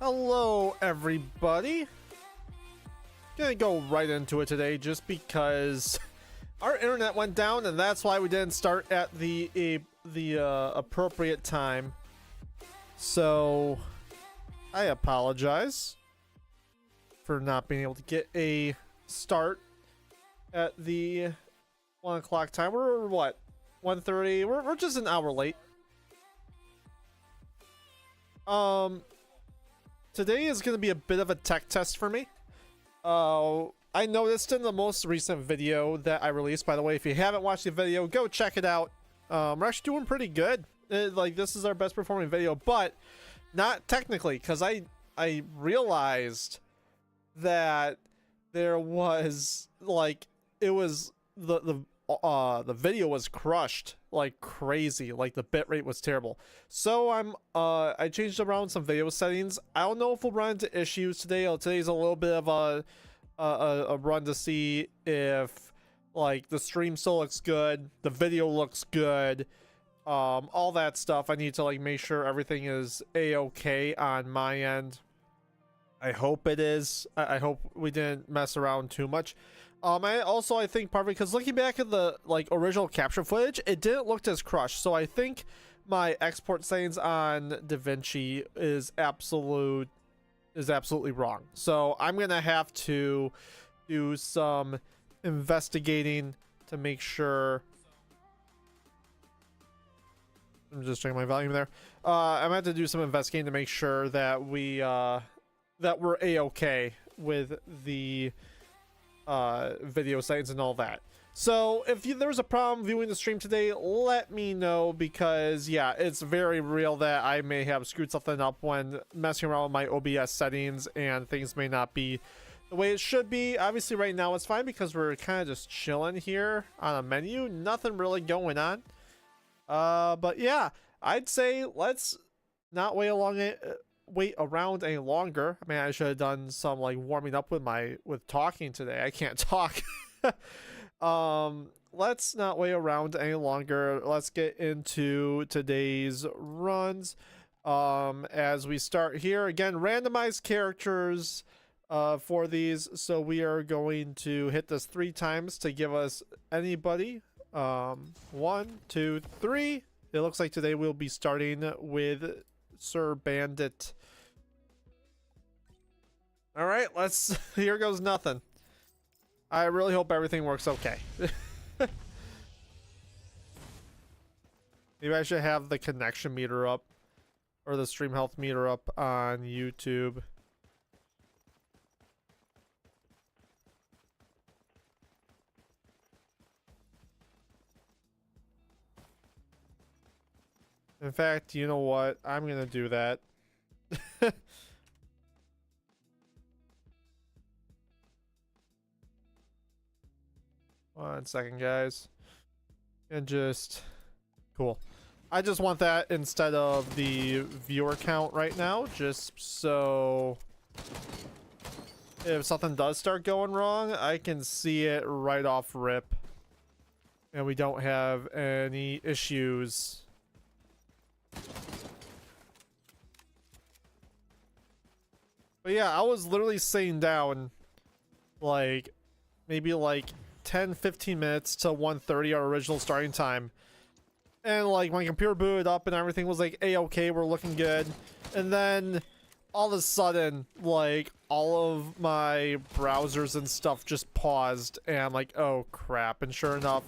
Hello, everybody. Gonna go right into it today just because our internet went down, and that's why we didn't start at the appropriate time. So I apologize for not being able to get a start at the 1 o'clock time. We're what, 1:30? We're just an hour late. Today is going to be a bit of a tech test for me. I noticed in the most recent video that I released, by the way, if you haven't watched the video, go check it out. We're actually doing pretty good. Like, this is our best performing video, but not technically, because I realized that there was, like, it was, the video was crushed like crazy. Like, the bitrate was terrible. So I changed around some video settings. I don't know if we'll run into issues today. Today's a little bit of a run to see if, like, the stream still looks good, the video looks good, all that stuff. I need to, like, make sure everything is a-okay on my end. I hope it is. I hope we didn't mess around too much. I think partly because looking back at the, like, original capture footage, it didn't look as crushed. So I think my export settings on DaVinci is absolutely wrong. So I'm gonna have to do some investigating to make sure. I'm just checking my volume there. I'm gonna have to do some investigating to make sure that we're a-okay with the video settings and all that. So if there's a problem viewing the stream today, let me know, because yeah, it's very real that I may have screwed something up when messing around with my OBS settings, and things may not be the way it should be. Obviously right now it's fine because we're kind of just chilling here on a menu, nothing really going on. But yeah, I'd say let's not wait around any longer. I mean, I should have done some, like, warming up with talking today. I can't talk. Let's not wait around any longer. Let's get into today's runs. As we start here again, randomized characters for these. So we are going to hit this 3 times to give us anybody. 1, 2, 3. It looks like today we'll be starting with Sir Bandit. All right, let's. Here goes nothing. I really hope everything works okay. Maybe I should have the connection meter up, or the stream health meter up on YouTube. In fact, you know what? I'm gonna do that. 1 second, guys. And just cool. I just want that instead of the viewer count right now, just so if something does start going wrong, I can see it right off rip, and we don't have any issues. But yeah, I was literally sitting down, like, maybe like 10-15 minutes to 1:30, our original starting time, and like my computer booted up and everything was like a-okay, we're looking good, and then all of a sudden, like, all of my browsers and stuff just paused, and I'm like, oh crap. And sure enough,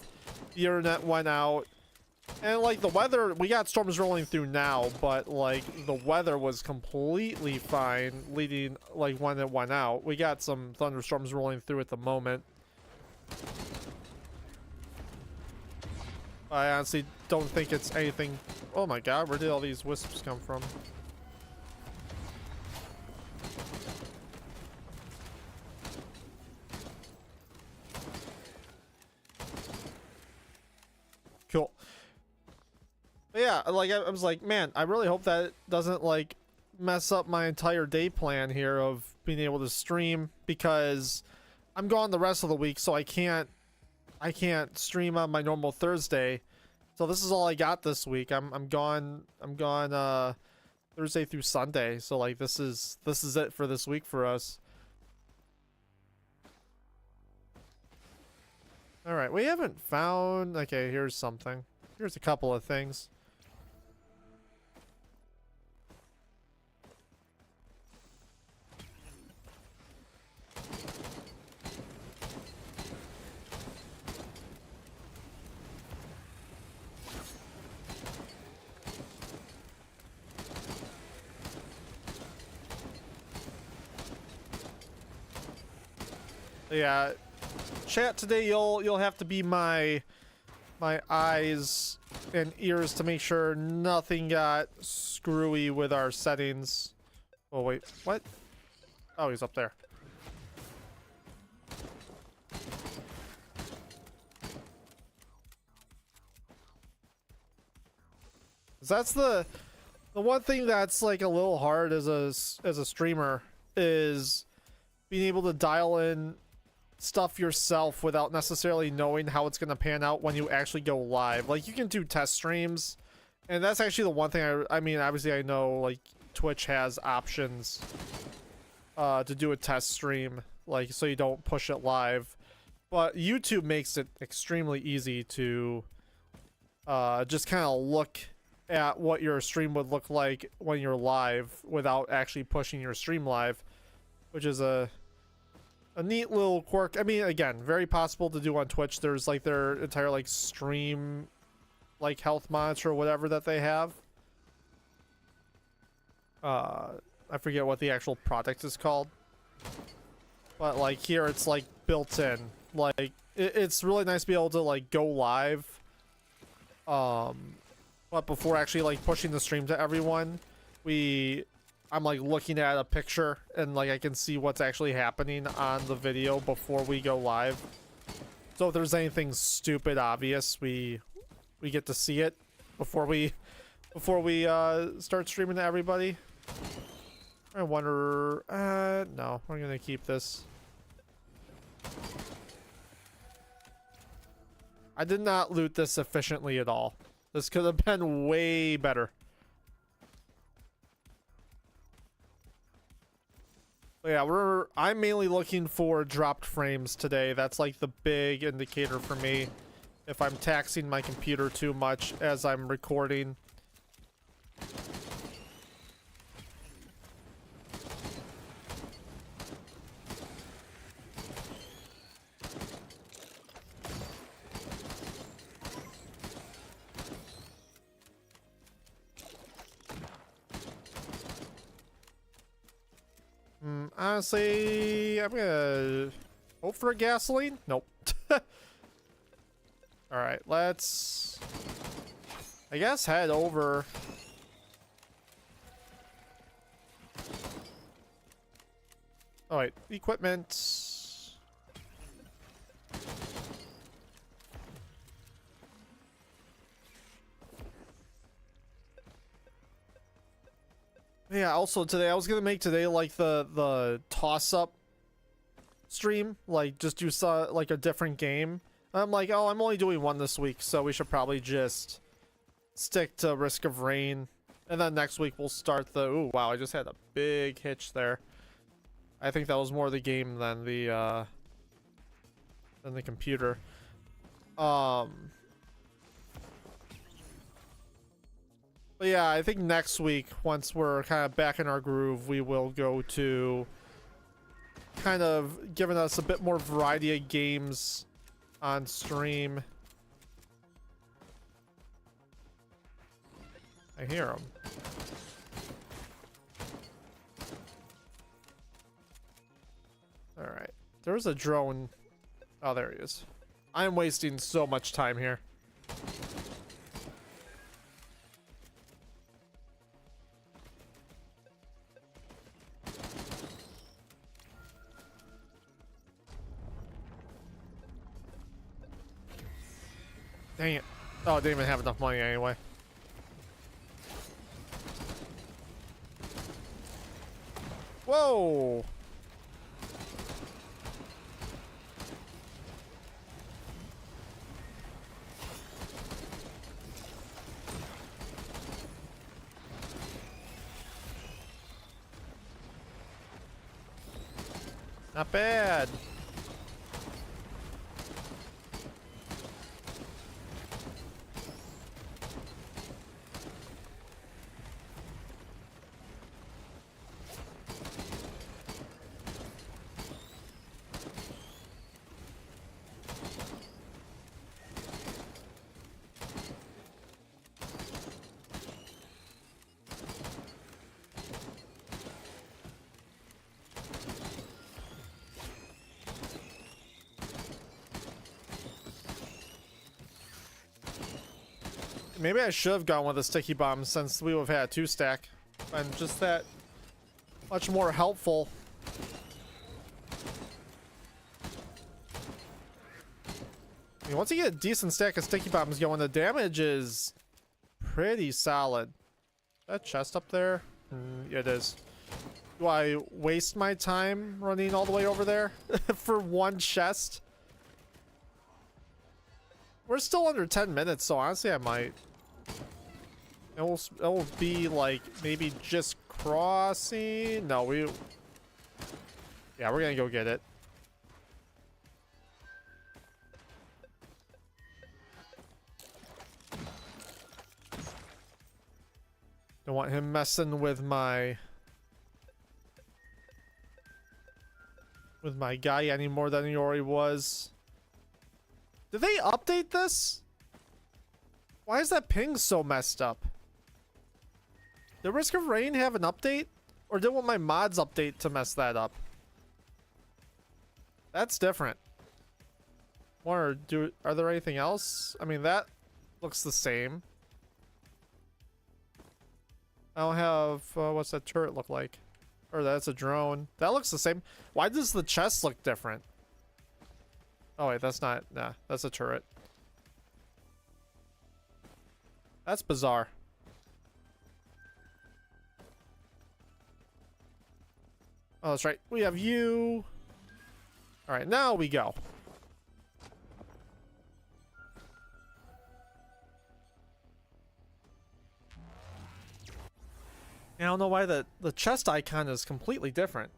the internet went out. And like the weather, we got storms rolling through now, but like the weather was completely fine leading, like, when it went out. We got some thunderstorms rolling through at the moment. I honestly don't think it's anything. Oh my god, where did all these wisps come from? Cool. But yeah, like, I was like, man, I really hope that it doesn't, like, mess up my entire day plan here of being able to stream, because I'm gone the rest of the week, so I can't stream on my normal Thursday. So this is all I got this week. I'm gone Thursday through Sunday. So like this is it for this week for us. All right, we haven't found. Okay, here's something. Here's a couple of things. Yeah, chat today. You'll have to be my eyes and ears to make sure nothing got screwy with our settings. Oh wait, what? Oh, he's up there. That's the one thing that's like a little hard as a streamer is being able to dial in stuff yourself without necessarily knowing how it's going to pan out when you actually go live. Like you can do test streams, and that's actually the one thing I mean, obviously I know like Twitch has options to do a test stream, like so you don't push it live, but YouTube makes it extremely easy to just kind of look at what your stream would look like when you're live without actually pushing your stream live, which is a neat little quirk. I mean, again, very possible to do on Twitch. There's like their entire like stream like health monitor or whatever that they have. I forget what the actual product is called, but like here it's like built in. Like it's really nice to be able to like go live but before actually like pushing the stream to everyone, I'm like looking at a picture and like I can see what's actually happening on the video before we go live. So if there's anything stupid obvious, we get to see it before we start streaming to everybody. I wonder, no, we're gonna keep this. I did not loot this efficiently at all. This could have been way better. But yeah, I'm mainly looking for dropped frames today. That's like the big indicator for me if I'm taxing my computer too much as I'm recording. Honestly, I'm gonna hope for a gasoline. Nope. Alright, let's, I guess, head over. Oh wait, equipment. Yeah, also today, I was gonna make today like the toss-up stream, like just do like a different game. I'm like, oh, I'm only doing one this week, so we should probably just stick to Risk of Rain. And then next week we'll start the, ooh, wow, I just had a big hitch there. I think that was more the game than the computer. But yeah, I think next week, once we're kind of back in our groove, we will go to kind of giving us a bit more variety of games on stream. I hear him. All right, there's a drone. Oh, there he is. I'm wasting so much time here. Dang it. Oh, I didn't even have enough money anyway. Whoa! Not bad. Maybe I should have gone with a sticky bomb since we would have had a 2-stack. And just that much more helpful. I mean, once you get a decent stack of sticky bombs going, the damage is pretty solid. That chest up there? Yeah, it is. Do I waste my time running all the way over there for one chest? We're still under 10 minutes, so honestly I might. It will be like maybe just crossing. No, yeah, we're gonna go get it. Don't want him messing with my guy any more than he already was. Did they update this? Why is that ping so messed up? Did Risk of Rain have an update? Or did one of my mods update to mess that up? That's different. Are there anything else? I mean, that looks the same. I don't have, what's that turret look like? Or that's a drone. That looks the same. Why does the chest look different? Oh wait, that's not, nah, that's a turret. That's bizarre. Oh, that's right. We have you. All right, now we go. I don't know why the chest icon is completely different.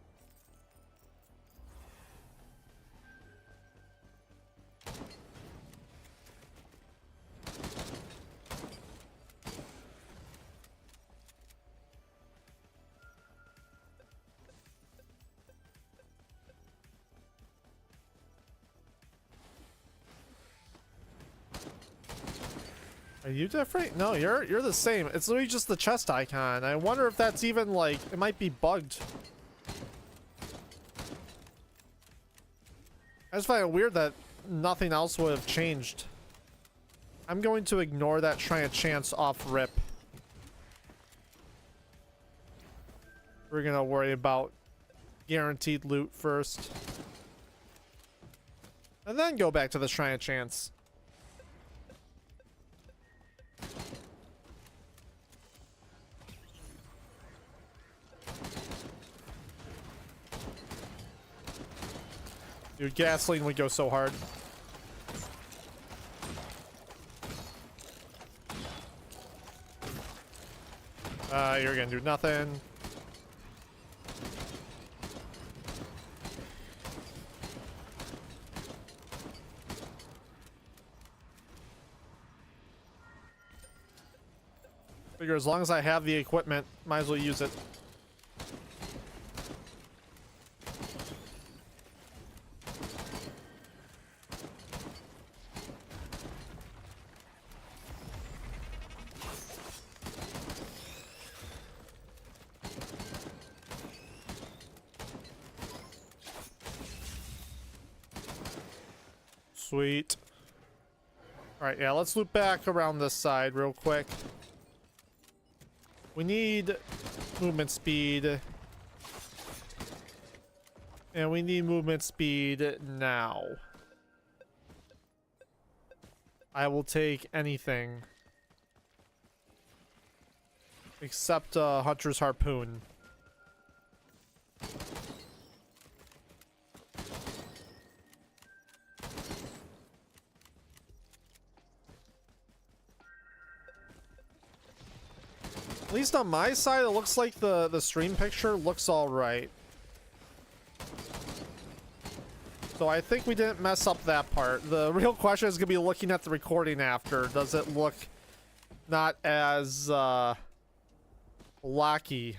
Are you different? No, you're the same. It's literally just the chest icon. I wonder if that's even like, it might be bugged. I just find it weird that nothing else would have changed. I'm going to ignore that trying to chance off rip. We're gonna worry about guaranteed loot first. And then go back to the trying to chance. Dude, gasoline would go so hard. You're gonna do nothing. Figure as long as I have the equipment, might as well use it. Sweet. Alright, yeah, let's loop back around this side real quick. We need movement speed. And we need movement speed now. I will take anything. Except Hunter's Harpoon. At least on my side, it looks like the stream picture looks all right. So I think we didn't mess up that part. The real question is going to be looking at the recording after. Does it look not as locky,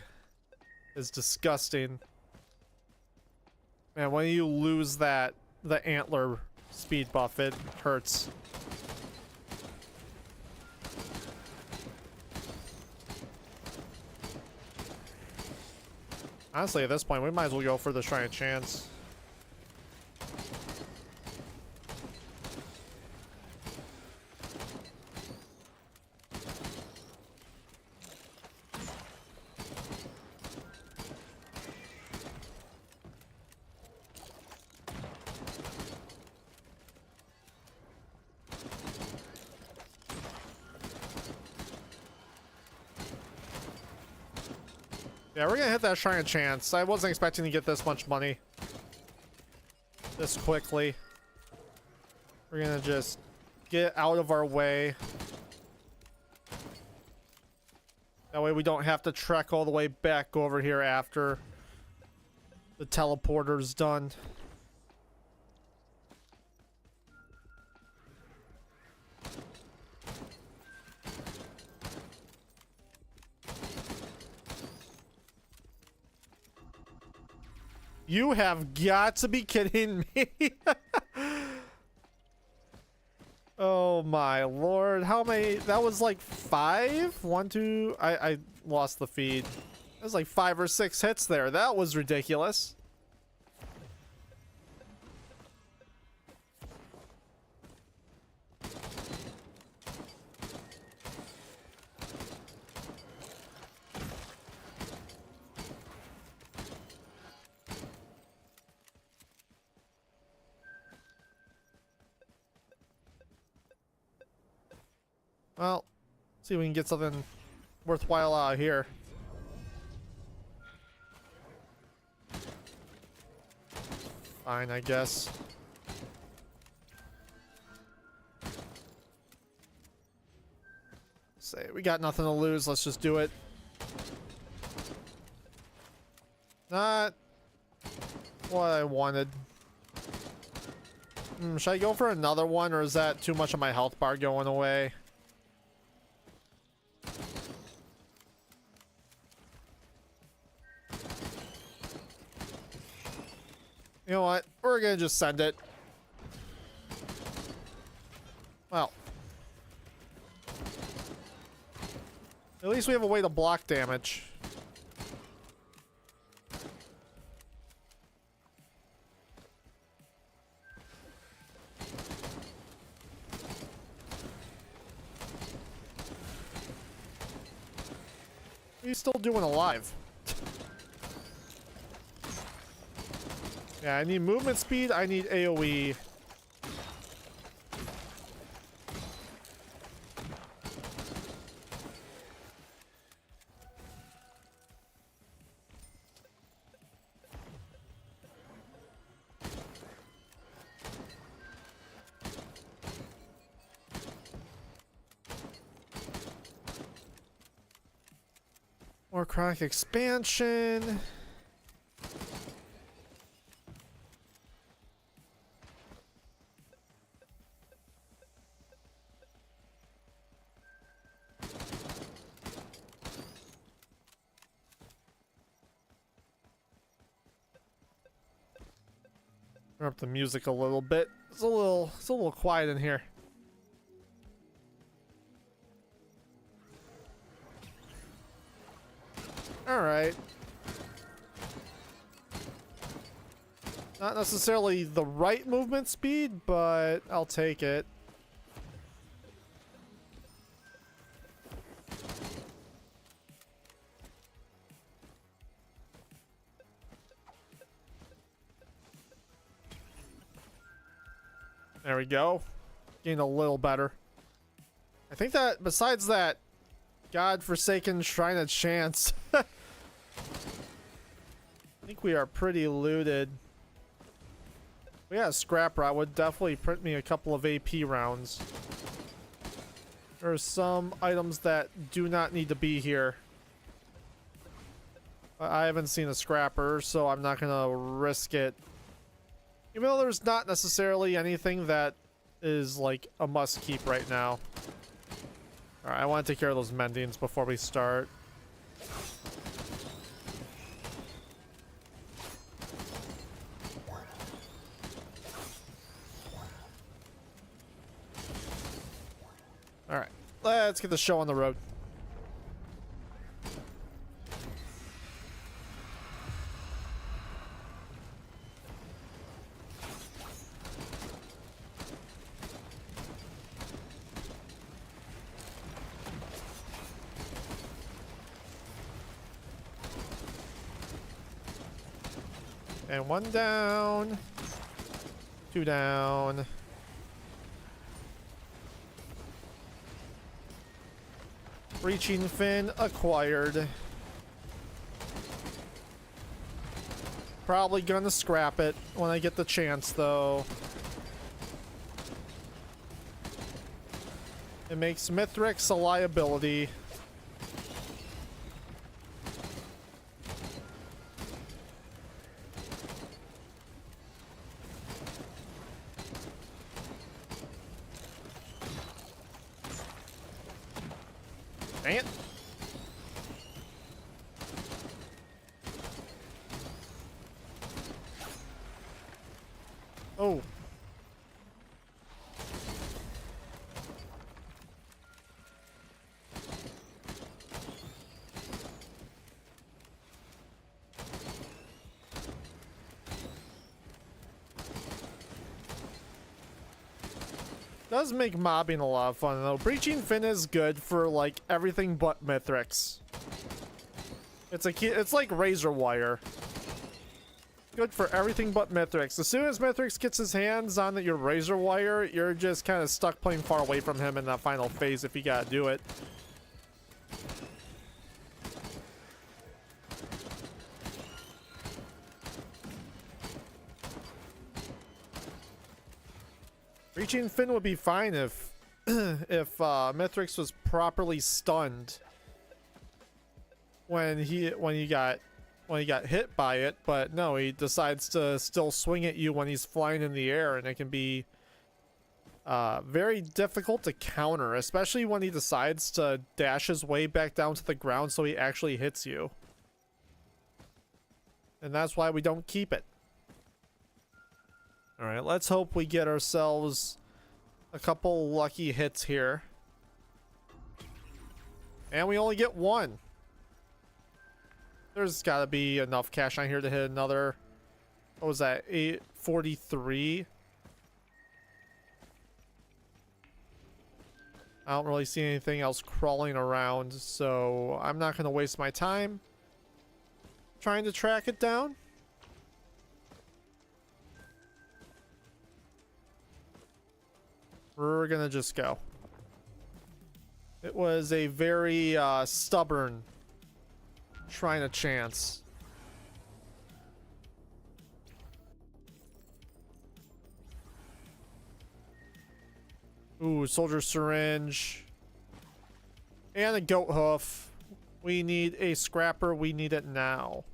as disgusting? Man, when you lose the antler speed buff, it hurts. Honestly, at this point, we might as well go for the Shrine of Chance. Yeah, we're gonna hit that Shrine of Chance. I wasn't expecting to get this much money this quickly. We're gonna just get out of our way. That way we don't have to trek all the way back over here after the teleporter's done. You have got to be kidding me. Oh my lord. How many? That was like 5? 1, 2. I lost the feed. That was like 5 or 6 hits there. That was ridiculous. Well, see if we can get something worthwhile out of here. Fine, I guess. Say, we got nothing to lose. Let's just do it. Not what I wanted. Should I go for another one, or is that too much of my health bar going away? You know what? We're gonna just send it. Well. At least we have a way to block damage. He's still doing alive. Yeah, I need movement speed, I need AoE. More chronic expansion. Turn up the music a little bit. It's a little quiet in here. All right. Not necessarily the right movement speed, but I'll take it. There we go. Getting a little better. I think that besides that godforsaken Shrine of Chance, I think we are pretty looted. Yeah, scrap route would definitely print me a couple of AP rounds. There are some items that do not need to be here. I haven't seen a scrapper, so I'm not gonna risk it Even though there's not necessarily anything that is like a must keep right now. Alright, I want to take care of those mendings before we start. Alright, let's get the show on the road. And one down. Two down. Breaching fin acquired. Probably gonna scrap it when I get the chance, though. It makes Mithrix a liability. Dang it. Oh. Does make mobbing a lot of fun though. Breaching fin is good for like everything but Mithrix. It's like razor wire. Good for everything but Mithrix. As soon as Mithrix gets his hands on your razor wire, you're just kind of stuck playing far away from him in that final phase if you gotta do it. Breaching fin would be fine if if Mithrix was properly stunned when he got hit by it, but no, he decides to still swing at you when he's flying in the air, and it can be very difficult to counter, especially when he decides to dash his way back down to the ground so he actually hits you. And that's why we don't keep it. Alright, let's hope we get ourselves a couple lucky hits here. And we only get one. There's gotta be enough cash on here to hit another. What was that? 843. I don't really see anything else crawling around, so I'm not gonna waste my time trying to track it down. We're gonna just go. It was a very stubborn trying a chance. Ooh, soldier syringe. And a goat hoof. We need a scrapper. We need it now.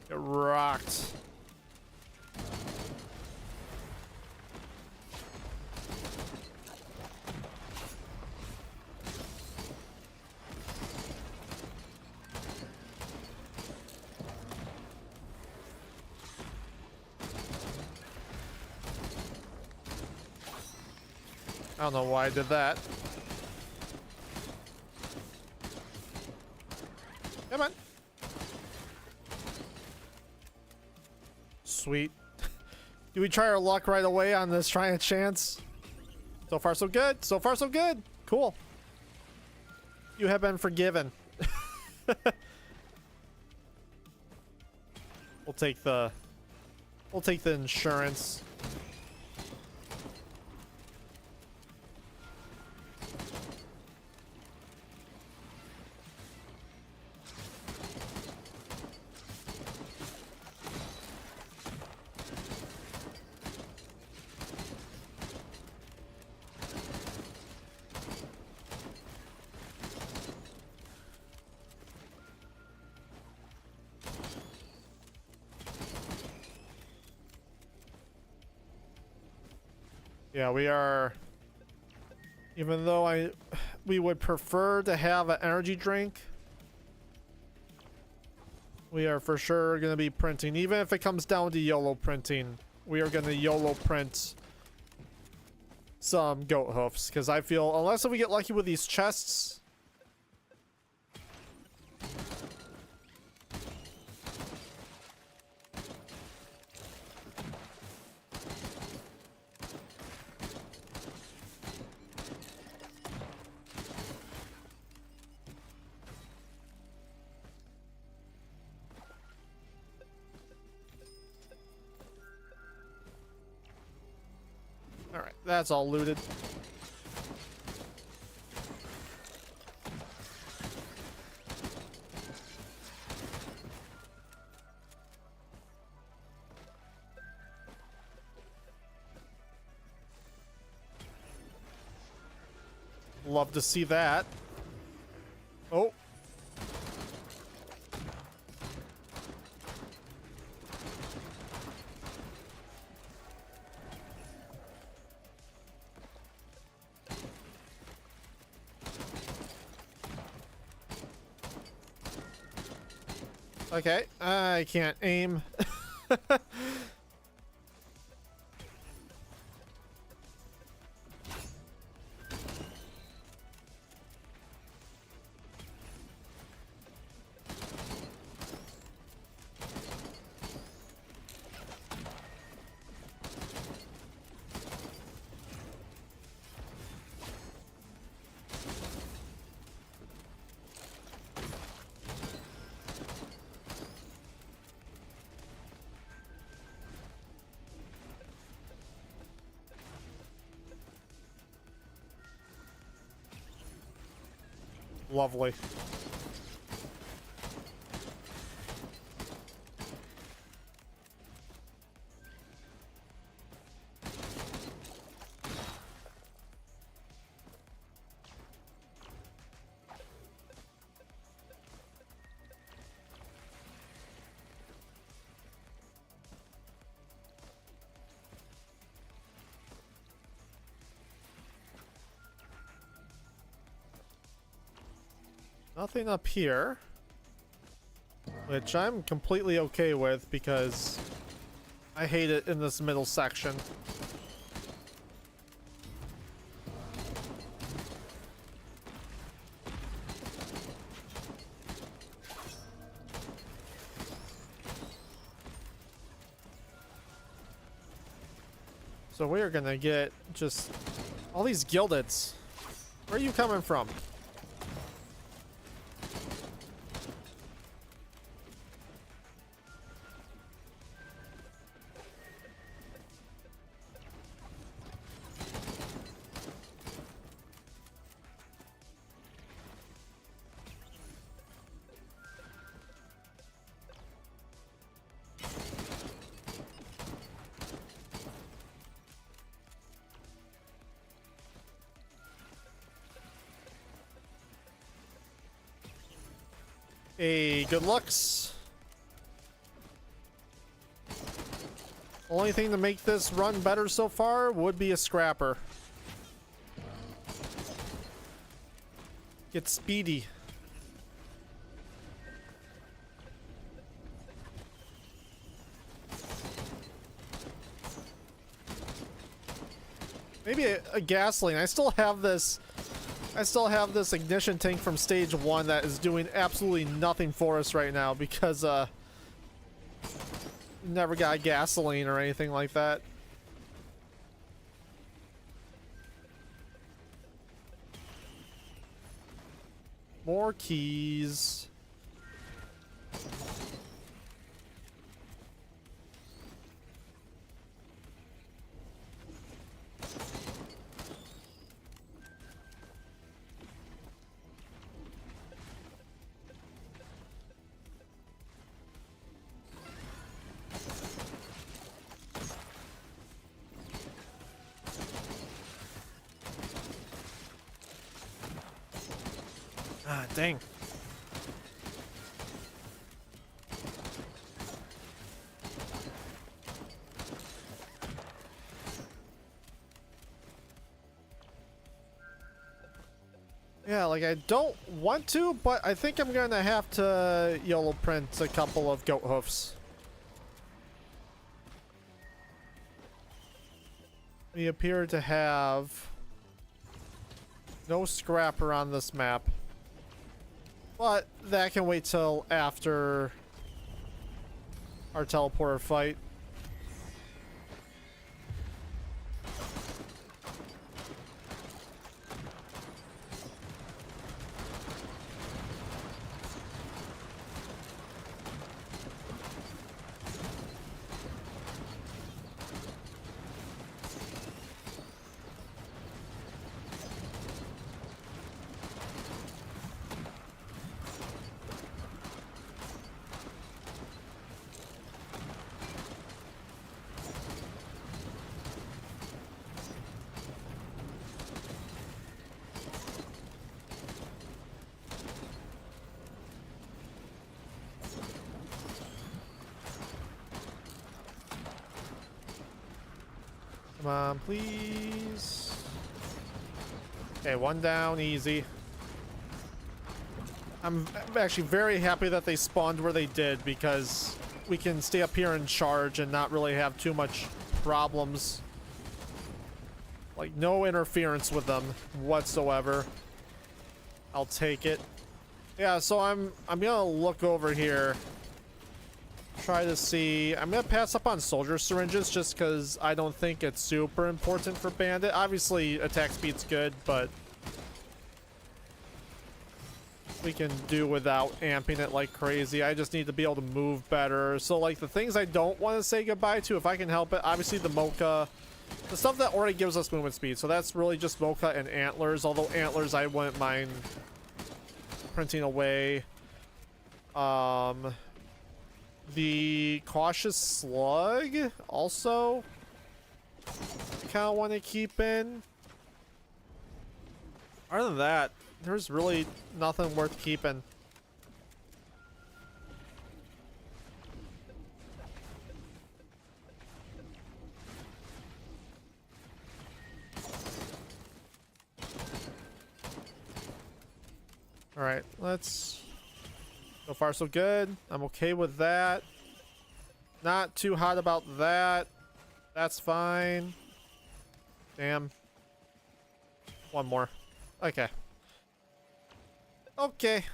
Get rocked. I don't know why I did that. Come on. Sweet. Do we try our luck right away on this trying a chance? So far so good. So far so good. Cool. You have been forgiven. We'll take the insurance. Yeah, we are, even though we would prefer to have an energy drink, we are for sure going to be printing. Even if it comes down to YOLO printing, we are going to YOLO print some goat hoofs. Because I feel, unless we get lucky with these chests... Alright, that's all looted. Love to see that. Oh. Okay, I can't aim. Lovely. Nothing up here, which I'm completely okay with because I hate it in this middle section. So we're gonna get just all these gildeds. Where are you coming from? Hey, good looks. Only thing to make this run better so far would be a scrapper. Get speedy. Maybe a gasoline. I still have this ignition tank from stage 1 that is doing absolutely nothing for us right now because never got gasoline or anything like that. More keys. Ah, dang. Yeah, like I don't want to, but I think I'm gonna have to YOLO print a couple of goat hoofs. We appear to have no scrapper on this map. But that can wait till after our teleporter fight. Come on, please. Okay, one down, easy. I'm actually very happy that they spawned where they did, because we can stay up here and charge and not really have too much problems. Like, no interference with them whatsoever. I'll take it. Yeah, so I'm gonna look over here. Try to see. I'm gonna pass up on soldier syringes just because I don't think it's super important for bandit. Obviously, attack speed's good, but we can do without amping it like crazy. I just need to be able to move better. So, like, the things I don't want to say goodbye to, if I can help it, obviously the mocha, the stuff that already gives us movement speed. So that's really just mocha and antlers. Although antlers, I wouldn't mind printing away. The cautious slug also kind of want to keep in. Other than that, there's really nothing worth keeping. All right, let's. So far, so good. I'm okay with that. Not too hot about that. That's fine. Damn. One more. Okay. Okay.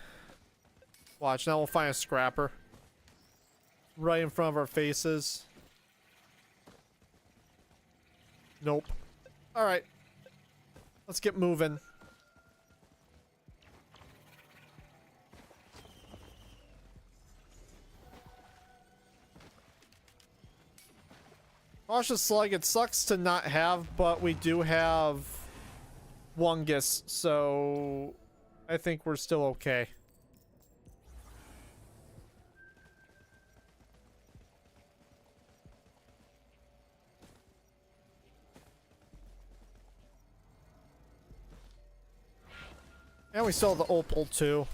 Watch, now we'll find a scrapper. Right in front of our faces. Nope. Alright. Let's get moving. Cautious slug, it sucks to not have, but we do have Wungus, so I think we're still okay. And we still have the opal too.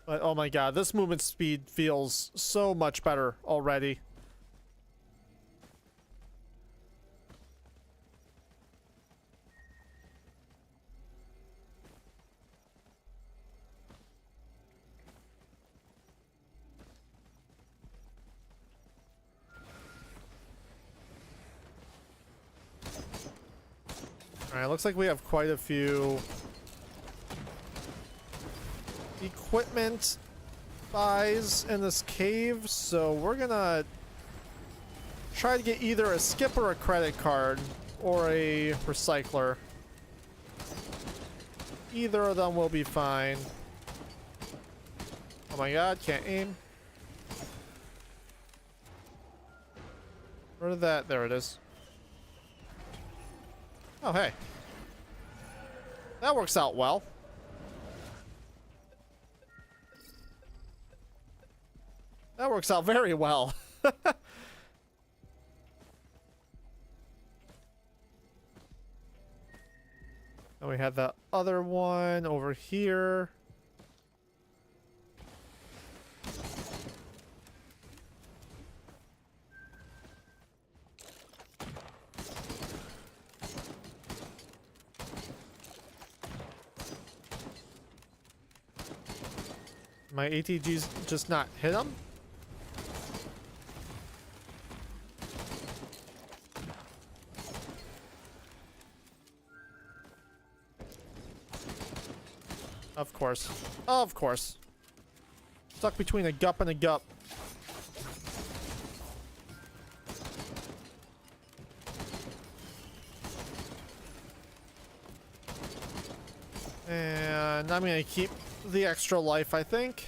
But oh my god, this movement speed feels so much better already. Alright, looks like we have quite a few equipment buys in this cave, so we're gonna try to get either a skip or a credit card or a recycler. Either of them will be fine. Oh my god, can't aim. Where did that? There it is. Oh, hey. That works out well. That works out very well. And we have the other one over here. My ATG's just not hit him? Of course. Of course. Stuck between a gup and a gup. And I'm gonna keep the extra life, I think.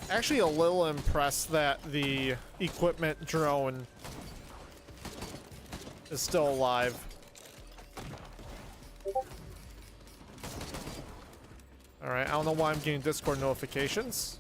Actually a little impressed that the equipment drone is still alive. Alright, I don't know why I'm getting Discord notifications.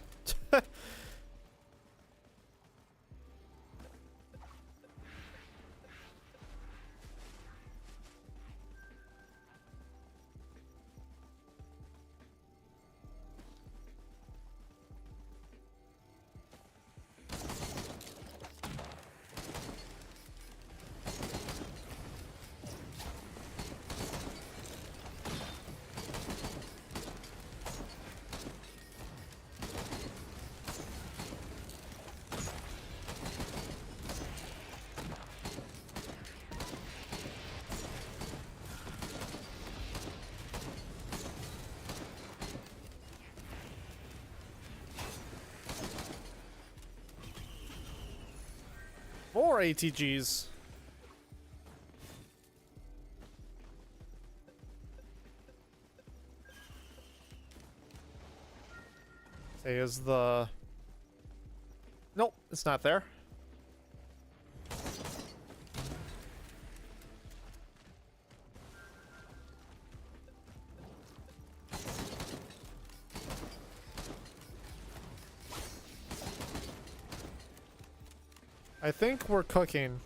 More ATGs. Say, is the... Nope, it's not there. I think we're cooking.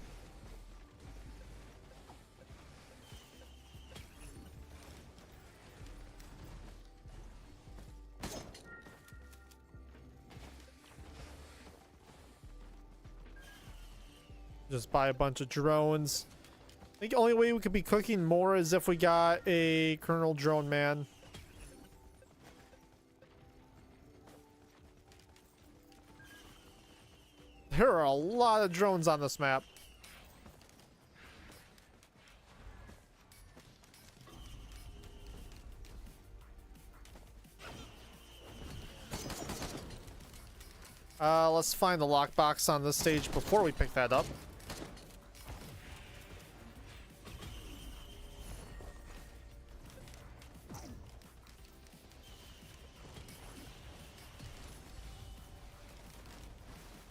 Just buy a bunch of drones. I think the only way we could be cooking more is if we got a Colonel Drone Man. There are a lot of drones on this map. Let's find the lockbox on this stage before we pick that up.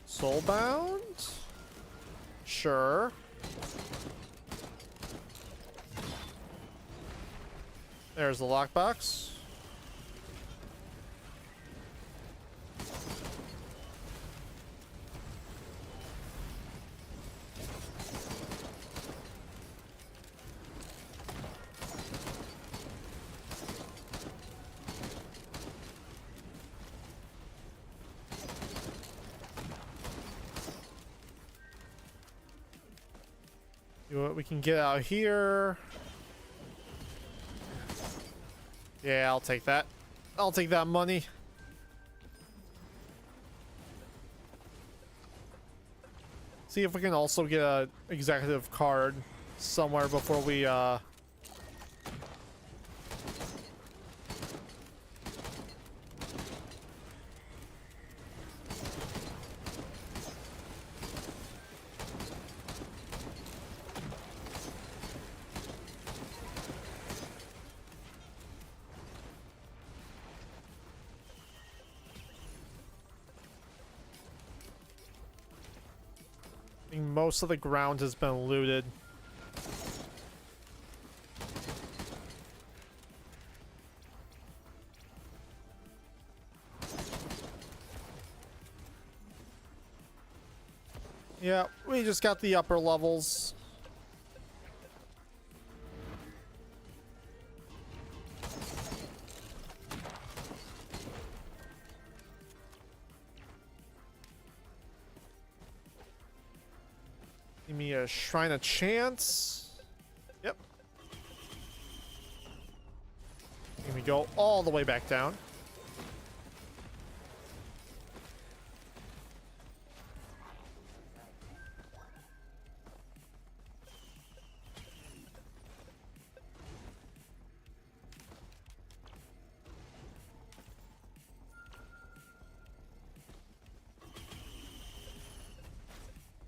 Soulbound? Sure. There's the lockbox. See what we can get out here. Yeah, I'll take that. I'll take that money. See if we can also get a executive card somewhere before we I think most of the ground has been looted. Yeah, we just got the upper levels. Give me a Shrine of Chance. Yep. Here we go all the way back down.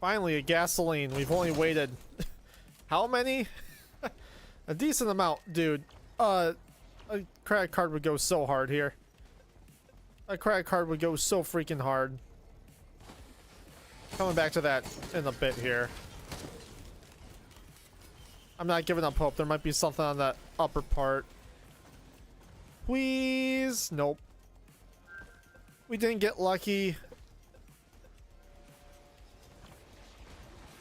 Finally, a gasoline. We've only waited how many? A decent amount, dude. A credit card would go so hard here. A credit card would go so freaking hard. Coming back to that in a bit here. I'm not giving up hope. There might be something on that upper part. Please. Nope. We didn't get lucky.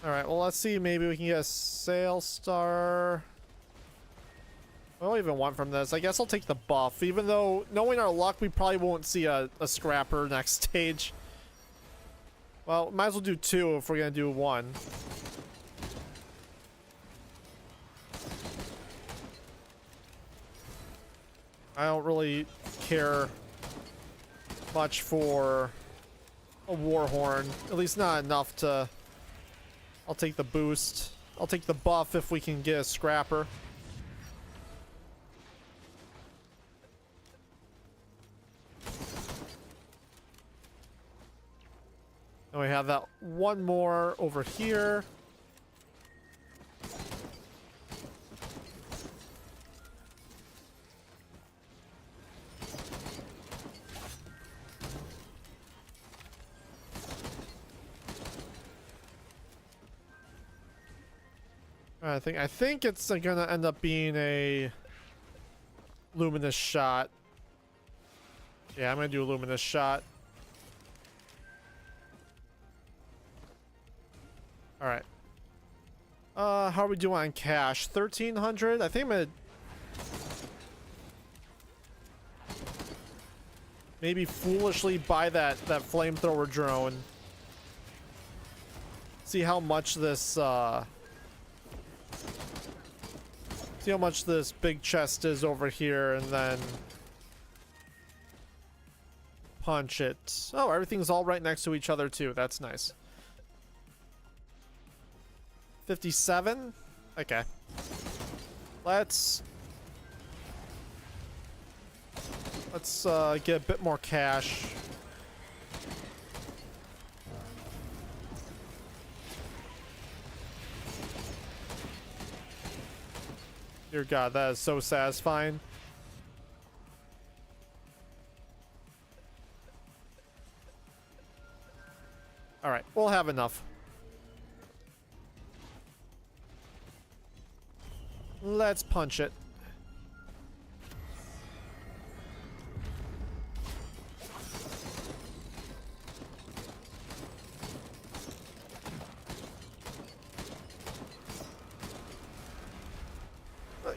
Alright, well, let's see. Maybe we can get a Sail Star. What do I even want from this? I guess I'll take the buff. Even though, knowing our luck, we probably won't see a scrapper next stage. Well, might as well do 2 if we're going to do 1. I don't really care much for a Warhorn. At least not enough to... I'll take the boost. I'll take the buff if we can get a scrapper. And we have that one more over here. I think it's gonna end up being a luminous shot. Yeah, I'm gonna do a luminous shot. All right. How are we doing on cash? 1,300. I think I'm gonna maybe foolishly buy that flamethrower drone. See how much this see how much this big chest is over here, and then punch it. Oh, everything's all right next to each other too. That's nice. 57. Okay. Let's get a bit more cash. Dear God, that is so satisfying. All right, we'll have enough. Let's punch it.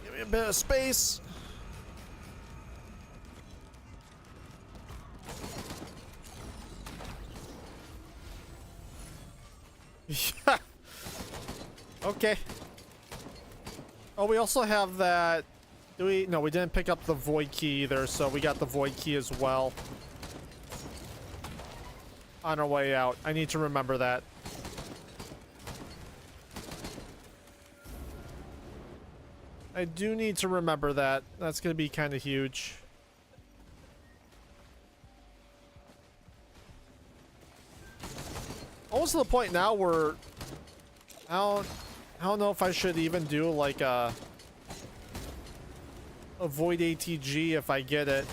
Give me a bit of space. Yeah. Okay. Oh, we also have that. Do we? No, we didn't pick up the void key either, so we got the void key as well. On our way out. I need to remember that. I do need to remember that. That's going to be kind of huge. Almost to the point now where I don't know if I should even do like a void ATG if I get it.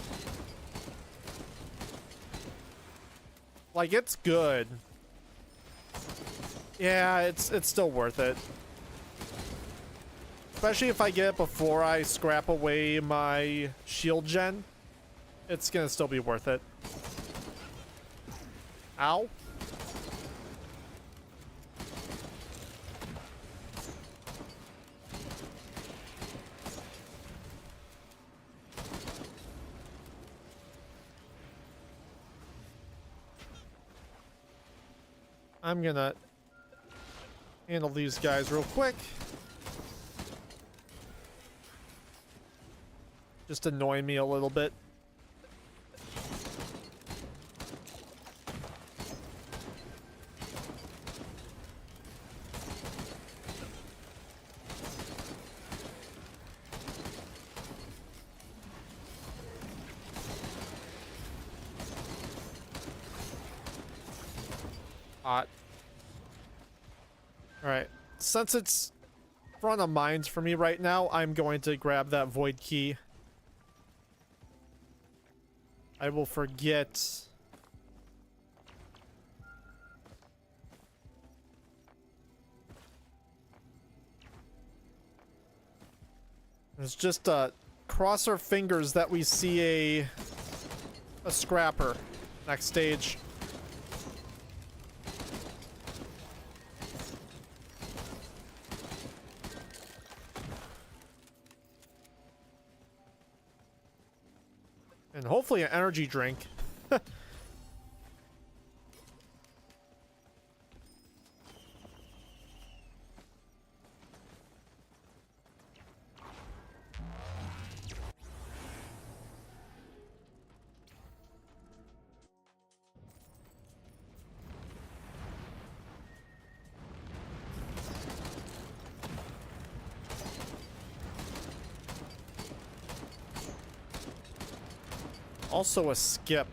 Like, it's good. Yeah, it's still worth it. Especially if I get it before I scrap away my shield gen. It's gonna still be worth it. Ow. I'm gonna handle these guys real quick. Just annoy me a little bit. Hot. Alright. Since it's front of mind for me right now, I'm going to grab that void key. I will forget. It's just cross our fingers that we see a scrapper next stage. And hopefully an energy drink. Also a skip.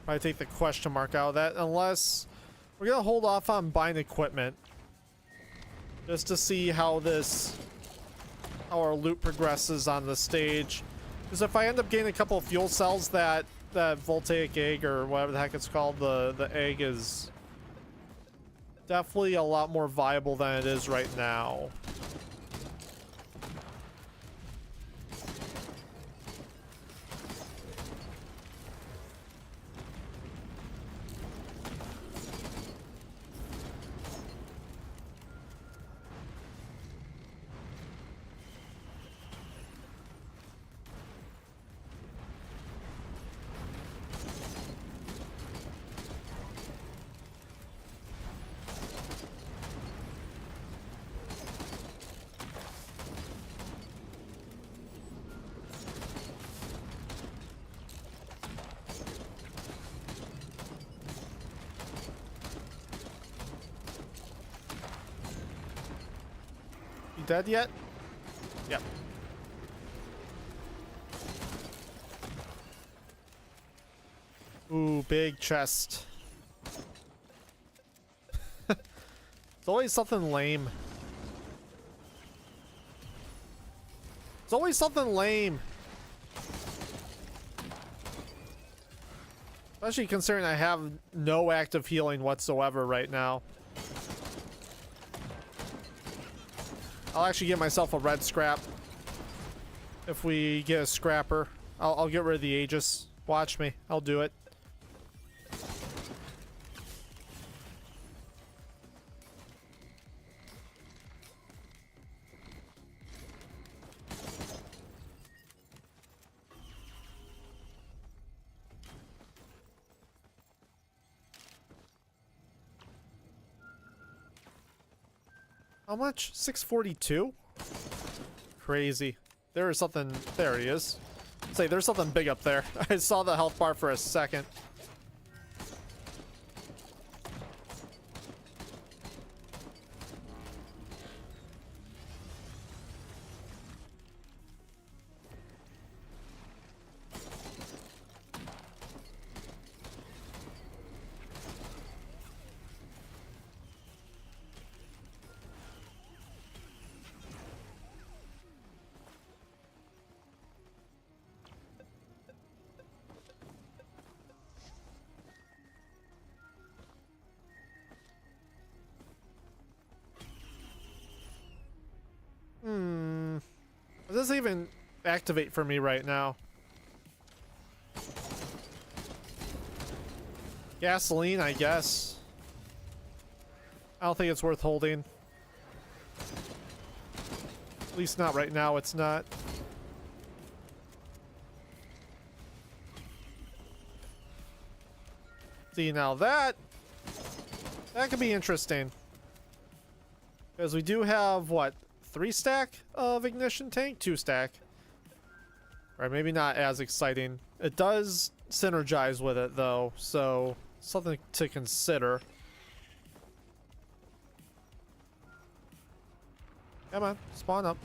Probably take the question mark out of that, unless we're gonna hold off on buying equipment. Just to see how our loot progresses on the stage. Because if I end up getting a couple of fuel cells, that voltaic egg, or whatever the heck it's called, the egg is definitely a lot more viable than it is right now. Dead yet? Yep. Ooh, big chest. It's always something lame. It's always something lame. Especially considering I have no active healing whatsoever right now. I'll actually get myself a red scrap. If we get a scrapper, I'll get rid of the Aegis. Watch me. I'll do it. How much? 642? Crazy. There is something. There he is. Say, there's something big up there. I saw the health bar for a second. does it even activate for me right now? Gasoline, I guess. I don't think it's worth holding. At least not right now, it's not. See, now that could be interesting. Because we do have, what, 3 stack of ignition tank? 2 stack. Or maybe not as exciting. It does synergize with it, though, so something to consider. Come on, spawn up.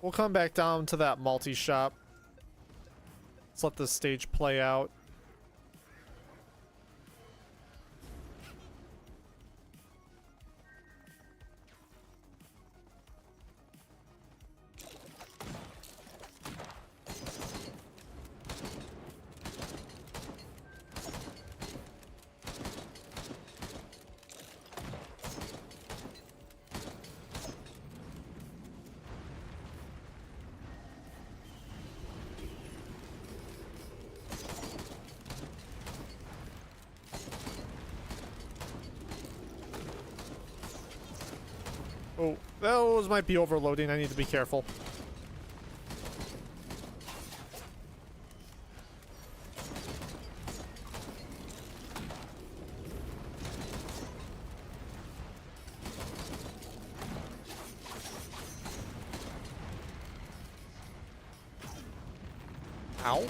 We'll come back down to that multi-shop. Let's let this stage play out. Oh, those might be overloading. I need to be careful. Ow.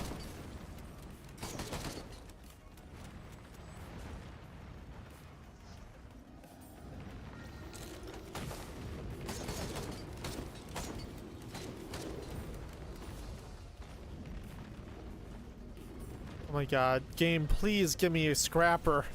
Oh my god. Game, please give me a scrapper.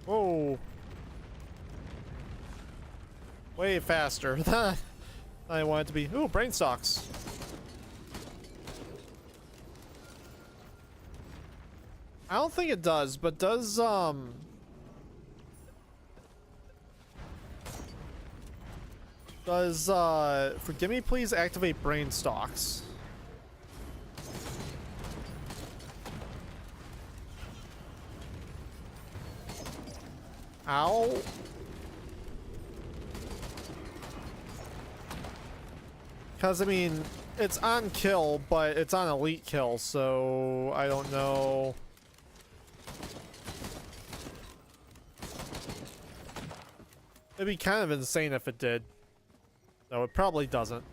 Whoa. Way faster than I want it to be. Ooh, brain socks. I don't think it does, but does, forgive me please activate brain stalks? Ow. Because, I mean, it's on kill, but it's on elite kill, so I don't know. It'd be kind of insane if it did. No, it probably doesn't.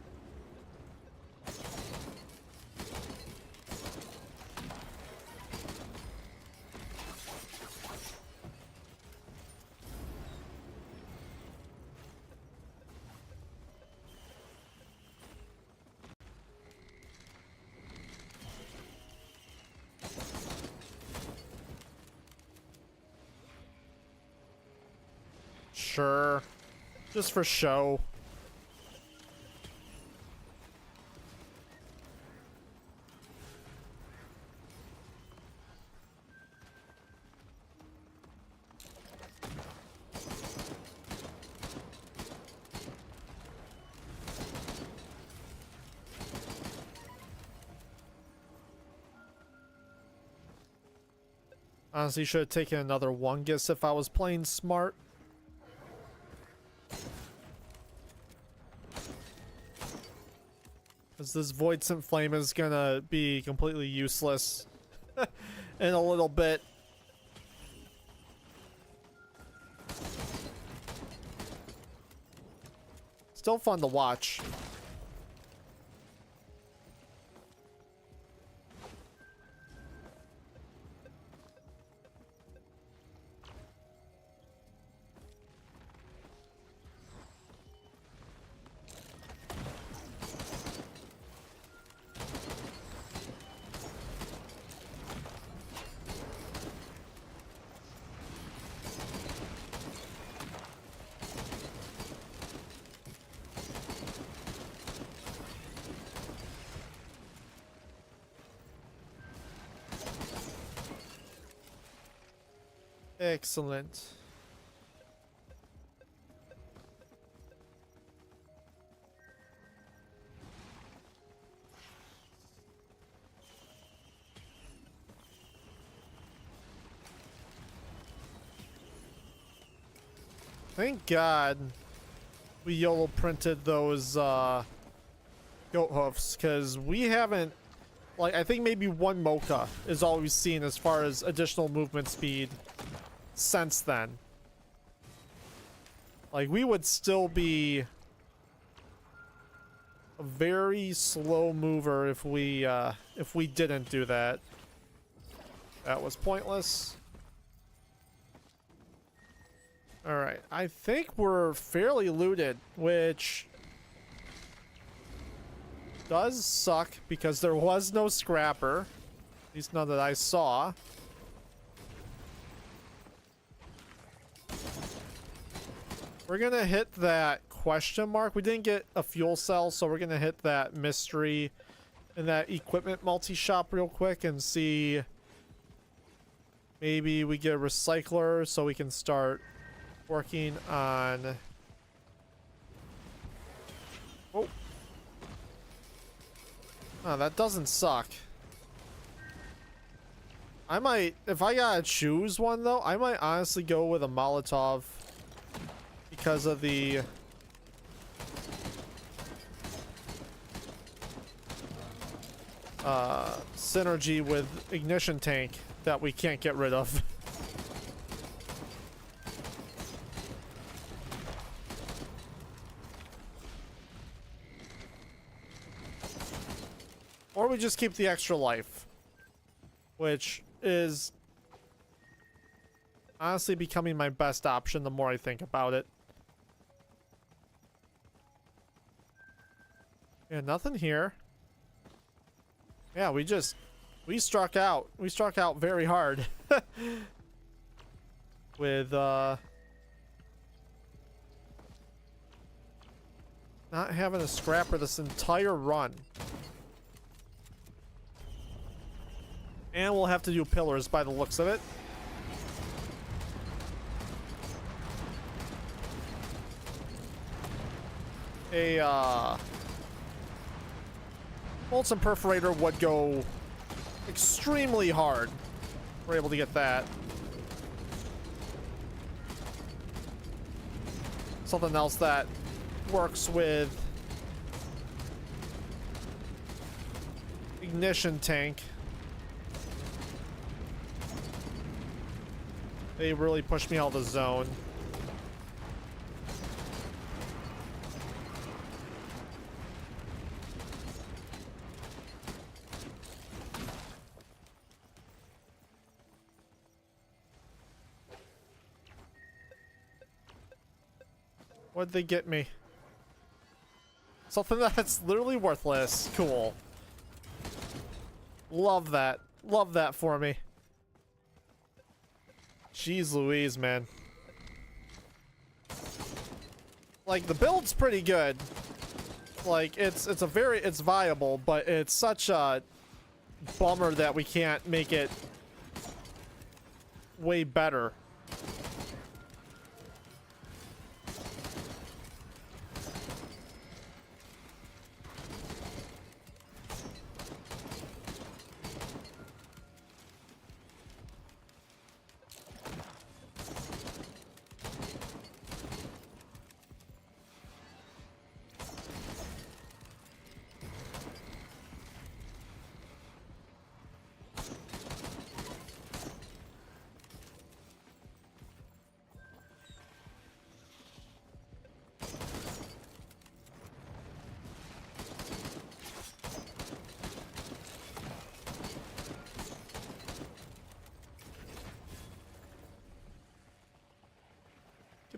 Sure. Just for show. Honestly, should have taken another Wungus if I was playing smart. Because this Void Scent Flame is gonna be completely useless in a little bit. Still fun to watch. Excellent. Thank God we YOLO printed those goat hoofs, because we haven't, like, I think maybe one Mocha is all we've seen as far as additional movement speed since then. Like, we would still be a very slow mover if we didn't do that. That was pointless. Alright, I think we're fairly looted, which does suck because there was no scrapper. At least none that I saw. We're gonna hit that question mark. We didn't get a fuel cell, so we're gonna hit that mystery in that equipment multi-shop real quick and see. Maybe we get a recycler so we can start working on... Oh. Oh, that doesn't suck. I might, if I gotta choose one though, I might honestly go with a Molotov because of the synergy with ignition tank that we can't get rid of. Or we just keep the extra life, which is honestly becoming my best option the more I think about it. Yeah, nothing here. Yeah, we struck out. We struck out very hard. With, not having a scrapper this entire run. And we'll have to do pillars by the looks of it. A, Molten Perforator would go extremely hard. We're able to get that. Something else that works with ignition tank. They really pushed me out of the zone. What'd they get me? Something that's literally worthless. Cool. Love that. Love that for me. Jeez Louise, man. Like, the build's pretty good. Like, it's viable, but it's such a bummer that we can't make it way better.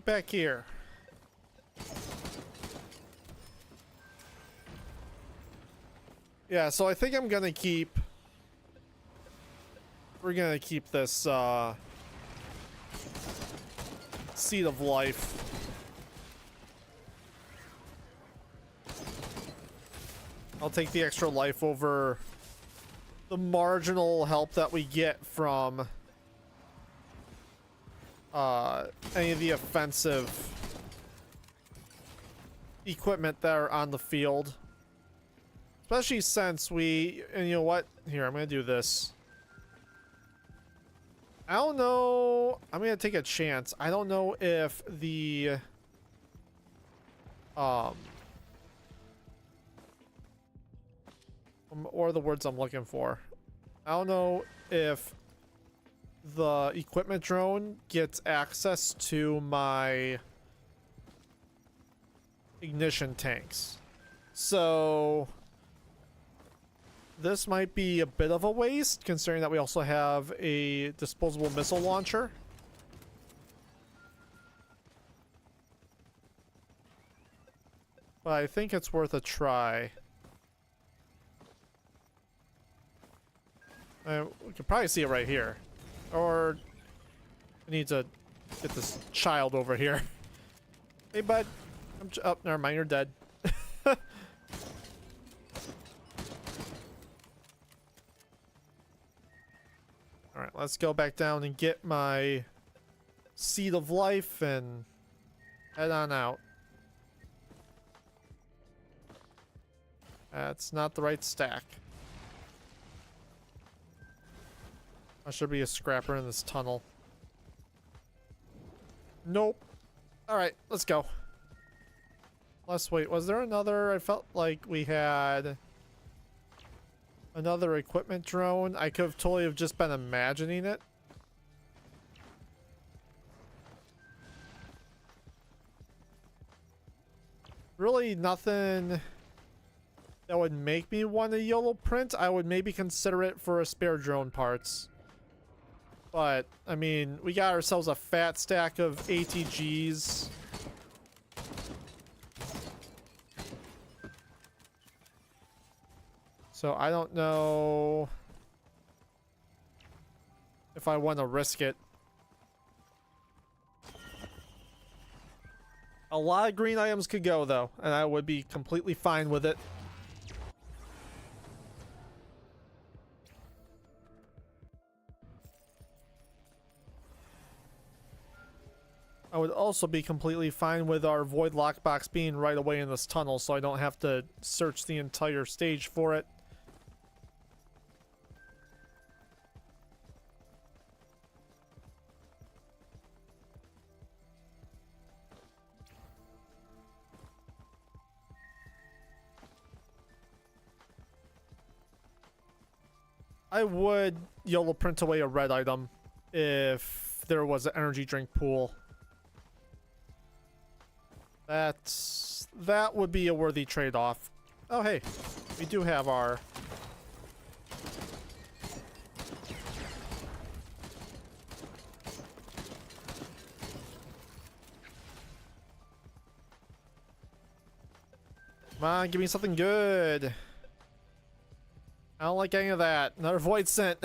Back here. Yeah, so I think I'm gonna keep... We're gonna keep this, Seed of Life. I'll take the extra life over the marginal help that we get from any of the offensive equipment that are on the field. Especially since and you know what? Here, I'm gonna do this. I don't know. I'm gonna take a chance. I don't know if the or the words I'm looking for. I don't know if the equipment drone gets access to my ignition tanks. So this might be a bit of a waste, considering that we also have a disposable missile launcher. But I think it's worth a try. We can probably see it right here. Or I need to get this child over here. Hey, bud. Oh, never mind. You're dead. Alright, let's go back down and get my seed of life and head on out. That's not the right stack. There should be a scrapper in this tunnel. Nope. Alright, let's go. Let's wait. Was there another? I felt like we had another equipment drone. I could have totally have just been imagining it. Really nothing that would make me want a YOLO print. I would maybe consider it for a spare drone parts. But, I mean, we got ourselves a fat stack of ATGs. So I don't know if I want to risk it. A lot of green items could go though, and I would be completely fine with it. I would also be completely fine with our void lockbox being right away in this tunnel, so I don't have to search the entire stage for it. I would YOLO print away a red item if there was an energy drink pool. That would be a worthy trade-off. Oh hey, we do have our come on, give me something good. I don't like any of that. Another void scent.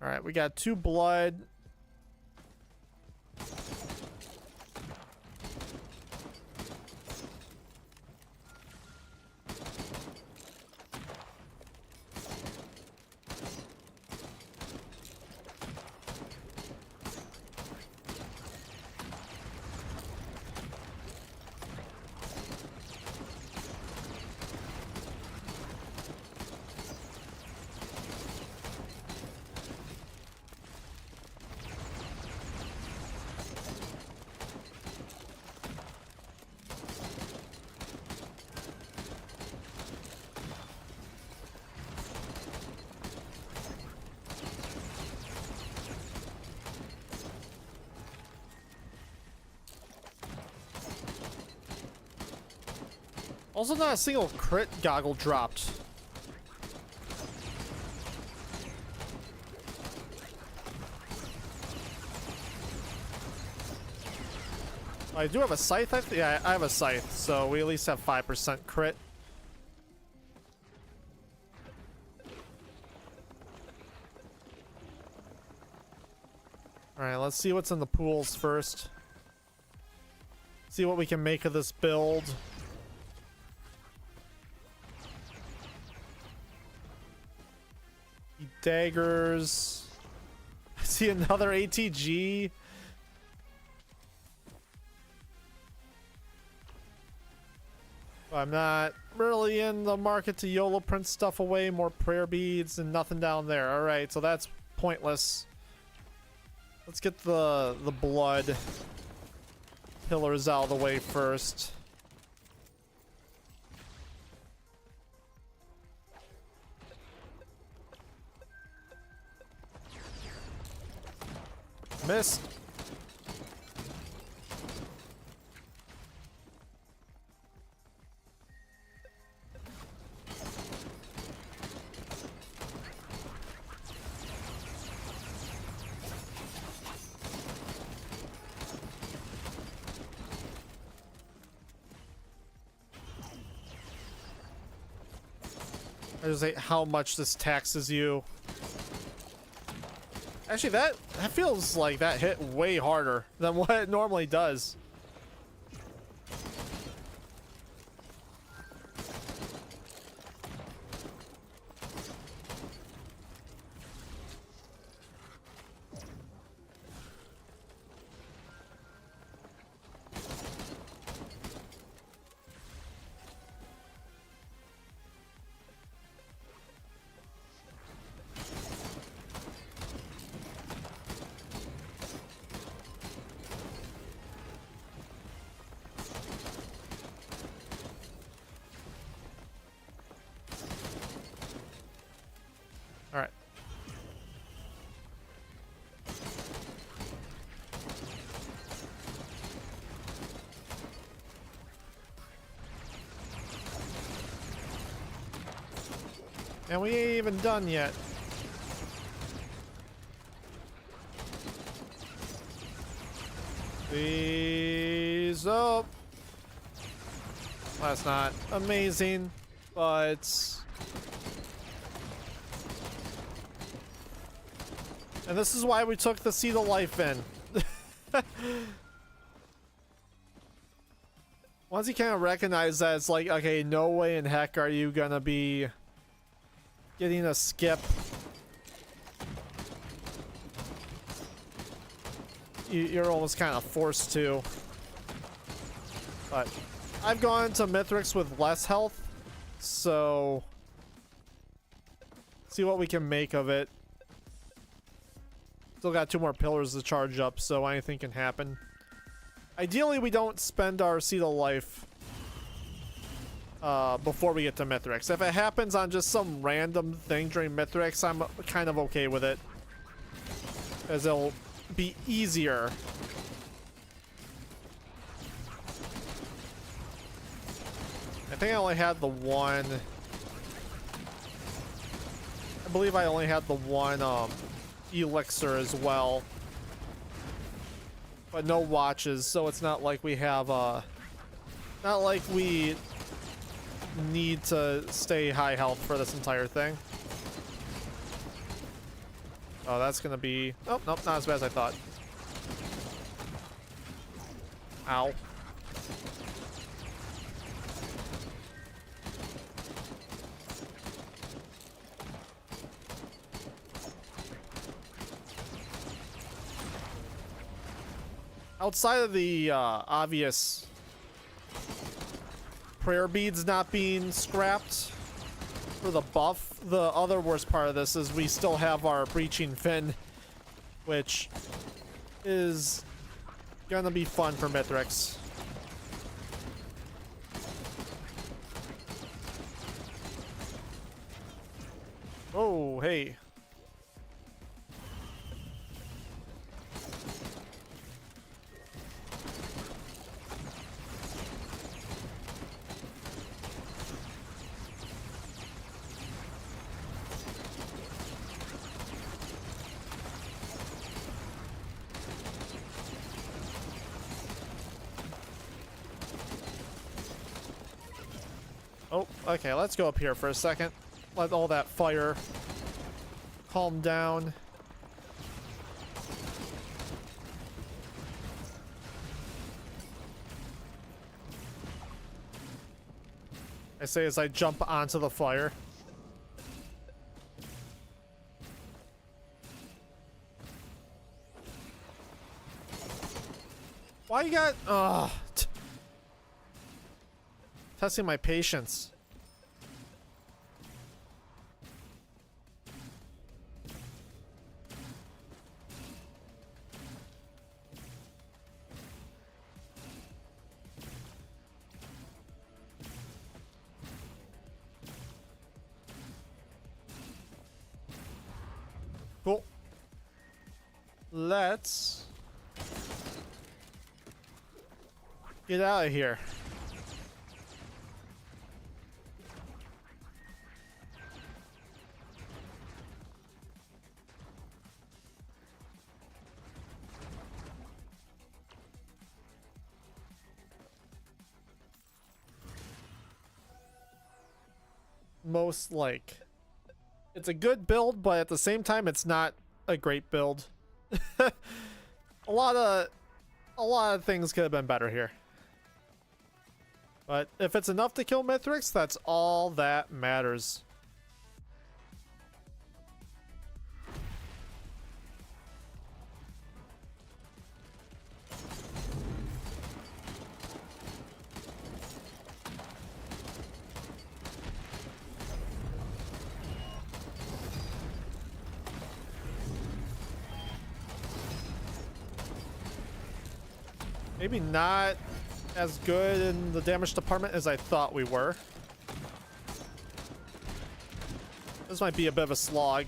Alright, we got 2 blood. Also, not a single crit goggle dropped. I do have a scythe. Yeah, I have a scythe, so we at least have 5% crit. Alright, let's see what's in the pools first. See what we can make of this build. daggers. I see another ATG. I'm not really in the market to YOLO print stuff away. More prayer beads and nothing down there. Alright, so that's pointless. Let's get the blood pillars out of the way first. Missed. I just hate how much this taxes you. Actually, that feels like that hit way harder than what it normally does. All right. And we ain't even done yet. Please up. That's not amazing, but... And this is why we took the Seed of Life in. Once you kind of recognize that, it's like, okay, no way in heck are you gonna be getting a skip. You're almost kind of forced to. But I've gone to Mithrix with less health, so see what we can make of it. Still got 2 more pillars to charge up, so anything can happen. Ideally, we don't spend our Seed of Life before we get to Mithrix. If it happens on just some random thing during Mithrix, I'm kind of okay with it, as it'll be easier. I think I only had the one. I believe I only had the one elixir as well, but no watches, so it's not like we have not like we need to stay high health for this entire thing. Oh, that's gonna be... Oh, nope, not as bad as I thought. Ow. Outside of the obvious prayer beads not being scrapped for the buff, the other worst part of this is we still have our breaching fin, which is gonna be fun for Mithrix. Oh, hey. Oh, okay, let's go up here for a second. Let all that fire calm down. I say as I jump onto the fire. Why you got... testing my patience. Cool. Let's get out of here. Most like it's a good build, but at the same time it's not a great build. a lot of things could have been better here, but if it's enough to kill Mithrix, that's all that matters. Maybe not as good in the damage department as I thought we were. This might be a bit of a slog.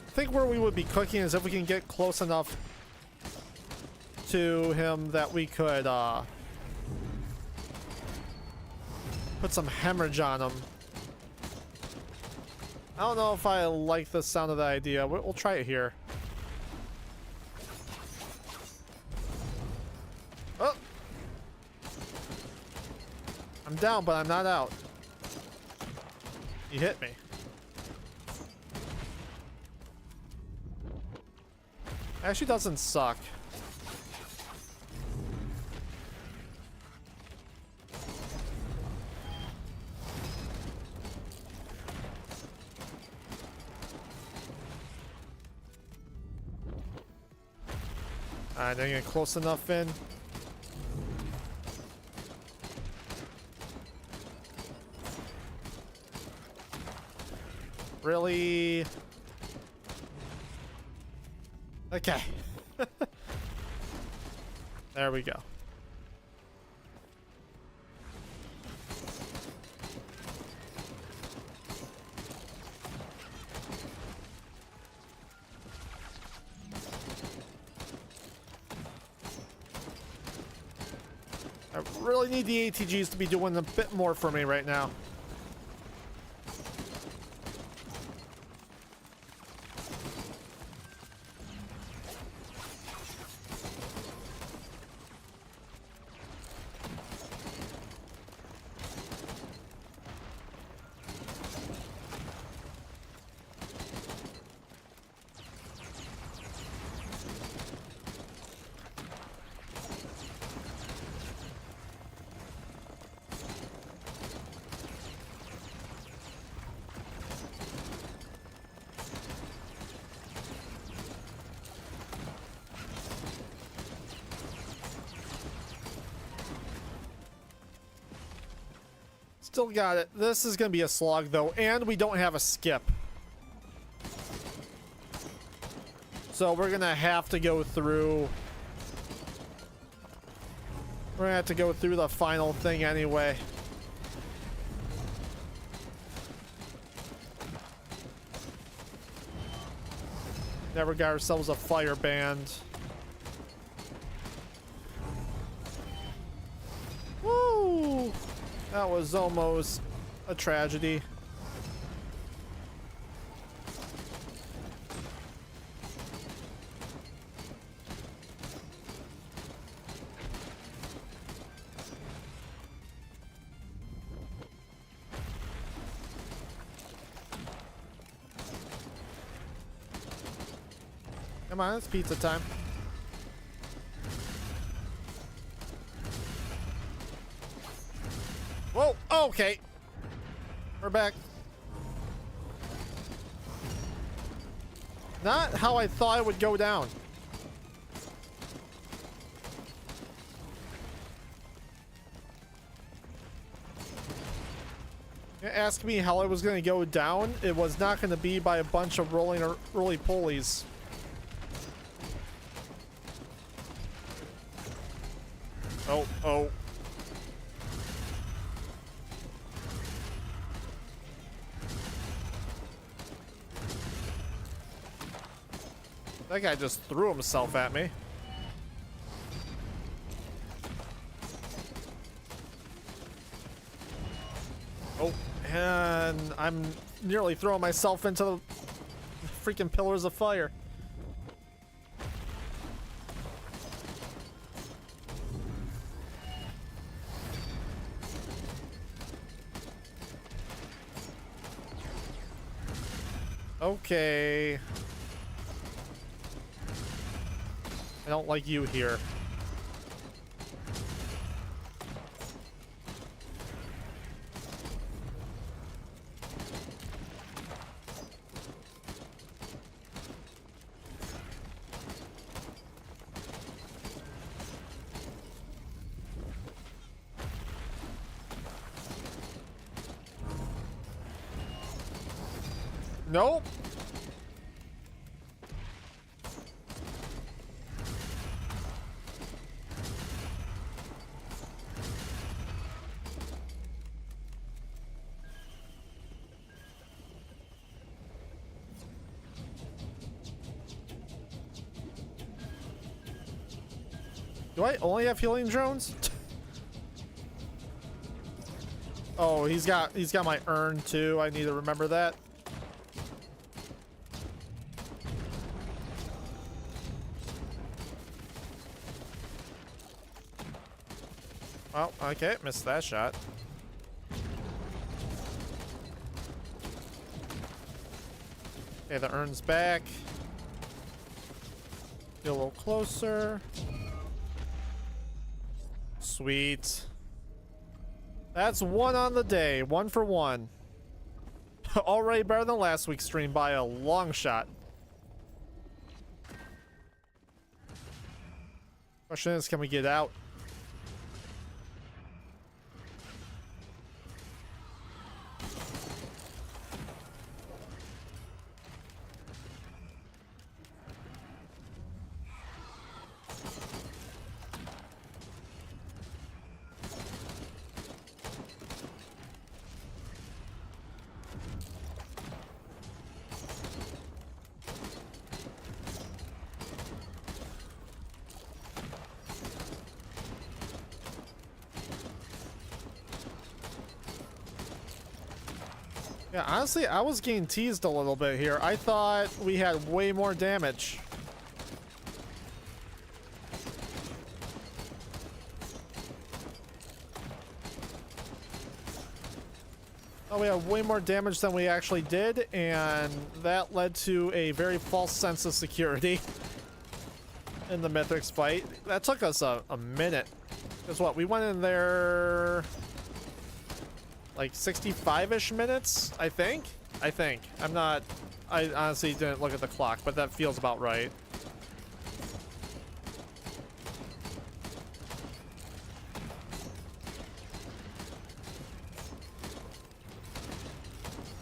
I think where we would be cooking is if we can get close enough to him that we could put some hemorrhage on him. I don't know if I like the sound of that idea. We'll try it here. Oh! I'm down, but I'm not out. You hit me. Actually doesn't suck. Alright, now you're close enough in. Really? Okay. There we go. I really need the ATGs to be doing a bit more for me right now. Still got it. This is going to be a slog, though, and we don't have a skip. So we're gonna have to go through. We're gonna have to go through the final thing anyway. Never got ourselves a fire band. Woo! That was almost a tragedy. Come on, it's pizza time. Whoa, okay. We're back. Not how I thought it would go down. Ask me how it was going to go down. It was not going to be by a bunch of roly-polies. Oh, oh. That guy just threw himself at me. Oh, and I'm nearly throwing myself into the freaking pillars of fire. Okay. I don't like you here. Nope. Do I only have healing drones? Oh, he's got my urn too. I need to remember that. Oh, okay, missed that shot. Okay, the urn's back. Get a little closer. Sweet. That's one on the day. 1 for 1. Already better than last week's stream by a long shot. Question is, can we get out? Yeah, honestly, I was getting teased a little bit here. I thought we had way more damage. Oh, we have way more damage than we actually did, and that led to a very false sense of security in the Mithrix fight. That took us a minute. Guess what? We went in there like 65-ish minutes, I think. I'm not... I honestly didn't look at the clock, but that feels about right.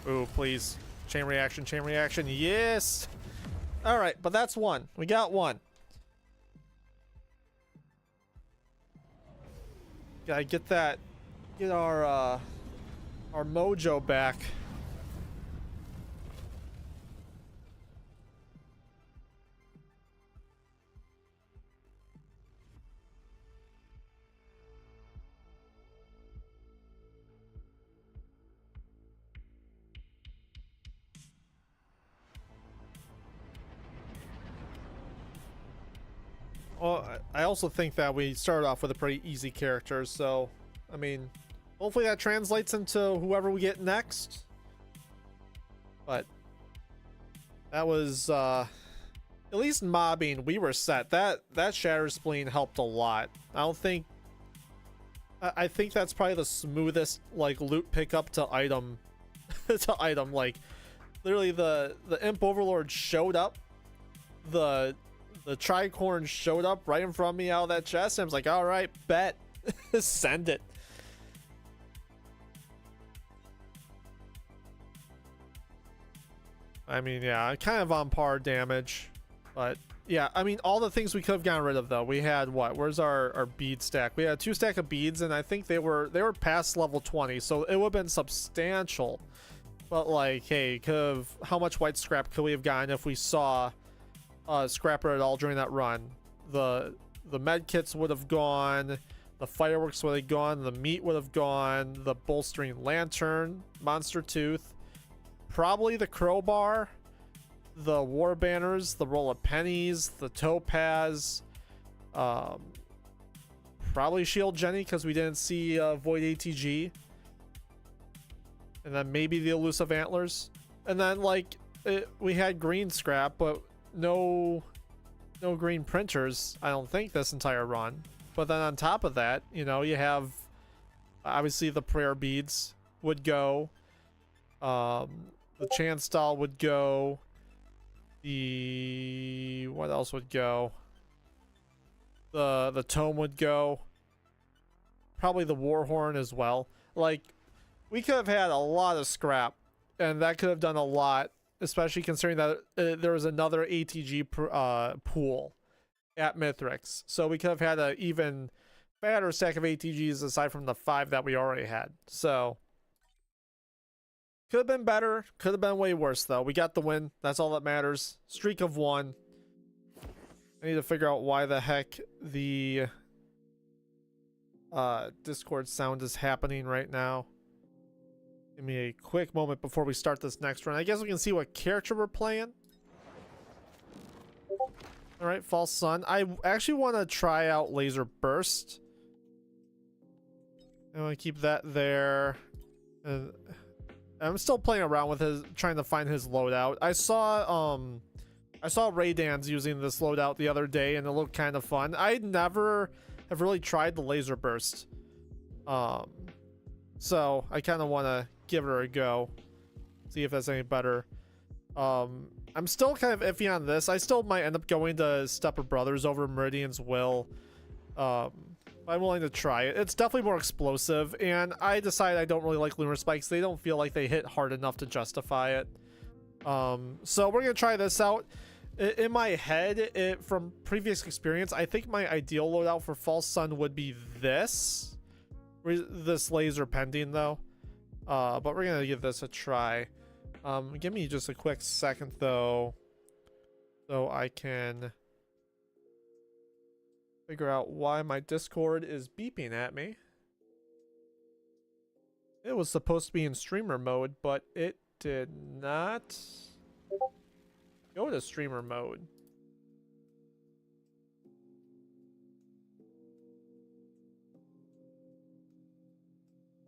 Ooh, please. Chain reaction, yes! All right, but that's one. We got one. Gotta get that, get our mojo back. Well, I also think that we started off with a pretty easy character, so, I mean, hopefully that translates into whoever we get next. But that was, at least mobbing, we were set. That Shatter Spleen helped a lot. I think that's probably the smoothest, like, loot pickup to item, to item. Like, literally the Imp Overlord showed up, the tricorn showed up right in front of me out of that chest, and I was like, all right, bet. Send it. I mean, yeah, kind of on par damage, but yeah, I mean, all the things we could have gotten rid of though. We had what? Where's our bead stack? We had 2 stack of beads, and I think they were past level 20, so it would have been substantial. But like, hey, how much white scrap could we have gotten if we saw scrapper at all during that run? The med kits would have gone, the fireworks would have gone, the meat would have gone, the bolstering lantern, monster tooth, probably the crowbar, the war banners, the roll of pennies, the topaz, probably shield Jenny because we didn't see void ATG, and then maybe the elusive antlers, and then like we had green scrap, but no green printers, I don't think, this entire run. But then on top of that, you know, you have obviously the prayer beads would go, the chance doll would go, what else would go? The tome would go, probably the war horn as well. Like, we could have had a lot of scrap, and that could have done a lot, especially considering that there was another ATG pool at Mithrix. So we could have had an even fatter stack of ATGs aside from the 5 that we already had. So could have been better, could have been way worse though. We got the win. That's all that matters. Streak of 1. I need to figure out why the heck the Discord sound is happening right now. Give me a quick moment before we start this next run. I guess we can see what character we're playing. Alright, False Sun. I actually want to try out Laser Burst. I want to keep that there. I'm still playing around with his, trying to find his loadout. I saw Raydans using this loadout the other day, and it looked kind of fun. I never have really tried the Laser Burst. So I kind of want to give it a go, see if that's any better. I'm still kind of iffy on this. I still might end up going to Stepper Brothers over Meridian's Will. I'm willing to try it. It's definitely more explosive, and I decided I don't really like Lunar Spikes. They don't feel like they hit hard enough to justify it. So we're gonna try this out. In my head, from previous experience, I think my ideal loadout for False Sun would be this laser pending though. But we're gonna give this a try. Give me just a quick second though, so I can figure out why my Discord is beeping at me. It was supposed to be in streamer mode, but it did not go to streamer mode.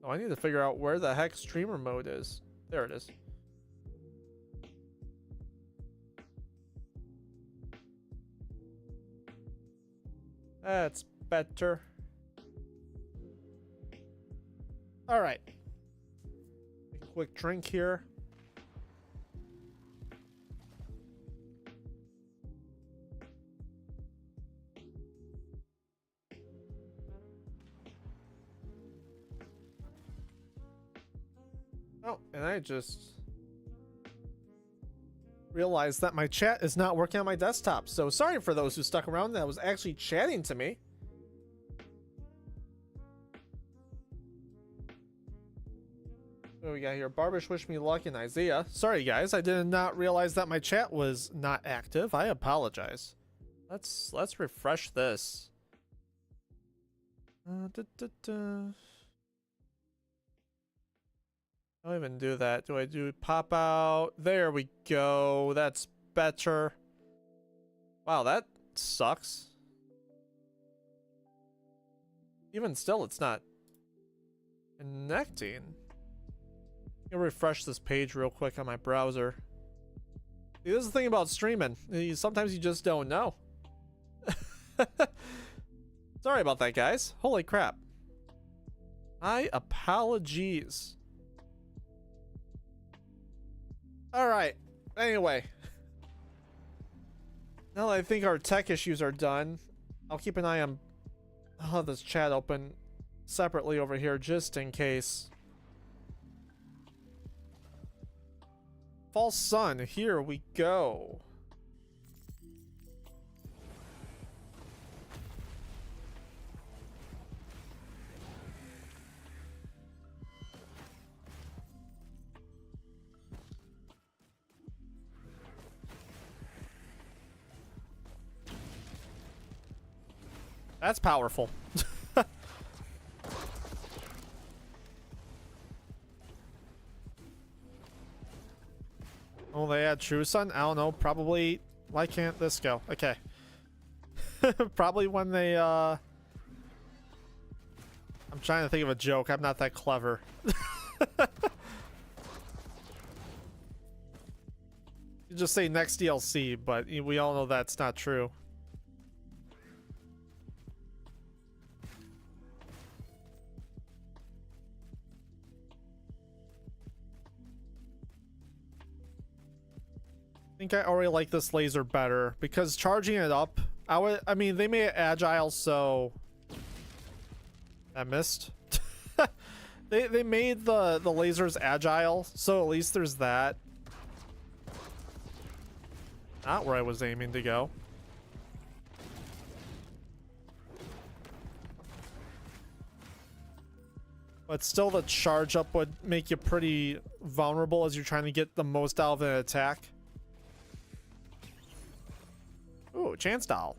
Oh, I need to figure out where the heck streamer mode is. There it is. That's better. All right. A quick drink here. Oh, and I just realize that my chat is not working on my desktop. So sorry for those who stuck around that was actually chatting to me. What we got here? Barbish wish me luck and Isaiah. Sorry guys, I did not realize that my chat was not active. I apologize. Let's refresh this. Don't even do that. Do I do pop out? There we go. That's better. Wow, that sucks. Even still, it's not connecting. Let me refresh this page real quick on my browser. See, this is the thing about streaming. Sometimes you just don't know. Sorry about that, guys. Holy crap. My apologies. Alright. Anyway. Now that I think our tech issues are done, I'll keep an eye on... I'll have this chat open separately over here just in case. False sun, here we go. That's powerful. Oh, they had True Sun? I don't know. Probably. Why can't this go? Okay. Probably when they, I'm trying to think of a joke. I'm not that clever. You just say next DLC, but we all know that's not true. I think I already like this laser better because charging it up, I mean, they made it agile, so I missed. They made the lasers agile, so at least there's that. Not where I was aiming to go. But still, the charge up would make you pretty vulnerable as you're trying to get the most out of an attack. Ooh, chance doll.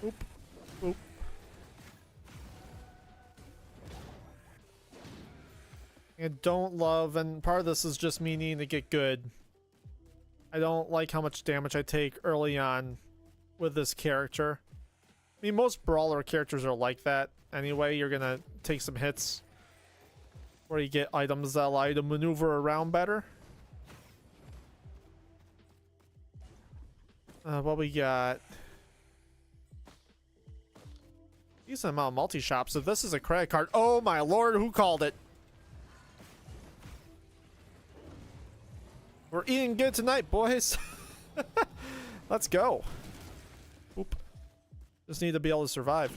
Oop. Oop. I don't love, and part of this is just me needing to get good. I don't like how much damage I take early on with this character. I mean, most brawler characters are like that anyway. You're gonna take some hits where you get items that allow you to maneuver around better. What we got? Decent amount of multi-shops. So this is a credit card. Oh my lord, who called it? We're eating good tonight, boys. Let's go. Oop. Just need to be able to survive.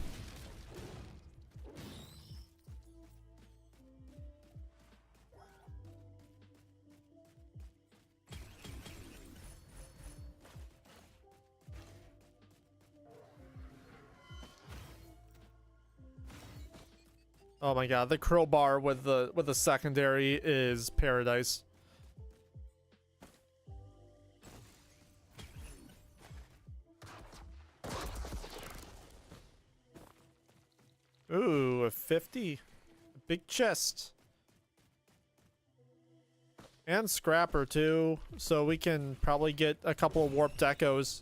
Oh my god, the crowbar with the secondary is paradise. Ooh, a 50. A big chest. And scrapper too, so we can probably get a couple of warped echoes.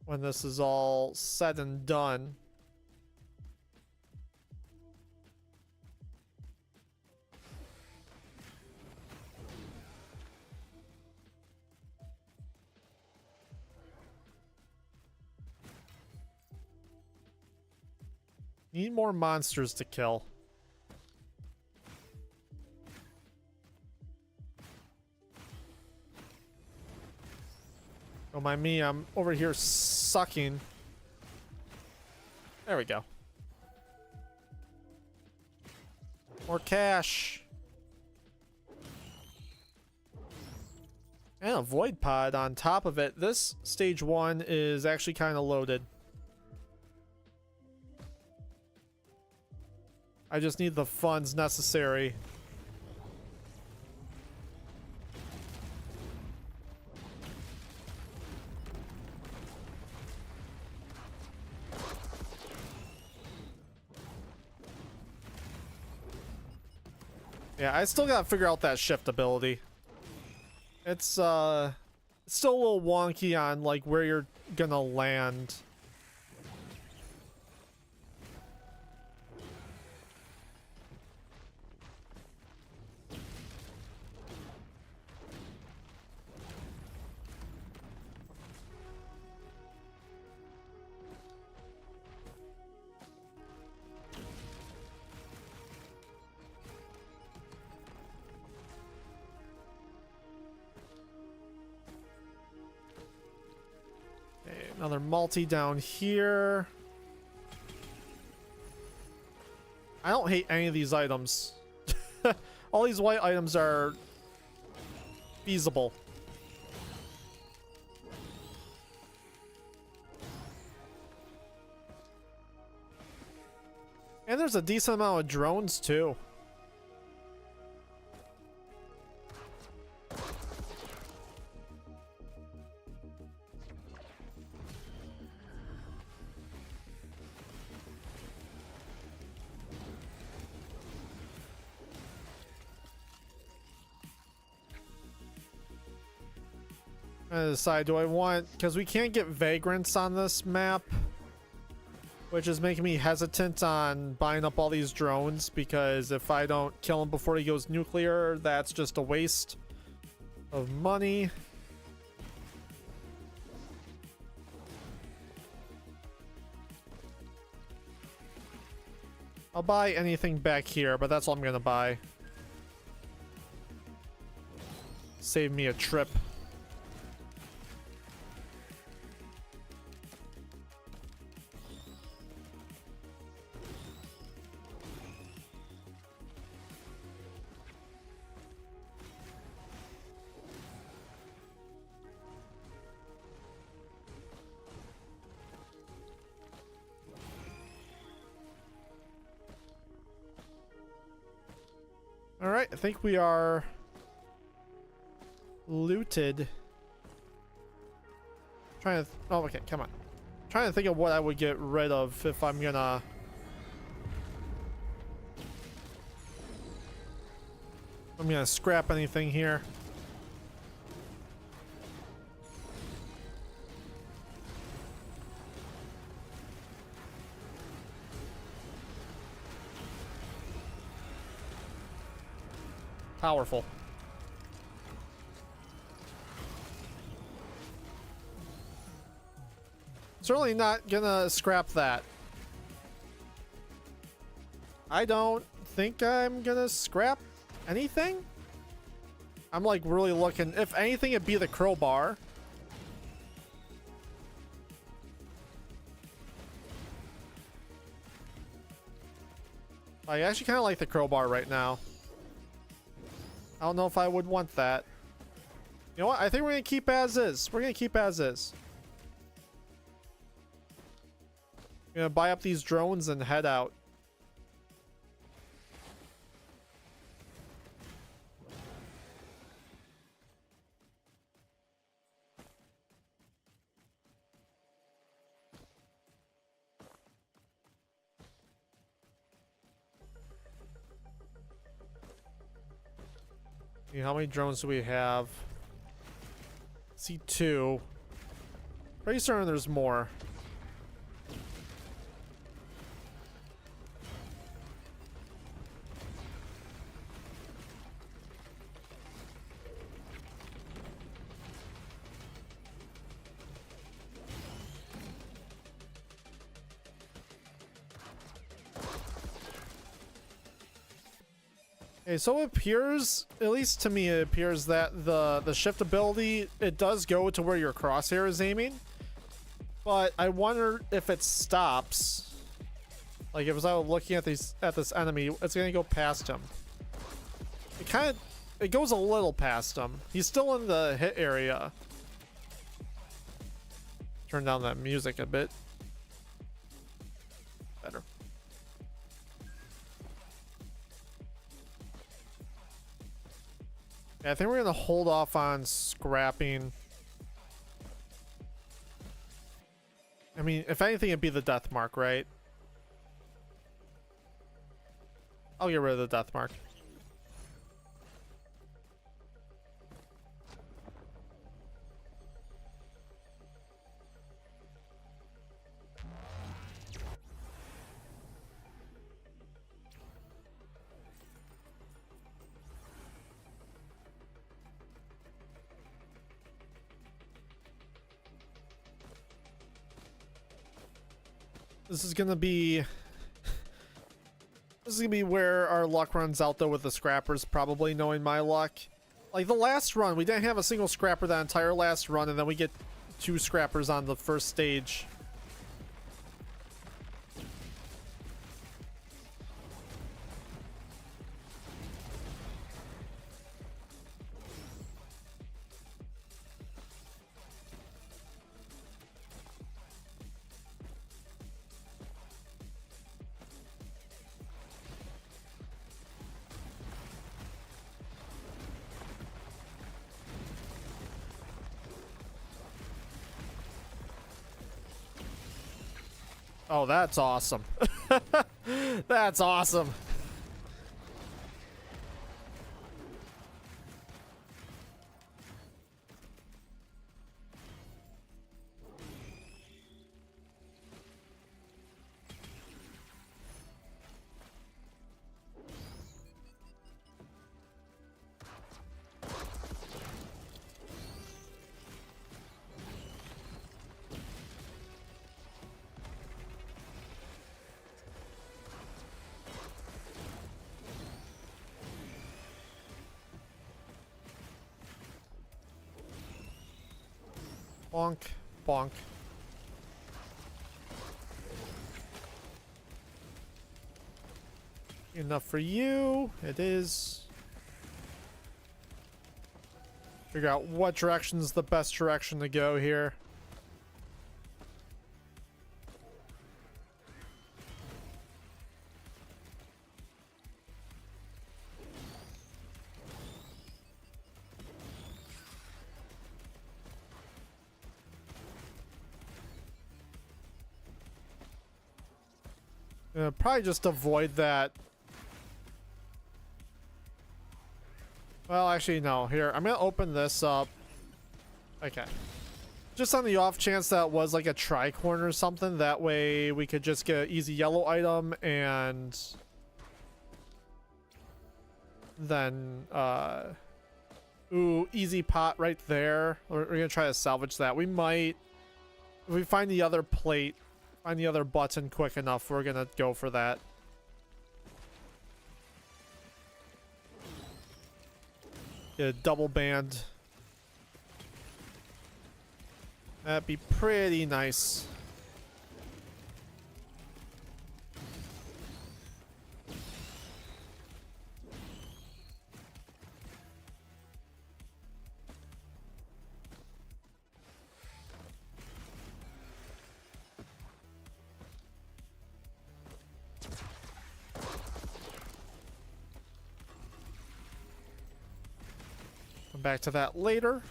When this is all said and done. Need more monsters to kill. Don't mind me, I'm over here sucking. There we go. More cash. And a void pod on top of it. This stage 1 is actually kind of loaded. I just need the funds necessary. Yeah, I still gotta figure out that shift ability. It's still a little wonky on like where you're gonna land. Another multi down here. I don't hate any of these items. All these white items are feasible. And there's a decent amount of drones too. I decide, do I want, because we can't get vagrants on this map, which is making me hesitant on buying up all these drones, because if I don't kill him before he goes nuclear, that's just a waste of money. I'll buy anything back here, but that's all I'm gonna buy. Save me a trip. Alright, I think we are looted. Oh, okay, come on. Trying to think of what I would get rid of if I'm gonna... scrap anything here. Powerful. Certainly not gonna scrap that. I don't think I'm gonna scrap anything. I'm like really looking. If anything, it'd be the crowbar. I actually kind of like the crowbar right now. I don't know if I would want that. You know what? I think we're gonna keep as is. We're gonna keep as is. We're gonna buy up these drones and head out. How many drones do we have? See 2. Pretty certain there's more. Okay, so it appears, at least to me, it appears that the shift ability, it does go to where your crosshair is aiming. But I wonder if it stops. Like if I was looking at this enemy, it's gonna go past him. It goes a little past him. He's still in the hit area. Turn down that music a bit. Better. Yeah, I think we're gonna hold off on scrapping. I mean, if anything, it'd be the death mark, right? I'll get rid of the death mark. This is gonna be where our luck runs out though with the scrappers, probably, knowing my luck. Like the last run, we didn't have a single scrapper that entire last run, and then we get 2 scrappers on the first stage. Oh, that's awesome. That's awesome. Bonk, bonk. Enough for you. It is. Figure out what direction's the best direction to go here. Probably just avoid that. Well, actually, no. Here, I'm gonna open this up. Okay. Just on the off chance that was like a tricorn or something. That way we could just get an easy yellow item and then, ooh, easy pot right there. We're gonna try to salvage that. We might, if we find the other plate, find the other button quick enough, we're gonna go for that. Get a double band. That'd be pretty nice. Come back to that later.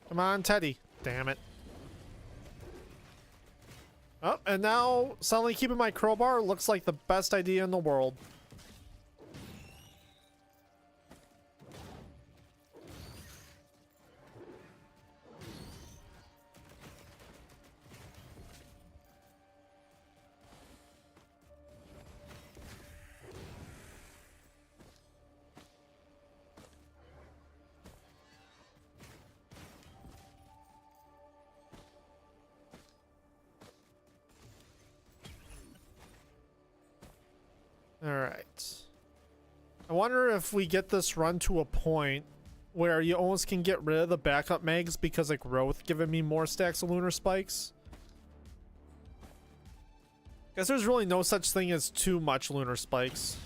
Come on, Teddy. Damn it. Oh, and now suddenly keeping my crowbar looks like the best idea in the world. I wonder if we get this run to a point where you almost can get rid of the backup mags because of growth giving me more stacks of lunar spikes. Guess there's really no such thing as too much lunar spikes.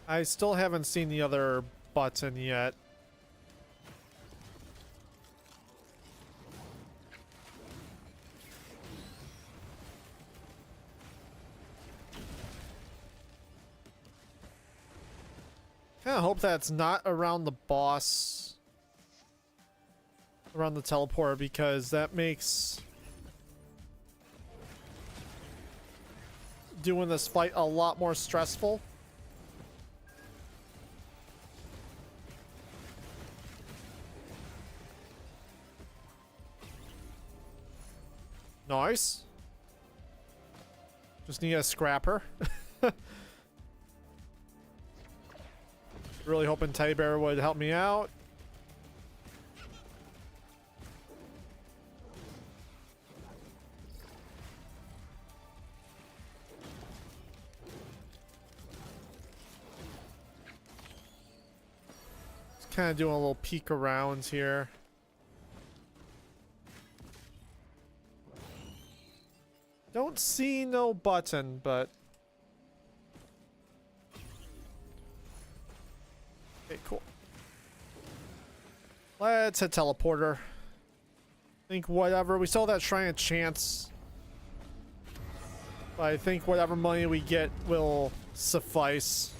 I still haven't seen the other button yet. Kinda hope that's not around the boss. Around the teleporter, because that makes doing this fight a lot more stressful. Nice. Just need a scrapper. Really hoping Teddy Bear would help me out. Just kind of doing a little peek around here. Don't see no button, but... Okay, cool. Let's hit teleporter. I think whatever... We saw that Shrine of Chance. But I think whatever money we get will suffice.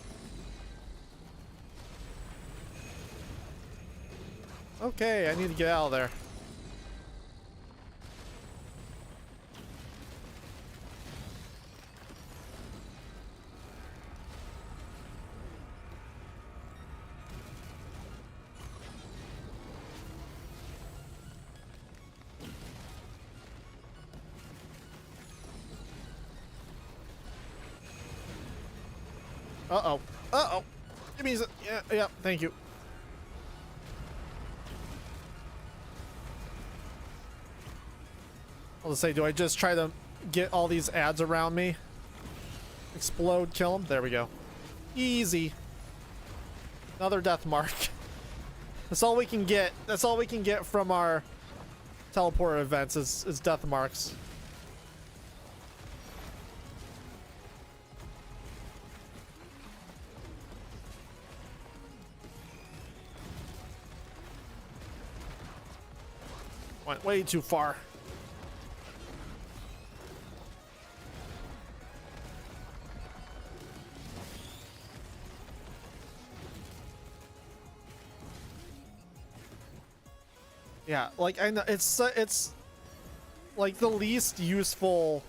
Okay, I need to get out of there. Uh-oh. Uh-oh. Give me some... Yeah, thank you. I'll just say, do I just try to get all these ads around me? Explode, kill them? There we go. Easy. Another death mark. That's all we can get. That's all we can get from our teleporter events is death marks. Went way too far. Yeah, like I know it's like the least useful,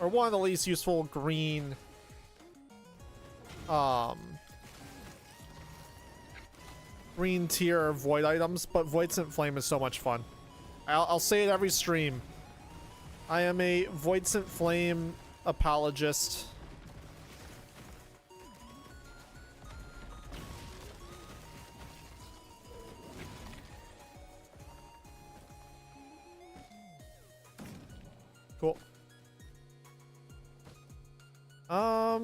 or one of the least useful green green tier void items, but Voidsent Flame is so much fun. I'll say it every stream. I am a Voidsent Flame apologist. Cool.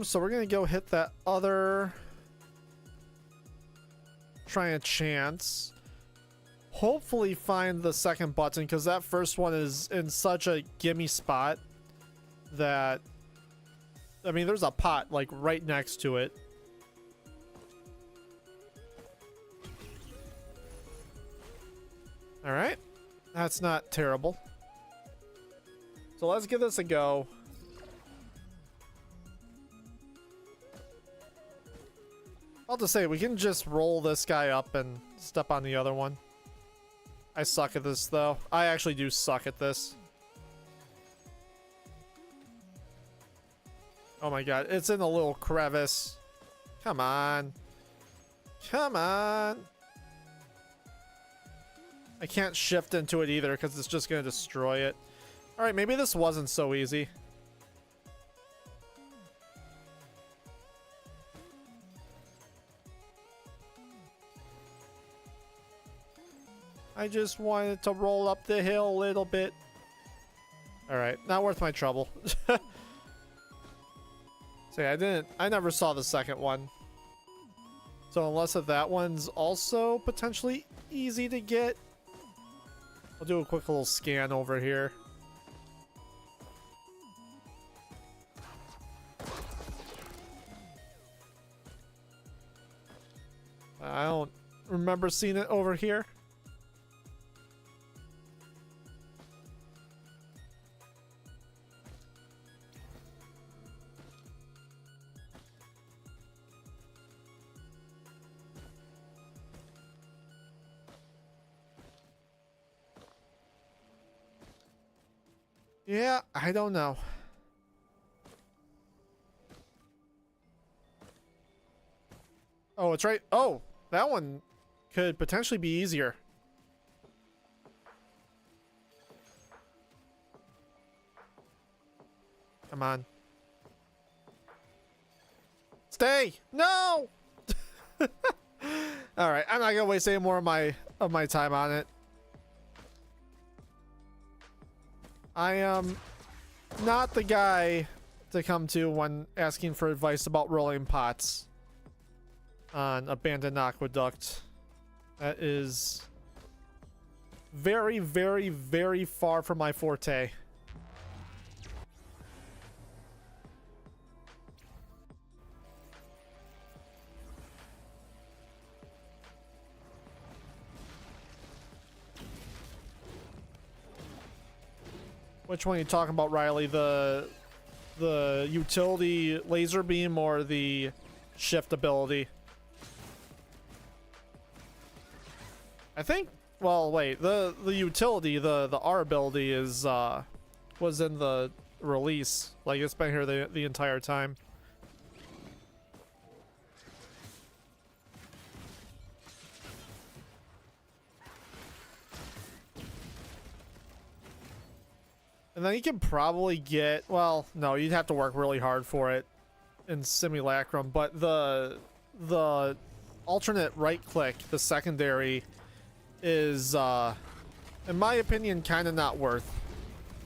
So we're gonna go hit that other Shrine of Chance. Hopefully find the second button, because that first one is in such a gimme spot that, I mean, there's a pot like right next to it. All right, that's not terrible. So let's give this a go. I'll just say we can just roll this guy up and step on the other one. I suck at this, though. I actually do suck at this. Oh my god, it's in a little crevice. Come on. Come on. I can't shift into it either because it's just going to destroy it. Alright, maybe this wasn't so easy. I just wanted to roll up the hill a little bit. Alright, not worth my trouble. So yeah, I never saw the second one. So unless that one's also potentially easy to get. I'll do a quick little scan over here. I don't remember seeing it over here. Yeah, I don't know. Oh, it's right. Oh, that one could potentially be easier. Come on. Stay! No! Alright, I'm not gonna waste any more of my time on it. I am not the guy to come to when asking for advice about rolling pots on abandoned aqueduct. That is very, very, very far from my forte. Which one are you talking about, Riley? The utility laser beam or the shift ability? I think, well, wait, the utility, the R ability is was in the release. Like, it's been here the entire time. And then you can probably get, well, no, you'd have to work really hard for it in Simulacrum, but the alternate right click, the secondary, is in my opinion kind of not worth.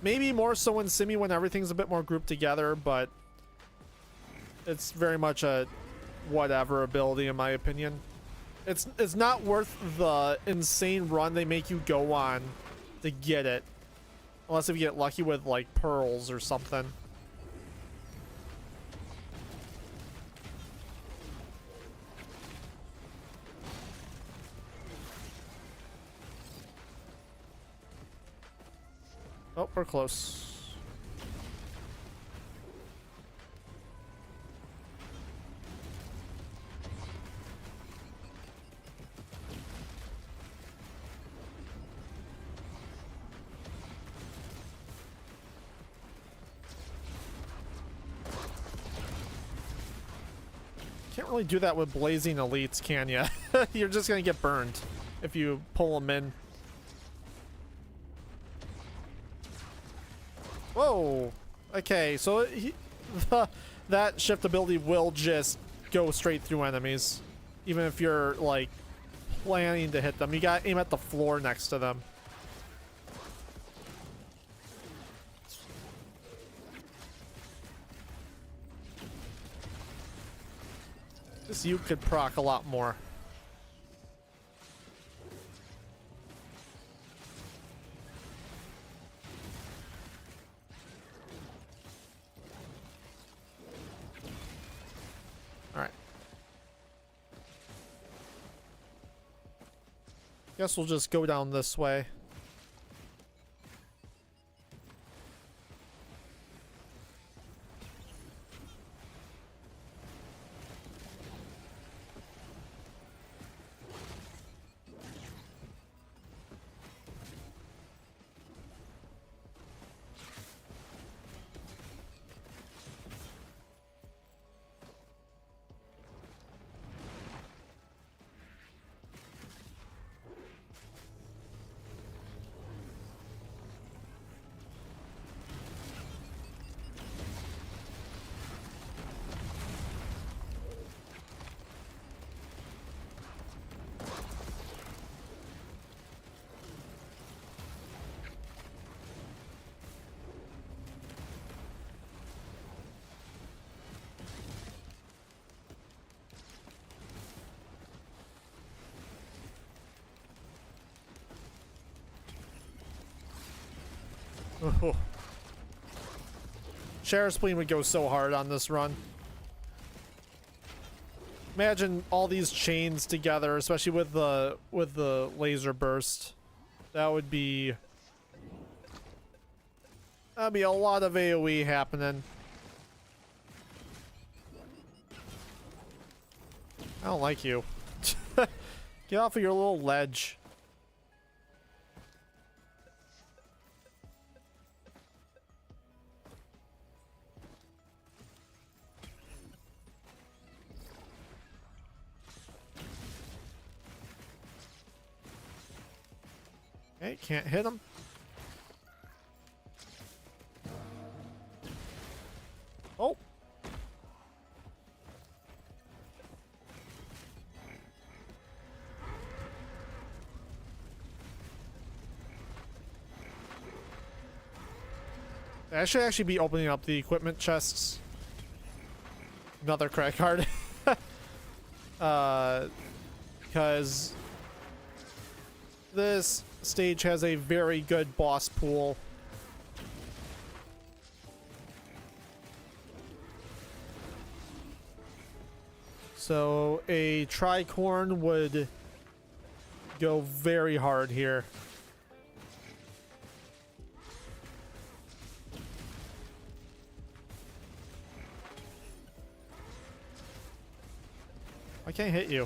Maybe more so in Simi when everything's a bit more grouped together, but it's very much a whatever ability in my opinion. It's not worth the insane run they make you go on to get it. Unless if you get lucky with, like, pearls or something. Oh, we're close. Can't really do that with blazing elites, can ya? You're just gonna get burned if you pull them in. Whoa. Okay, so that shift ability will just go straight through enemies, even if you're like planning to hit them. You gotta aim at the floor next to them. This you could proc a lot more. Alright. Guess we'll just go down this way. Oh. Shatter Spleen would go so hard on this run. Imagine all these chains together, especially with the laser burst. That'd be a lot of AoE happening. I don't like you. Get off of your little ledge. Okay, can't hit him. Oh. I should actually be opening up the equipment chests. Another credit card. Because this stage has a very good boss pool. So a tricorn would go very hard here. I can't hit you.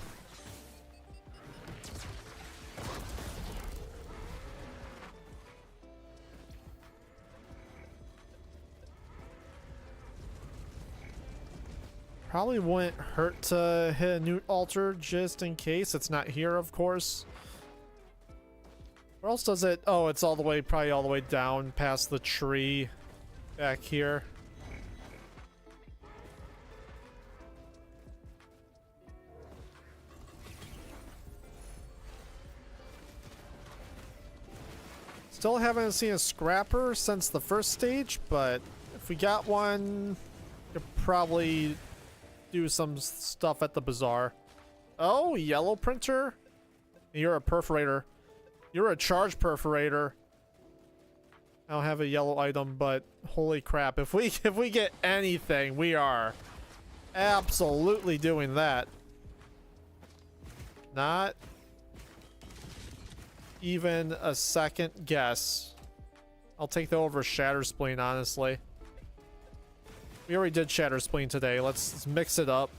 Probably wouldn't hurt to hit a Newt altar just in case. It's not here, of course. Where else does it? Oh, it's all the way, probably all the way down past the tree back here. Still haven't seen a scrapper since the first stage, but if we got one, we could probably do some stuff at the bazaar. Oh, yellow printer? You're a perforator. You're a charge perforator. I don't have a yellow item, but holy crap. If we get anything, we are absolutely doing that. Not even a second guess. I'll take that over Shatter Spleen, honestly. We already did Shatter Spleen today. Let's mix it up.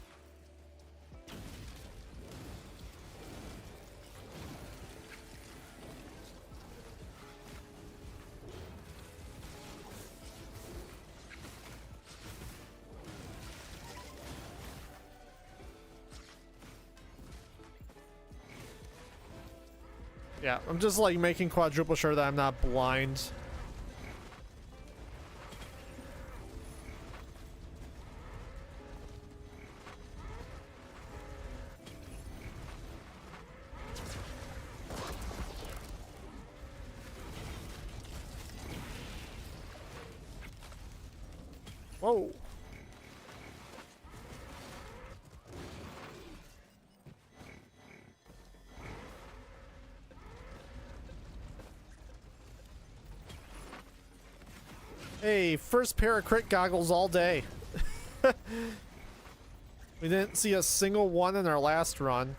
Yeah, I'm just like making quadruple sure that I'm not blind. Whoa. Hey, first pair of crit goggles all day. We didn't see a single one in our last run.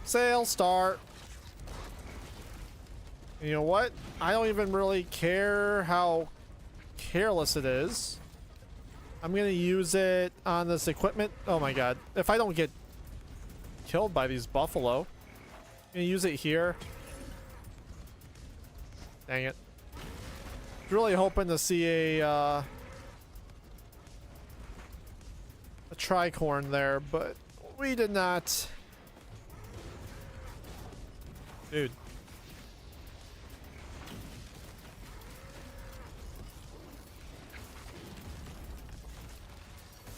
Sail start. You know what? I don't even really care how careless it is. I'm gonna use it on this equipment. Oh my god. If I don't get killed by these buffalo. I'm gonna use it here. Dang it. Really hoping to see a tricorn there, but we did not. Dude.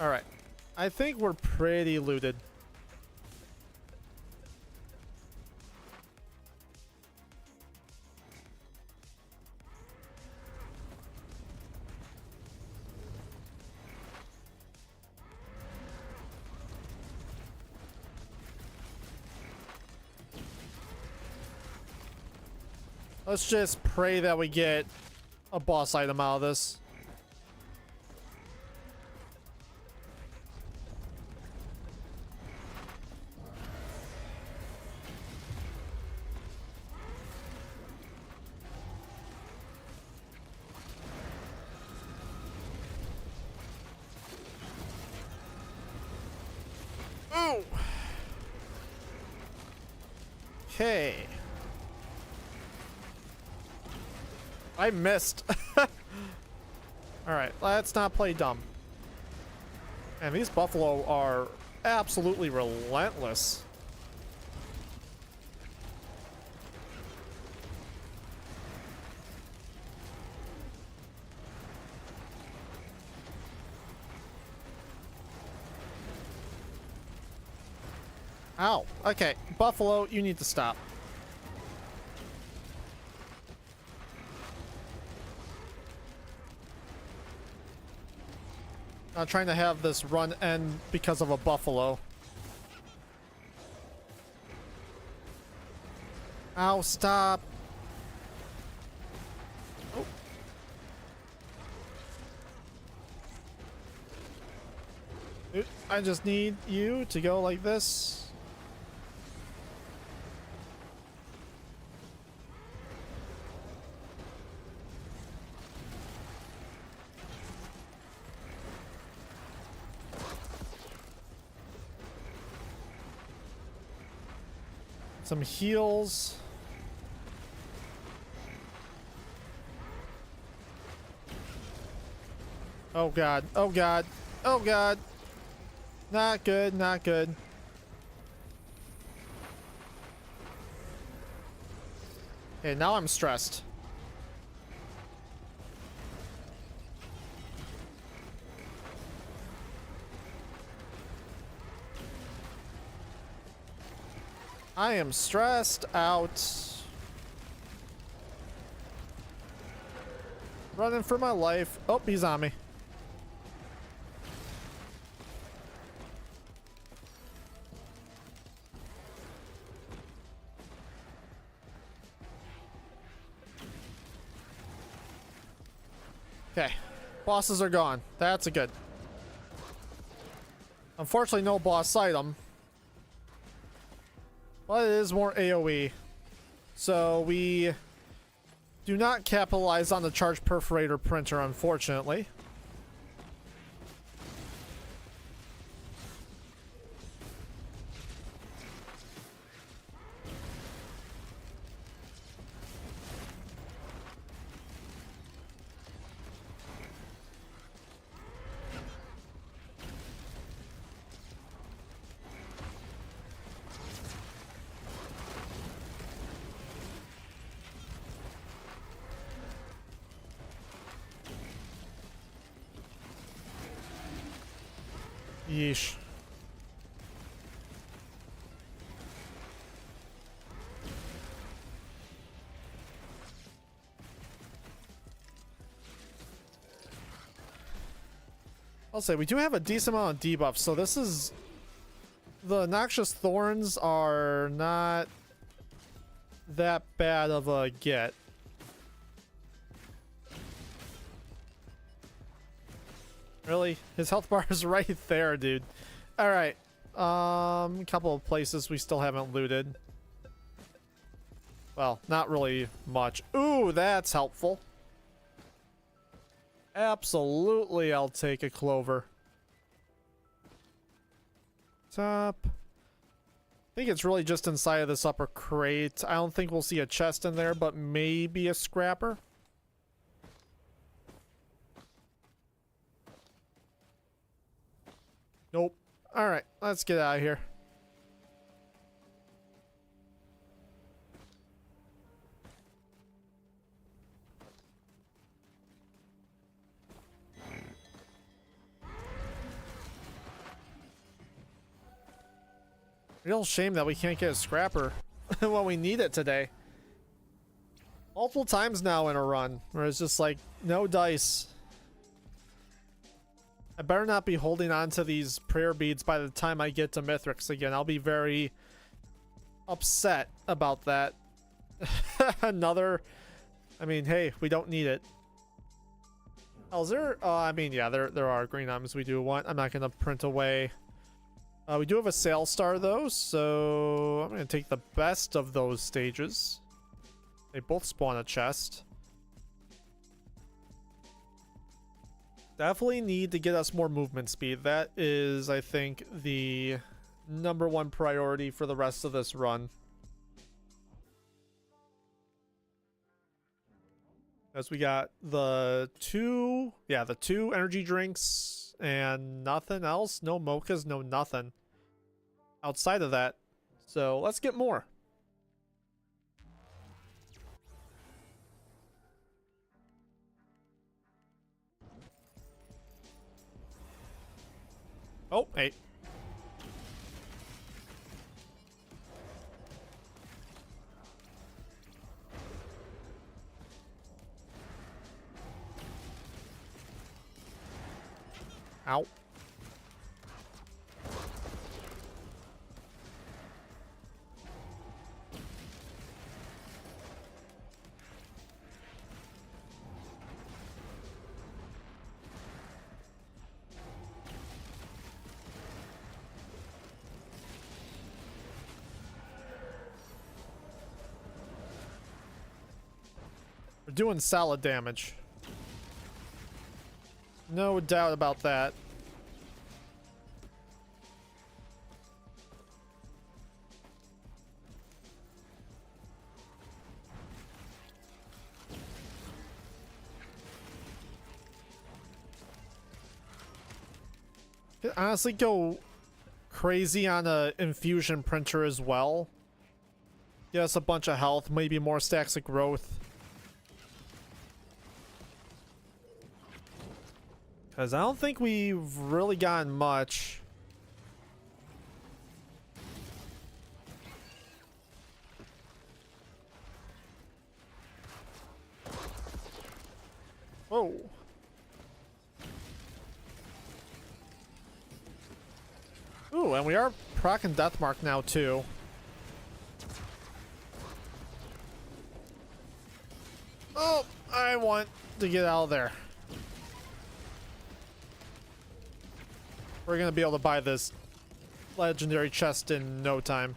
Alright. I think we're pretty looted. Let's just pray that we get a boss item out of this. Ooh. Okay. I missed. Alright, let's not play dumb. And these buffalo are absolutely relentless. Ow. Okay, buffalo, you need to stop. Not trying to have this run end because of a buffalo. Ow, stop. Oh. Dude, I just need you to go like this. Some heals. Oh god. Oh god. Oh god. Not good. Not good. Okay, now I'm stressed. I am stressed out. Running for my life. Oh, he's on me. Okay. Bosses are gone. That's a good. Unfortunately, no boss item. But it is more AoE. So we do not capitalize on the charge perforator printer, unfortunately. Yeesh. I'll say we do have a decent amount of debuffs, so this is... The noxious thorns are not that bad of a get. Really? His health bar is right there, dude. Alright. A couple of places we still haven't looted. Well, not really much. Ooh, that's helpful. Absolutely, I'll take a clover. Top. I think it's really just inside of this upper crate. I don't think we'll see a chest in there, but maybe a scrapper. Nope. Alright, let's get out of here. Real shame that we can't get a scrapper when we need it today. Multiple times now in a run where it's just like, no dice. I better not be holding on to these prayer beads by the time I get to Mithrix again. I'll be very upset about that. Another. I mean, hey, we don't need it. Oh, is there? I mean, yeah, there are green items we do want. I'm not gonna print away. We do have a sales star though, so I'm gonna take the best of those stages. They both spawn a chest. Definitely need to get us more movement speed. That is, I think, the #1 priority for the rest of this run. As we got the two energy drinks and nothing else. No mochas, no nothing outside of that. So let's get more. Oh, hey. Ow. We're doing solid damage. No doubt about that. Could honestly go crazy on a infusion printer as well. Get us a bunch of health, maybe more stacks of growth. Because I don't think we've really gotten much. Whoa. Ooh, and we are proccing Deathmark now too. Oh, I want to get out of there. We're gonna be able to buy this legendary chest in no time.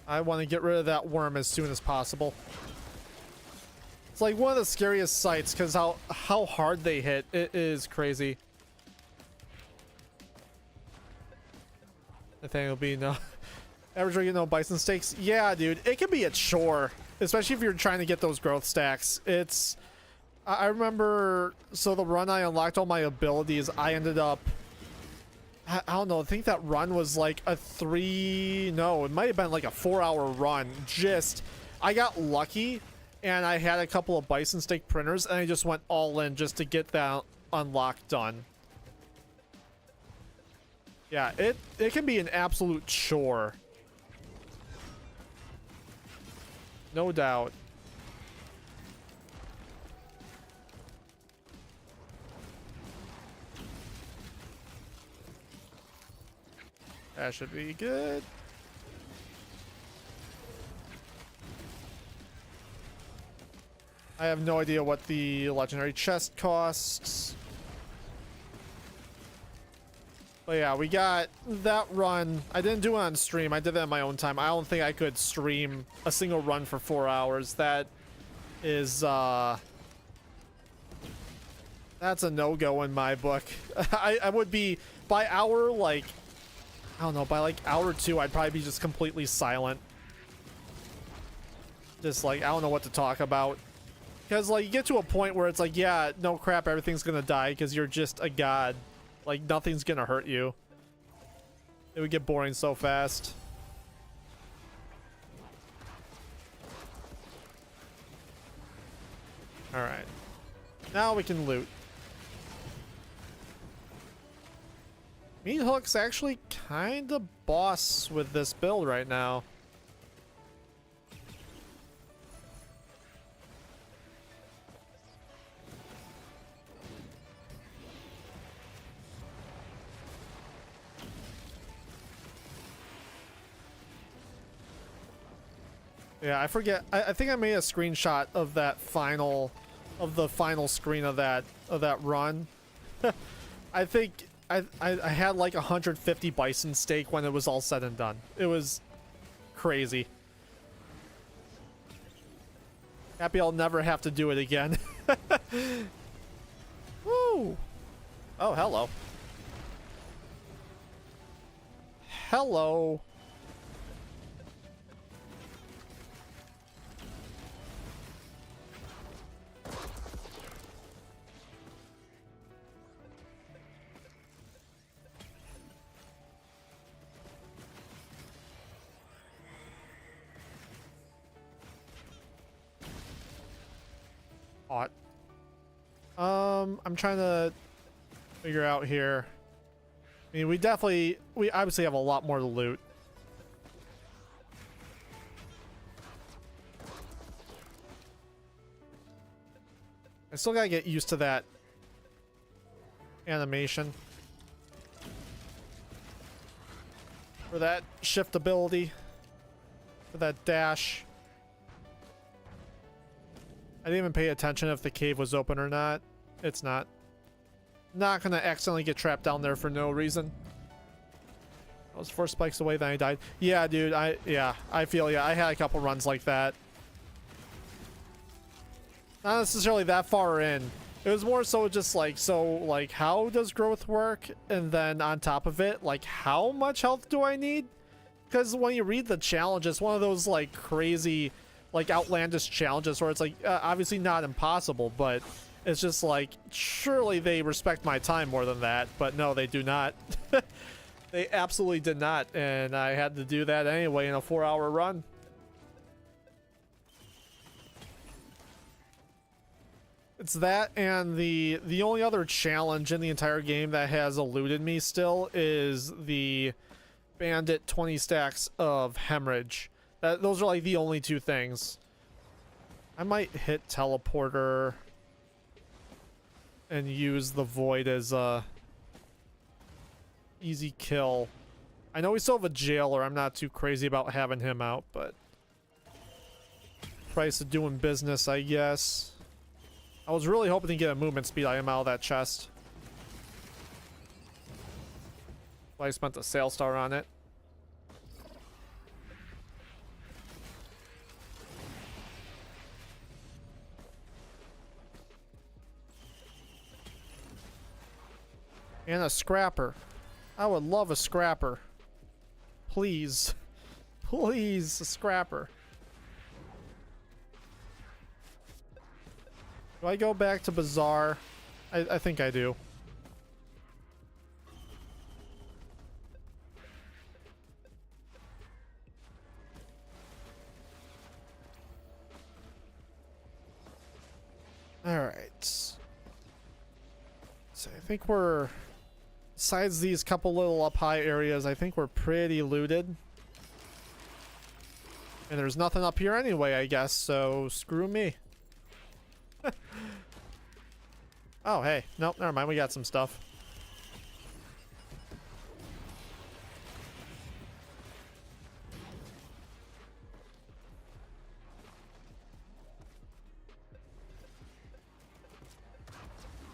I want to get rid of that worm as soon as possible. It's like one of the scariest sights because how hard they hit. It is crazy. I think it'll be no average rate, no bison steaks. Yeah, dude, it can be a chore, especially if you're trying to get those growth stacks. It's I remember, so the run I unlocked all my abilities, I ended up, I don't know, I think that run was like a it might have been like a 4-hour run. Just, I got lucky and I had a couple of bison steak printers and I just went all in just to get that unlock done. Yeah, it can be an absolute chore. No doubt. That should be good. I have no idea what the legendary chest costs. But yeah, we got that run. I didn't do it on stream. I did it on my own time. I don't think I could stream a single run for 4 hours. That is, that's a no-go in my book. I would be, by hour, like, I don't know, by like hour 2, I'd probably be just completely silent. Just like, I don't know what to talk about. Because, like, you get to a point where it's like, yeah, no crap, everything's gonna die because you're just a god. Like, nothing's gonna hurt you. It would get boring so fast. Alright. Now we can loot. Meat Hook's actually kinda boss with this build right now. Yeah, I forget. I think I made a screenshot of that final, of the final screen of that run. I think I had like 150 bison steak when it was all said and done. It was crazy. Happy I'll never have to do it again. Woo! Oh, hello. Hello. Hot. I'm trying to figure out here. I mean, we obviously have a lot more to loot. I still gotta get used to that animation. For that shift ability. For that dash. I didn't even pay attention if the cave was open or not. It's not. Not gonna accidentally get trapped down there for no reason. I was 4 spikes away, then I died. Yeah, dude, I feel ya. I had a couple runs like that. Not necessarily that far in. It was more so just like, how does growth work? And then on top of it, like, how much health do I need? Because when you read the challenge, it's one of those, like, crazy, like, outlandish challenges where it's, like, obviously not impossible, but it's just like, surely they respect my time more than that. But no, they do not. They absolutely did not, and I had to do that anyway in a 4-hour run. It's that, and the only other challenge in the entire game that has eluded me still is the bandit 20 stacks of hemorrhage. Those are like the only 2 things. I might hit teleporter and use the void as a easy kill. I know we still have a jailer. I'm not too crazy about having him out, but price of doing business, I guess. I was really hoping to get a movement speed item out of that chest. I spent a sale star on it. And a scrapper. I would love a scrapper. Please. Please, a scrapper. Do I go back to Bazaar? I think I do. Alright. So I think we're... Besides these couple little up high areas, I think we're pretty looted. And there's nothing up here anyway, I guess, so screw me. Oh, hey. Nope, never mind. We got some stuff.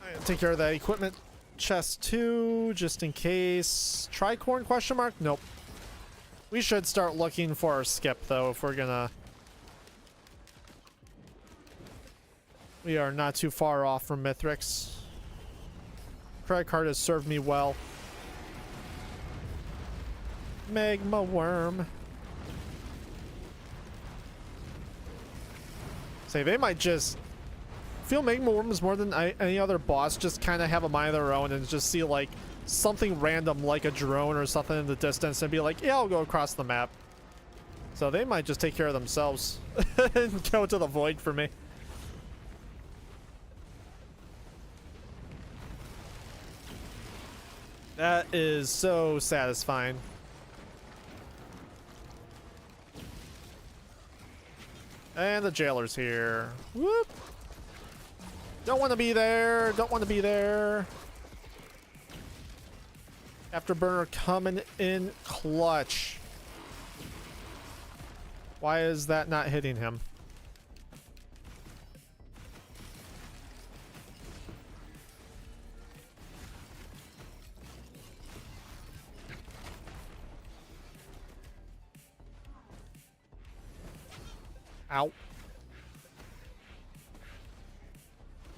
I'm gonna take care of that equipment chest too, just in case. Tricorn question mark? Nope. We should start looking for our skip though if we're gonna... We are not too far off from Mithrix. Credit card has served me well. Magma worm. Say, they might just... I feel Magma worms more than any other boss just kind of have a mind of their own and just see like something random like a drone or something in the distance and be like, yeah, I'll go across the map. So they might just take care of themselves and go to the void for me. That is so satisfying. And the jailer's here. Whoop! Don't want to be there. Don't want to be there. Afterburner coming in clutch. Why is that not hitting him? Ow.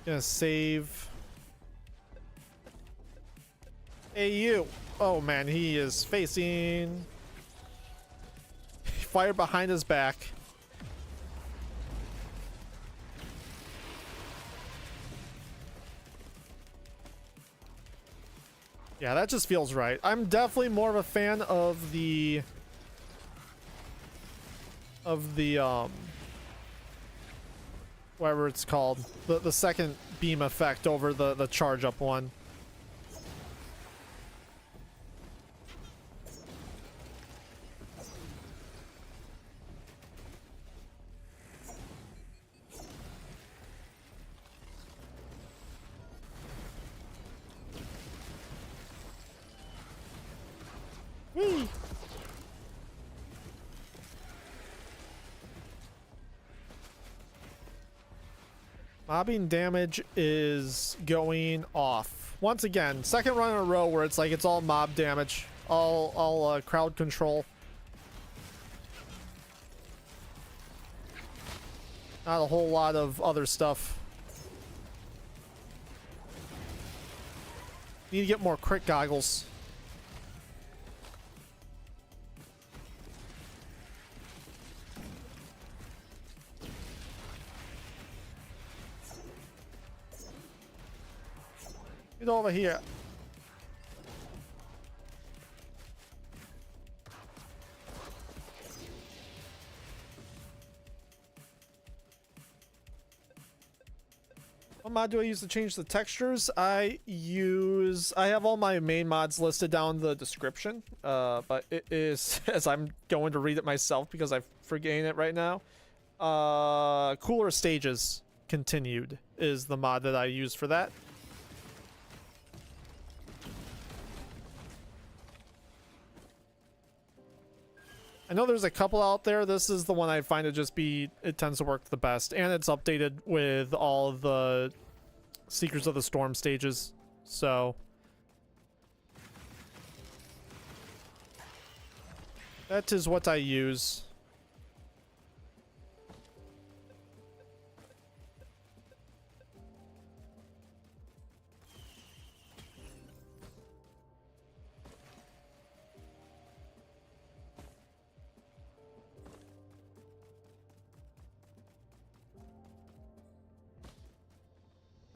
Gonna save. Hey, you. Oh man, he is facing. Fire behind his back. Yeah, that just feels right. I'm definitely more of a fan of the whatever it's called, the second beam effect over the charge up one. Whee! Mobbing damage is going off. Once again, second run in a row where it's like it's all mob damage. All crowd control. Not a whole lot of other stuff. Need to get more crit goggles. Get over here. What mod do I use to change the textures? I have all my main mods listed down in the description, but it is, as I'm going to read it myself because I'm forgetting it right now. Cooler Stages Continued is the mod that I use for that. I know there's a couple out there. This is the one I find to just be, it tends to work the best. And it's updated with all of the Seekers of the Storm stages. So that is what I use.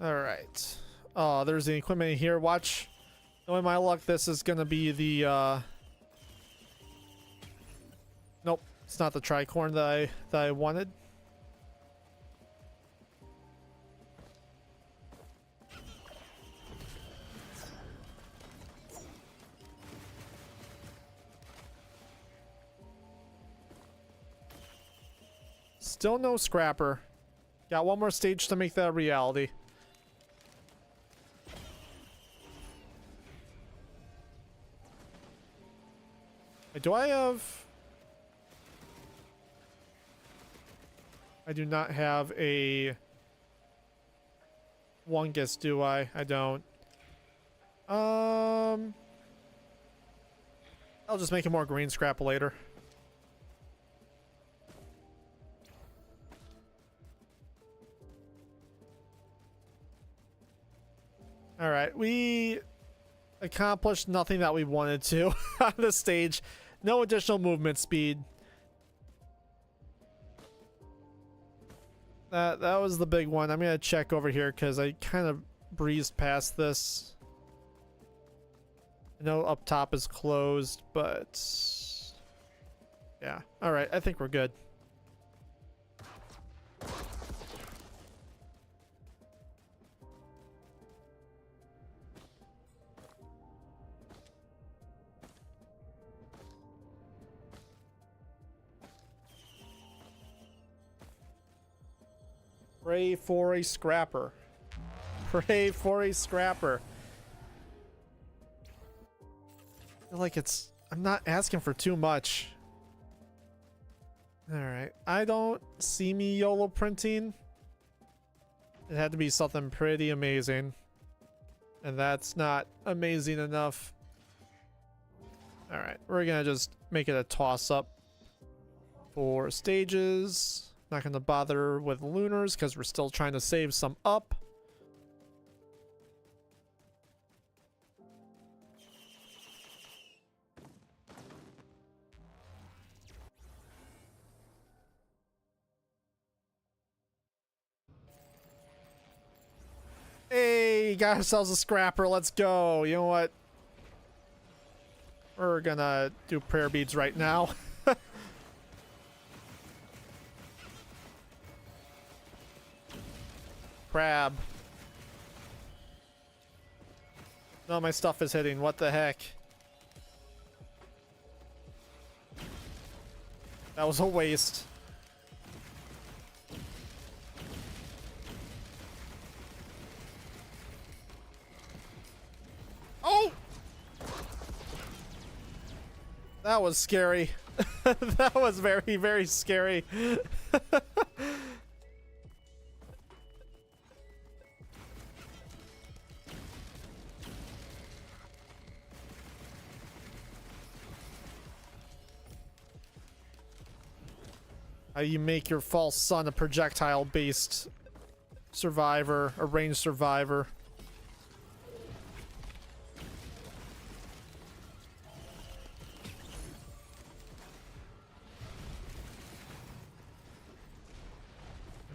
All right. Oh, there's the equipment here. Watch. Knowing my luck, this is gonna be the. Nope, it's not the tricorn that I wanted. Still no scrapper. Got one more stage to make that a reality. Do I have... I do not have a... Wungus, do I? I don't. I'll just make it more green scrap later. Alright, we accomplished nothing that we wanted to on this stage. No additional movement speed. That was the big one. I'm gonna check over here because I kind of breezed past this. I know up top is closed, but yeah. All right, I think we're good. Pray for a scrapper. Pray for a scrapper. I feel like I'm not asking for too much. Alright, I don't see me YOLO printing. It had to be something pretty amazing. And that's not amazing enough. Alright, we're gonna just make it a toss-up for stages. Not gonna bother with lunars because we're still trying to save some up. Hey, got ourselves a scrapper. Let's go. You know what? We're gonna do prayer beads right now. Crab. No, my stuff is hitting. What the heck? That was a waste. Oh! That was scary. That was very, very scary. How you make your false son a projectile-based survivor, a ranged survivor.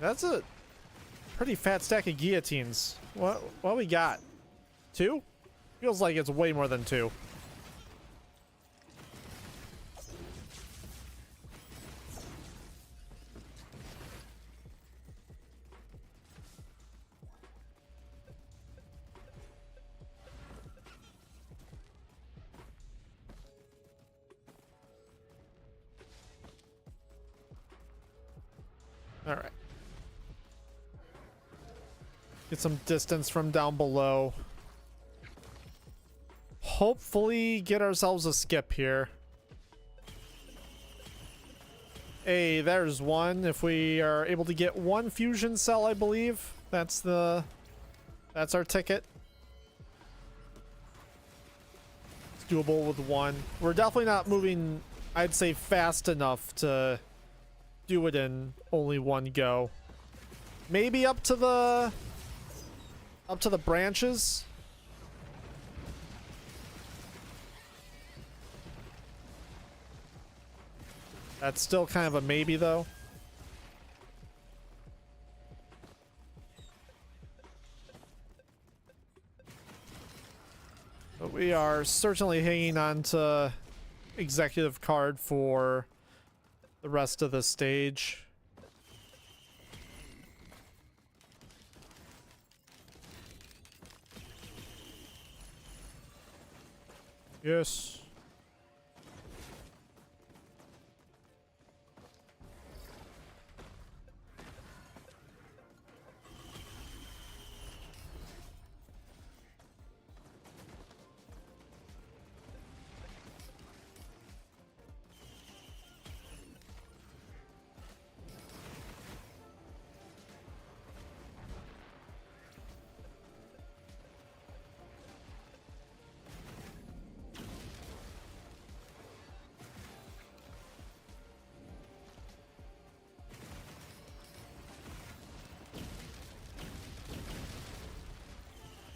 That's a pretty fat stack of guillotines. What we got? 2? Feels like it's way more than 2. All right. Get some distance from down below. Hopefully get ourselves a skip here. Hey, there's one. If we are able to get one fusion cell, I believe. That's our ticket. It's doable with one. We're definitely not moving, I'd say, fast enough to do it in only one go. Maybe up to the branches. That's still kind of a maybe though. But we are certainly hanging on to executive card for the rest of the stage. Yes.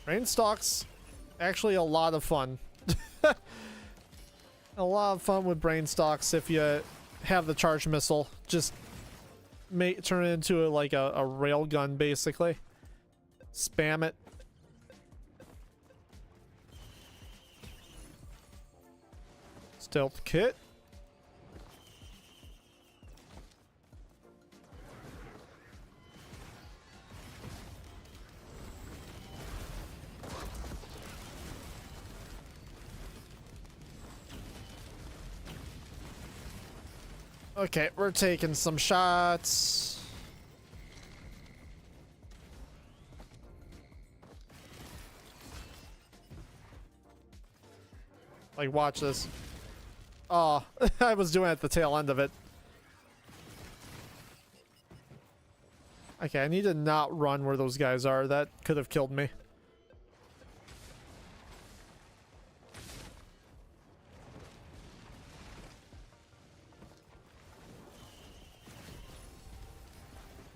Brainstalk's actually a lot of fun. A lot of fun with Brainstalks if you have the charge missile. Just turn it into like a rail gun, basically. Spam it. Stealth kit. Okay, we're taking some shots. Like, watch this. Oh, I was doing it at the tail end of it. Okay, I need to not run where those guys are. That could have killed me.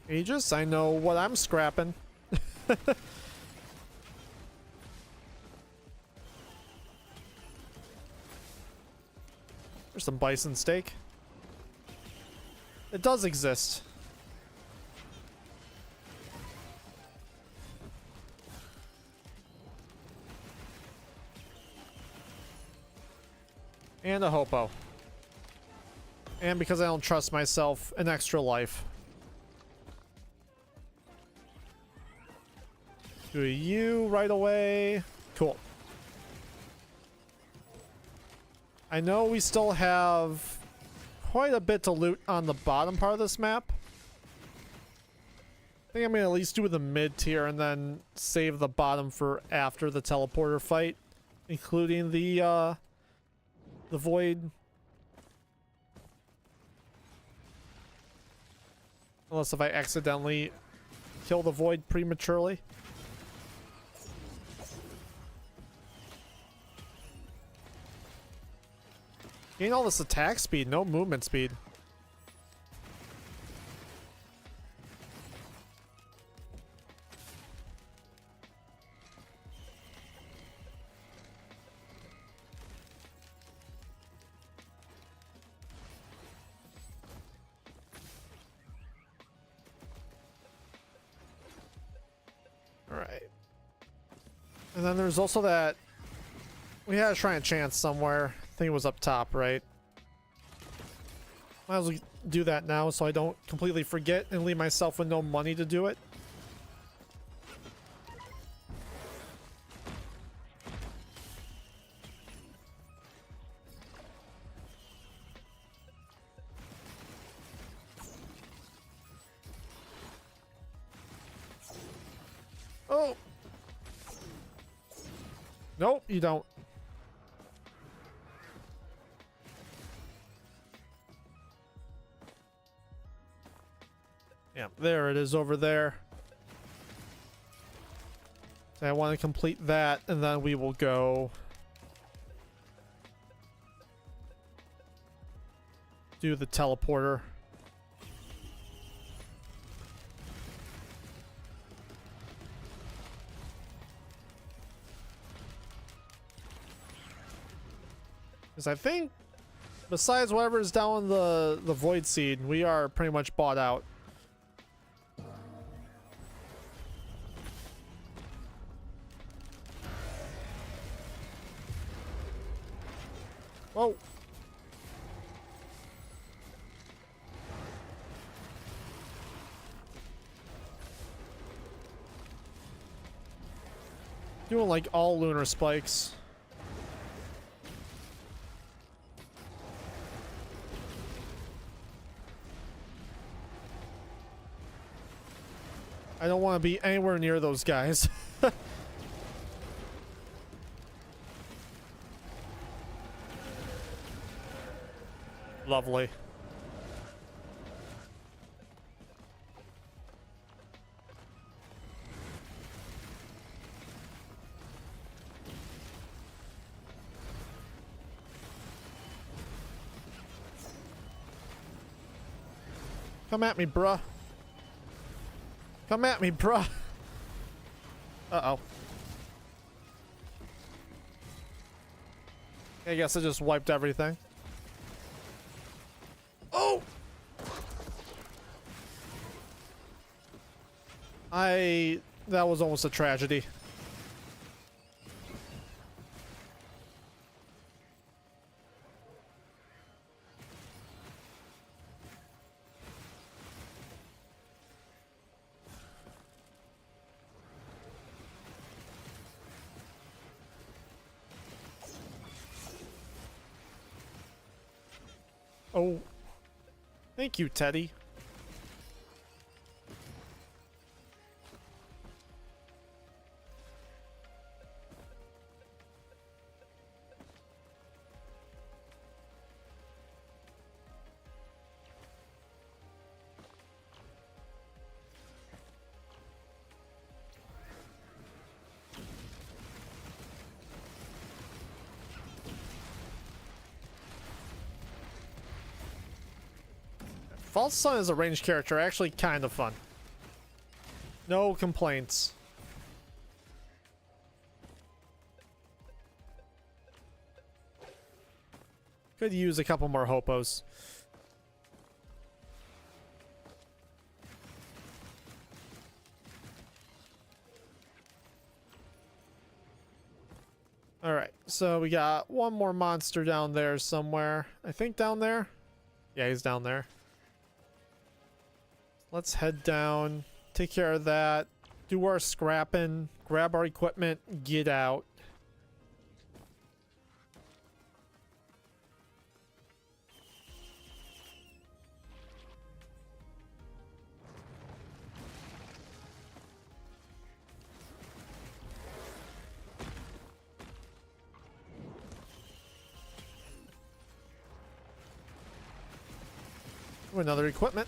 Aegis, I know what I'm scrapping. There's some bison steak. It does exist. And a hopo. And because I don't trust myself, an extra life. Do you right away. Cool. I know we still have quite a bit to loot on the bottom part of this map. I think I'm gonna at least do the mid tier and then save the bottom for after the teleporter fight, including the void. Unless if I accidentally kill the void prematurely. Gain all this attack speed, no movement speed. Alright. And then there's also that... We had to try a chance somewhere. I think it was up top, right? Might as well do that now so I don't completely forget and leave myself with no money to do it. Oh! Nope, you don't. Yeah, there it is over there. So I want to complete that, and then we will go do the teleporter. Because I think, besides whatever is down the void seed, we are pretty much bought out. Whoa. Doing like all lunar spikes. I don't want to be anywhere near those guys. Lovely. Come at me, bruh. Come at me, bruh. Uh-oh. I guess I just wiped everything. Oh! That was almost a tragedy. Oh. Thank you, Teddy. False Sun is a ranged character, actually kind of fun. No complaints. Could use a couple more hopos. Alright, so we got one more monster down there somewhere. I think down there? Yeah, he's down there. Let's head down, take care of that, do our scrapping, grab our equipment, get out. Another equipment.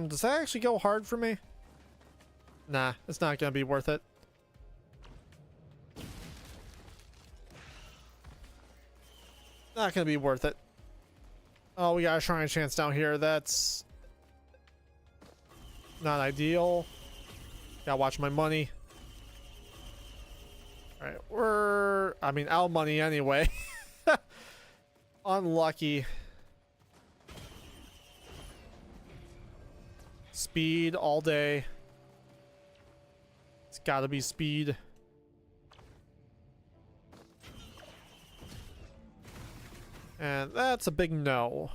Does that actually go hard for me? Nah, it's not gonna be worth it. Not gonna be worth it. Oh, we got a shrine chance down here. That's not ideal. Gotta watch my money. Alright, we're... I mean, out of money anyway. Unlucky. Speed all day. It's gotta be speed. And that's a big no.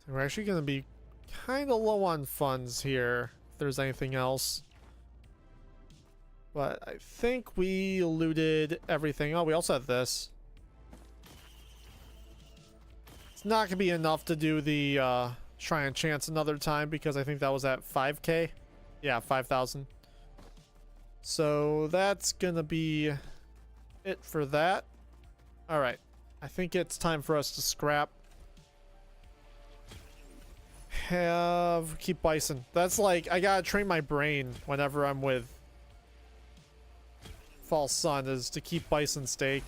So we're actually going to be kind of low on funds here, if there's anything else. But I think we looted everything. Oh, we also have this. It's not going to be enough to do the Shrine of Chance another time because I think that was at 5k. Yeah, 5,000. So that's going to be it for that. Alright. I think it's time for us to scrap. Keep bison. That's like, I gotta train my brain whenever I'm with False Sun is to keep bison steak.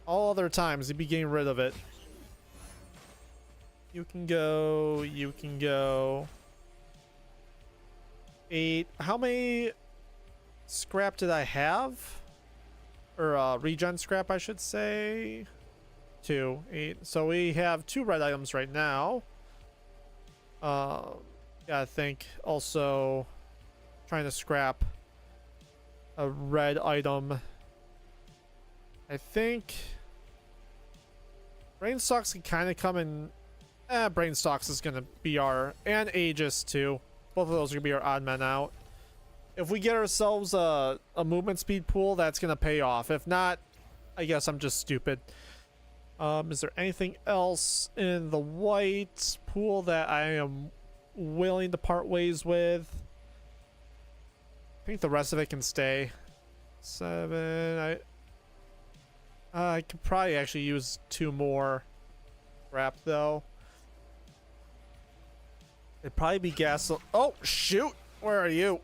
All other times he'd be getting rid of it. You can go, you can go. 8. How many scrap did I have? Or regen scrap, I should say. 2, 8. So we have 2 red items right now. Yeah, I think also trying to scrap a red item. I think Brainstalks can kind of come in. Brainstalks is gonna be our, and Aegis too. Both of those are gonna be our odd men out. If we get ourselves a movement speed pool, that's gonna pay off. If not, I guess I'm just stupid. Is there anything else in the white pool that I am willing to part ways with? I think the rest of it can stay. 7. I could probably actually use 2 more scrap though. It'd probably be gas. Oh shoot! Where are you?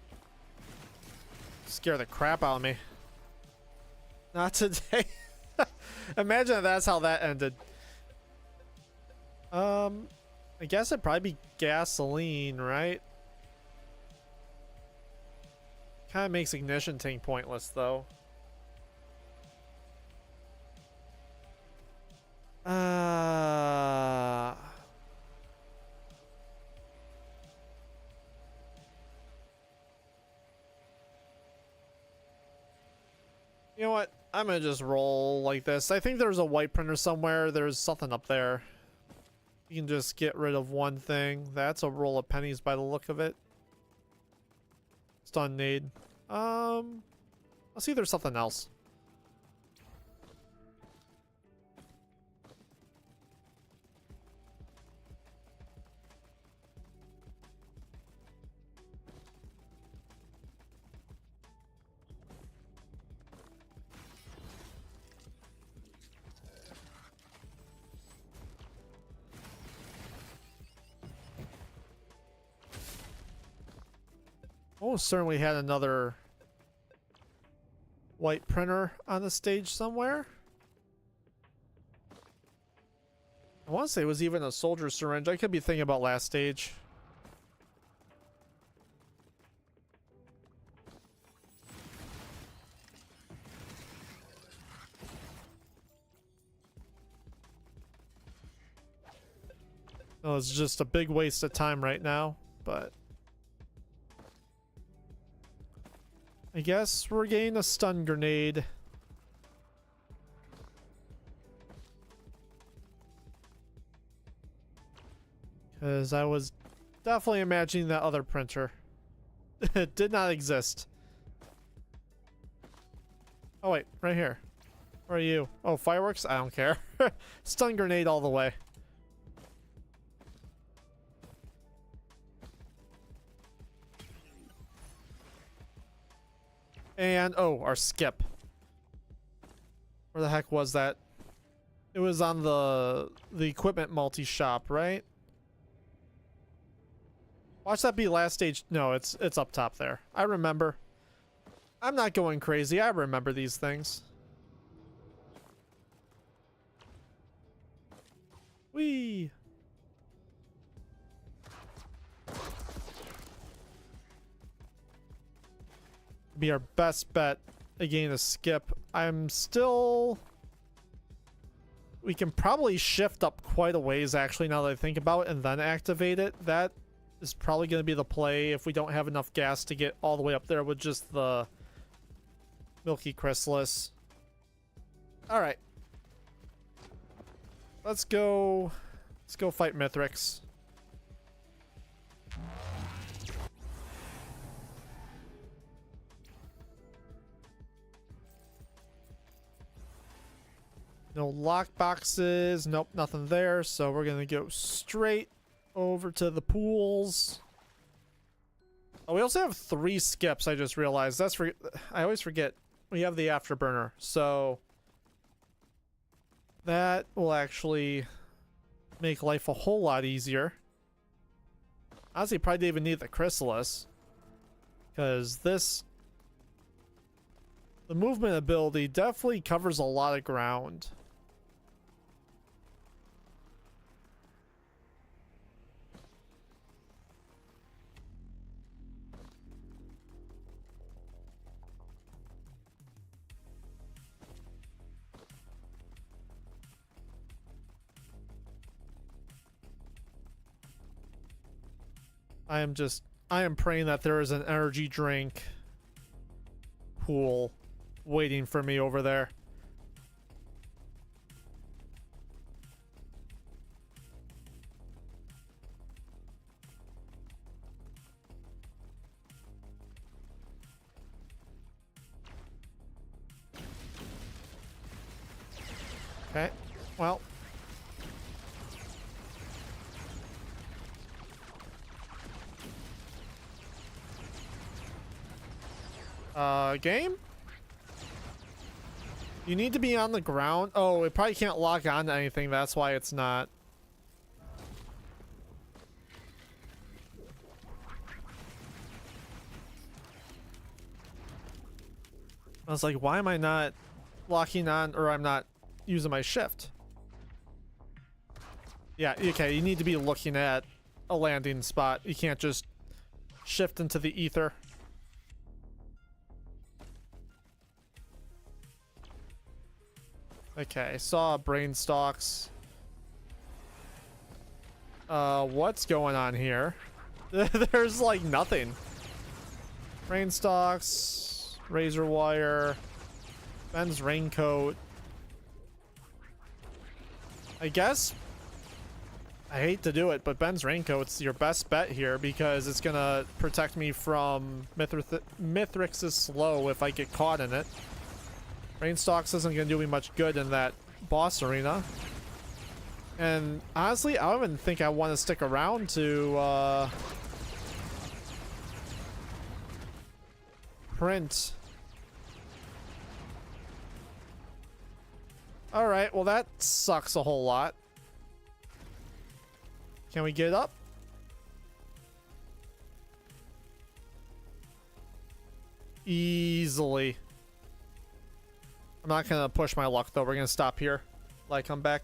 Scare the crap out of me. Not today. Imagine if that's how that ended. I guess it'd probably be gasoline, right? Kind of makes ignition tank pointless, though. You know what? I'm gonna just roll like this. I think there's a white printer somewhere. There's something up there. You can just get rid of one thing. That's a roll of pennies by the look of it. Stun nade. Let's see if there's something else. Almost certainly had another white printer on the stage somewhere. I want to say it was even a soldier syringe. I could be thinking about last stage. Oh, it's just a big waste of time right now, but I guess we're getting a stun grenade. Because I was definitely imagining that other printer. It did not exist. Oh wait, right here. Where are you? Oh, fireworks? I don't care. Stun grenade all the way. And, oh, our skip. Where the heck was that? It was on the equipment multi-shop, right? Watch that be last stage. No, it's up top there. I remember. I'm not going crazy. I remember these things. Whee! Be our best bet again to skip. I'm still... We can probably shift up quite a ways actually now that I think about it and then activate it. That is probably going to be the play if we don't have enough gas to get all the way up there with just the Milky Chrysalis. Alright. Let's go fight Mithrix. No lock boxes. Nope, nothing there. So we're going to go straight over to the pools. Oh, we also have 3 skips, I just realized. I always forget. We have the afterburner. So that will actually make life a whole lot easier. Honestly, probably didn't even need the Chrysalis. Because the movement ability definitely covers a lot of ground. I am praying that there is an energy drink pool waiting for me over there. Okay, well. Game? You need to be on the ground. Oh, it probably can't lock on to anything. That's why it's not. I was like, why am I not locking on, or I'm not using my shift? Yeah, okay, you need to be looking at a landing spot. You can't just shift into the ether. Okay, saw brain stalks. What's going on here? There's like nothing. Brain stalks, razor wire, Ben's raincoat. I guess I hate to do it, but Ben's raincoat's your best bet here because it's gonna protect me from Mithrix's slow if I get caught in it. Rainstalks isn't going to do me much good in that boss arena. And honestly, I don't even think I want to stick around to print. Alright, well that sucks a whole lot. Can we get up? Easily. I'm not gonna push my luck though. We're gonna stop here. Like, come back.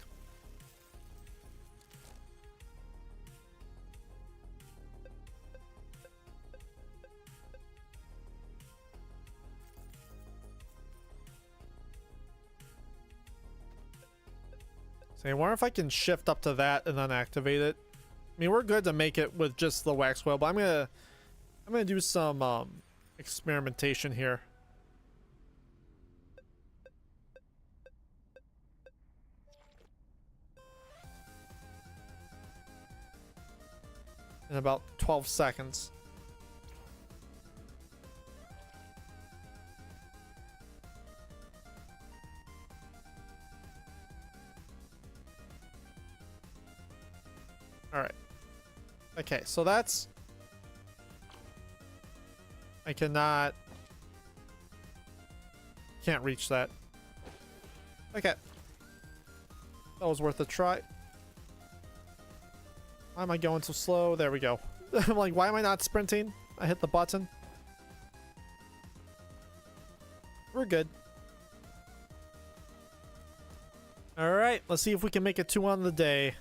So I wonder if I can shift up to that and then activate it. I mean, we're good to make it with just the wax wheel, but I'm gonna do some experimentation here. In about 12 seconds. All right. Okay, so that's... I cannot... Can't reach that. Okay. That was worth a try. Why am I going so slow? There we go. I'm like, why am I not sprinting? I hit the button. We're good. Alright, let's see if we can make it 2 on the day.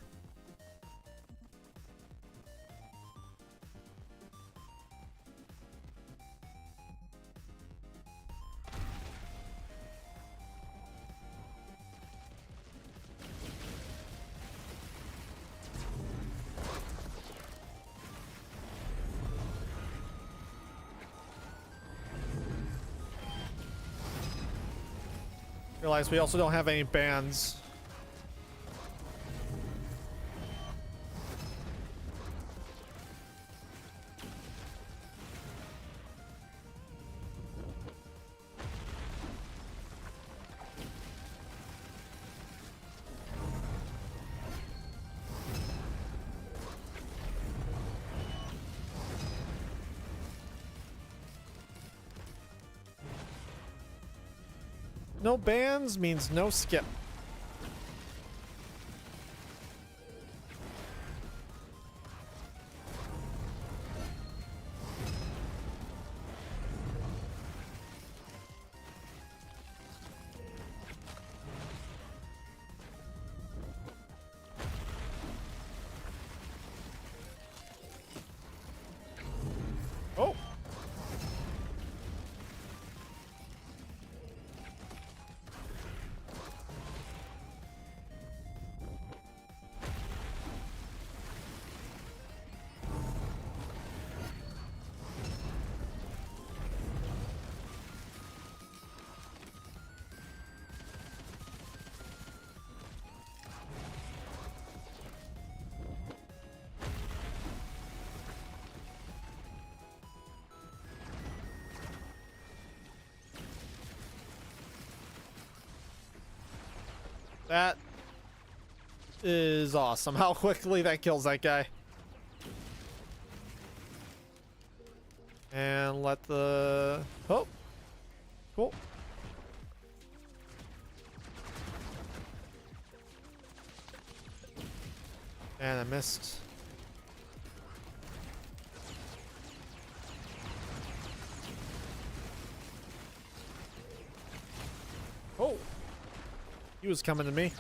Realize we also don't have any bands. No bands means no skip. Oh. That is awesome. How quickly that kills that guy. And let the... Oh. Cool. And I missed. Oh. He was coming to me.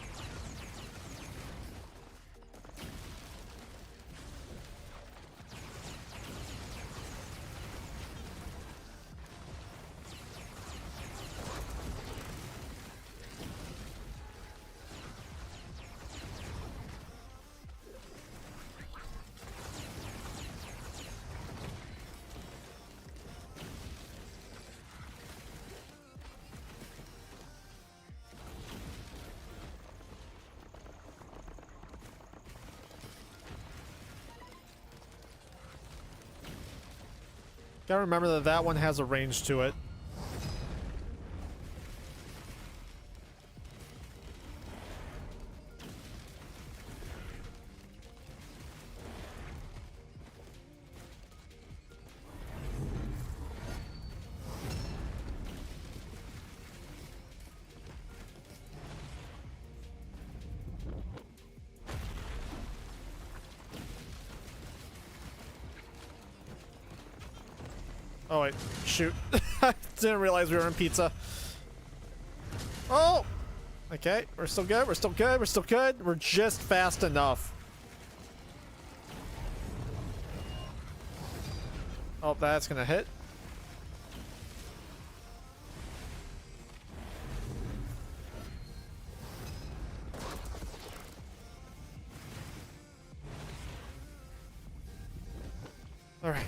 Gotta remember that that one has a range to it. Oh wait, shoot. I Didn't realize we were in pizza. Oh! Okay, we're still good, we're still good, we're still good. We're just fast enough. Oh, that's gonna hit. All right.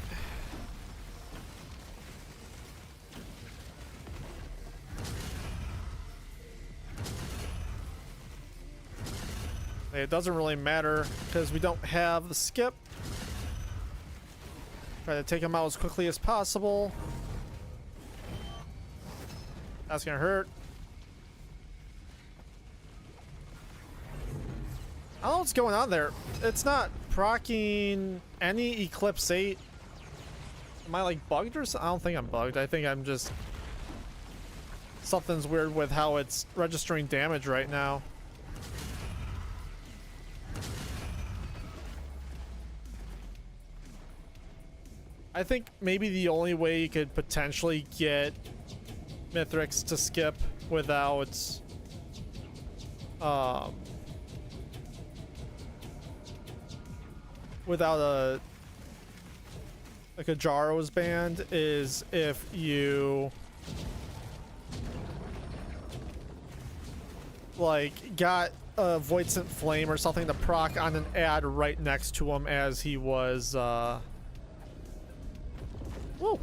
It doesn't really matter because we don't have the skip. Try to take him out as quickly as possible. That's gonna hurt. I don't know what's going on there. It's not proccing any Eclipse 8. Am I like bugged or something? I don't think I'm bugged. I think I'm just... Something's weird with how it's registering damage right now. I think maybe the only way you could potentially get Mithrix to skip without without a Jaro's band is if you like got a Voidsent Flame or something to proc on an ad right next to him as he was whoa.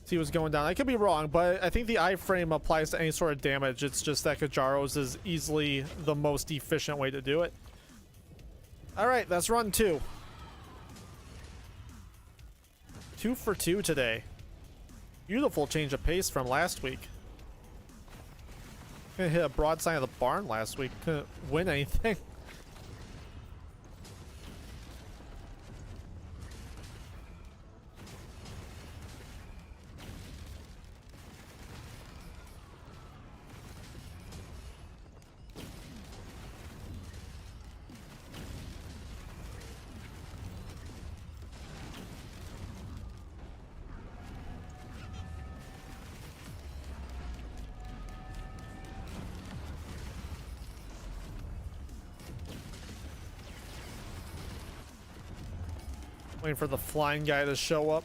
He was going down. I could be wrong, but I think the iframe applies to any sort of damage. It's just that Kajaro's is easily the most efficient way to do it. Alright, that's run 2. 2 for 2 today. Beautiful change of pace from last week. Gonna hit a broadside of the barn last week. Couldn't win anything. Waiting for the flying guy to show up.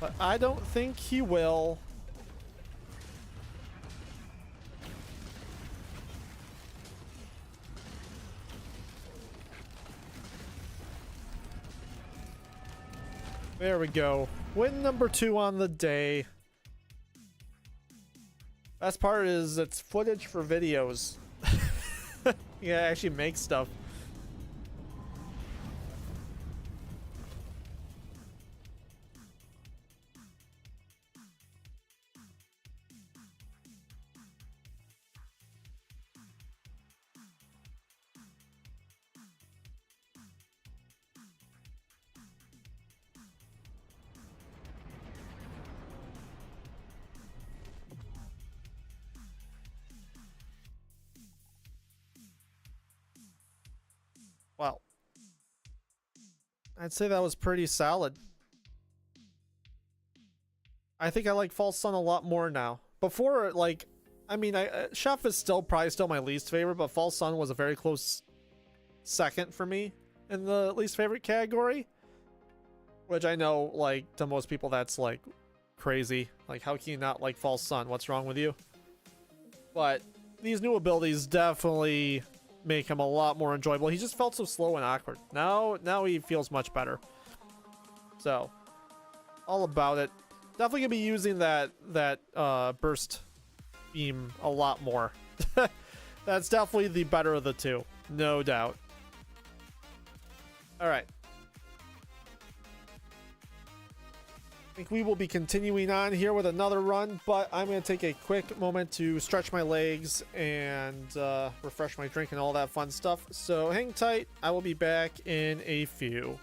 But I don't think he will. There we go. Win number 2 on the day. Best part is it's footage for videos. Yeah, actually make stuff. Well, I'd say that was pretty solid. I think I like False Sun a lot more now. Before, like, I mean, Chef is probably still my least favorite, but False Sun was a very close second for me in the least favorite category. Which I know, like, to most people that's, like, crazy. Like, how can you not like False Sun? What's wrong with you? But these new abilities definitely make him a lot more enjoyable. He just felt so slow and awkward. Now he feels much better. So, all about it. Definitely gonna be using that burst beam a lot more. That's definitely the better of the two, no doubt. All right. I think we will be continuing on here with another run, but I'm going to take a quick moment to stretch my legs and refresh my drink and all that fun stuff. So hang tight. I will be back in a few.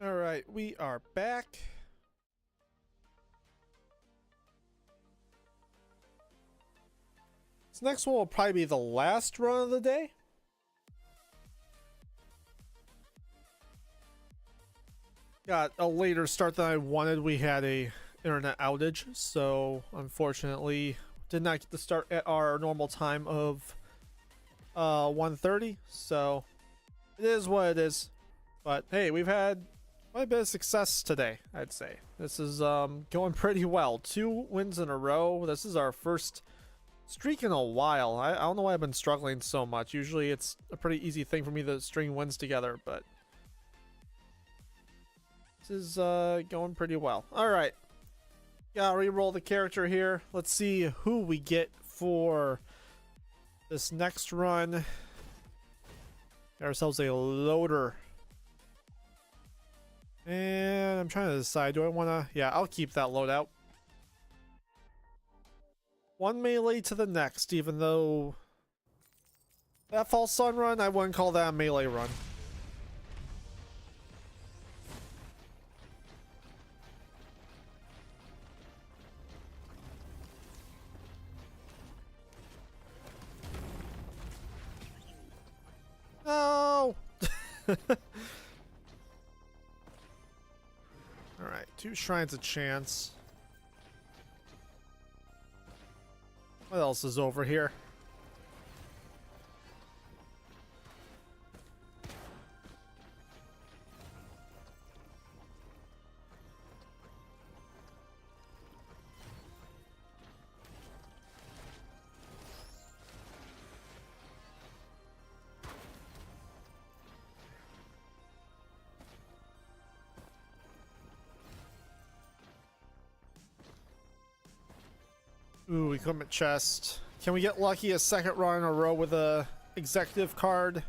All right, we are back. This next one will probably be the last run of the day. Got a later start than I wanted. We had a internet outage, so unfortunately did not get to start at our normal time of 1:30. So it is what it is. But hey, we've had quite a bit of success today, I'd say. This is going pretty well. 2 wins in a row. This is our first streak in a while. I don't know why I've been struggling so much. Usually it's a pretty easy thing for me to string wins together, but this is going pretty well. All right, gotta re-roll the character here. Let's see who we get for this next run. Got ourselves a loader. And I'm trying to decide, do I want to... Yeah, I'll keep that loadout. 1 melee to the next, even though that false sun run, I wouldn't call that a melee run. No! Alright, 2 shrines a chance. What else is over here? Ooh, equipment chest. Can we get lucky a second run in a row with a executive card?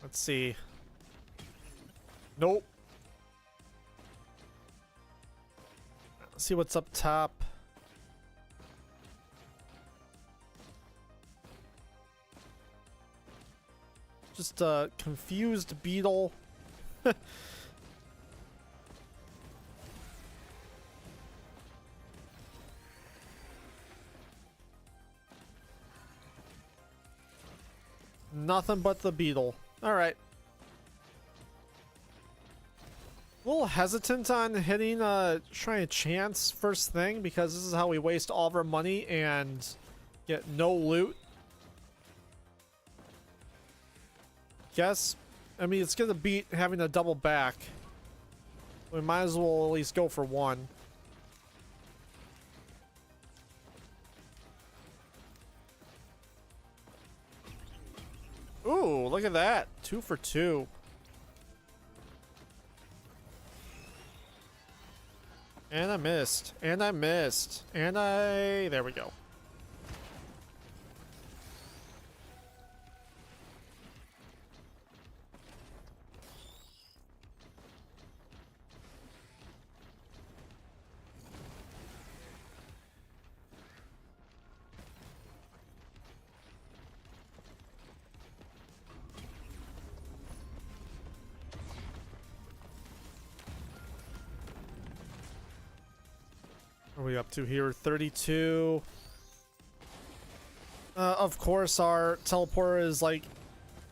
Let's see. Nope. Let's see what's up top. Just a confused beetle. Nothing but the beetle. All right. A little hesitant on hitting trying to chance first thing because this is how we waste all of our money and get no loot. Guess, I mean, it's gonna beat having a double back. We might as well at least go for 1. Ooh, look at that. 2 for 2. And I missed. And I missed. And I... There we go. What are we up to here? 32. Of course, our teleporter is like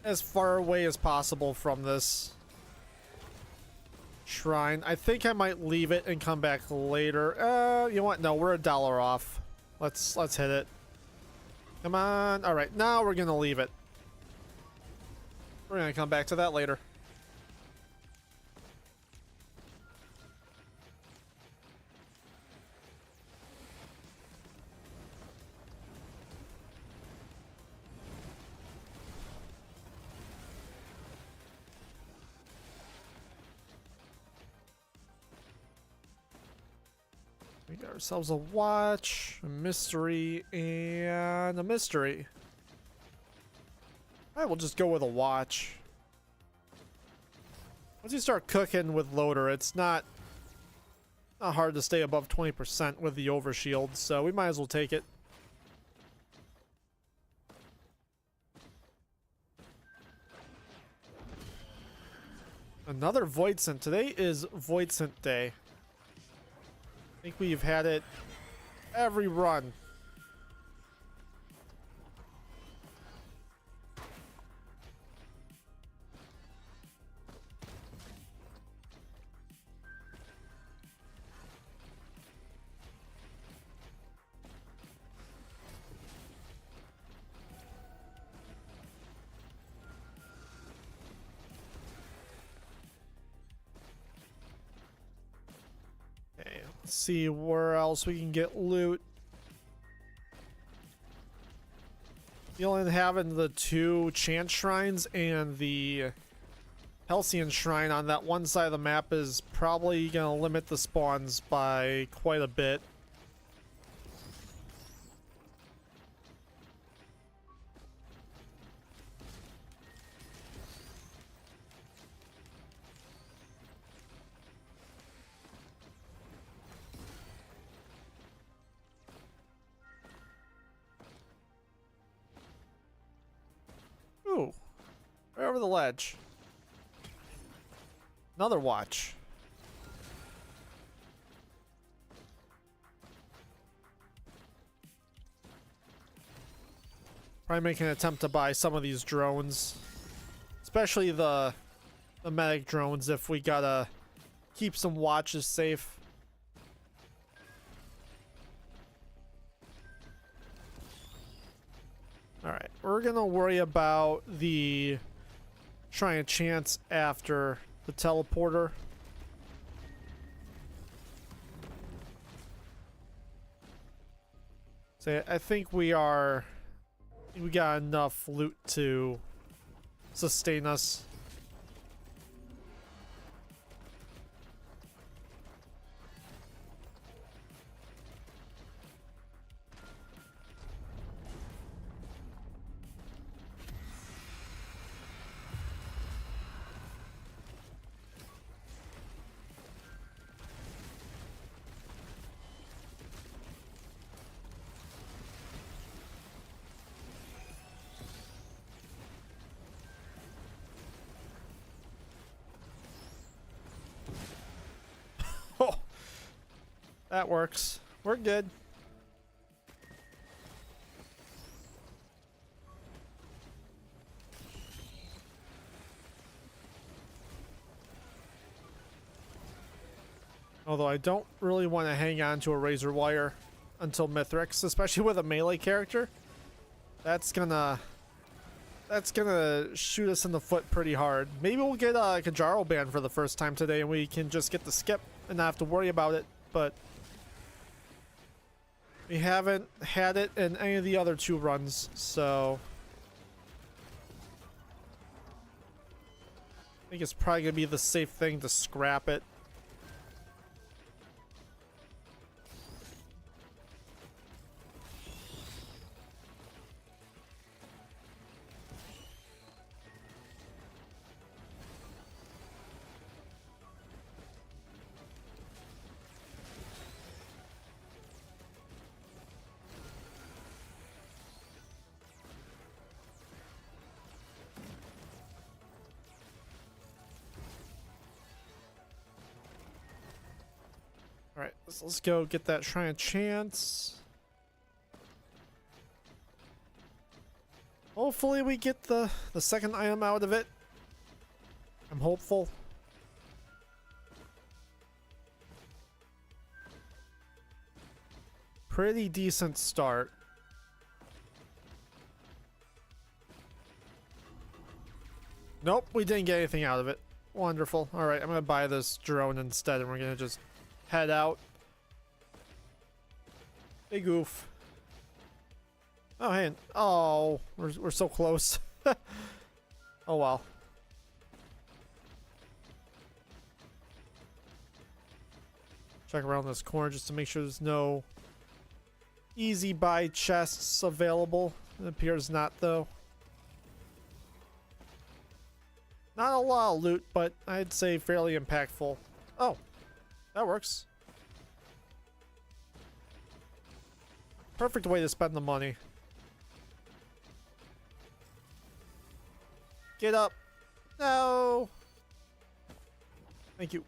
as far away as possible from this shrine. I think I might leave it and come back later. You know what? No, we're $1 off. Let's hit it. Come on. All right, now we're gonna leave it. We're gonna come back to that later. We got ourselves a watch, a mystery, and a mystery. I will just go with a watch. Once you start cooking with loader, it's not hard to stay above 20% with the overshield, so we might as well take it. Another Voidsent. Today is Voidsent Day. I think we've had it every run. Let's see where else we can get loot. You only having the 2 Chant Shrines and the Halcyon Shrine on that one side of the map is probably going to limit the spawns by quite a bit. Ooh, right over the ledge. Another watch. Probably make an attempt to buy some of these drones, especially the medic drones if we gotta keep some watches safe. Alright, we're gonna worry about the Shrine of Chance after the teleporter. So I think we got enough loot to sustain us. Oh, that works. We're good. Although I don't really want to hang on to a razor wire until Mithrix, especially with a melee character. That's gonna shoot us in the foot pretty hard. Maybe we'll get a Kajaro ban for the first time today and we can just get the skip and not have to worry about it, but we haven't had it in any of the other 2 runs, so I think it's probably gonna be the safe thing to scrap it. Alright, let's go get that Shrine of Chance. Hopefully we get the second item out of it. I'm hopeful. Pretty decent start. Nope, we didn't get anything out of it. Wonderful. Alright, I'm gonna buy this drone instead and we're gonna just head out. Big oof. Oh, hey. Oh, we're so close. Oh, well. Check around this corner just to make sure there's no easy buy chests available. It appears not, though. Not a lot of loot, but I'd say fairly impactful. Oh, that works. Perfect way to spend the money. Get up. No. Thank you.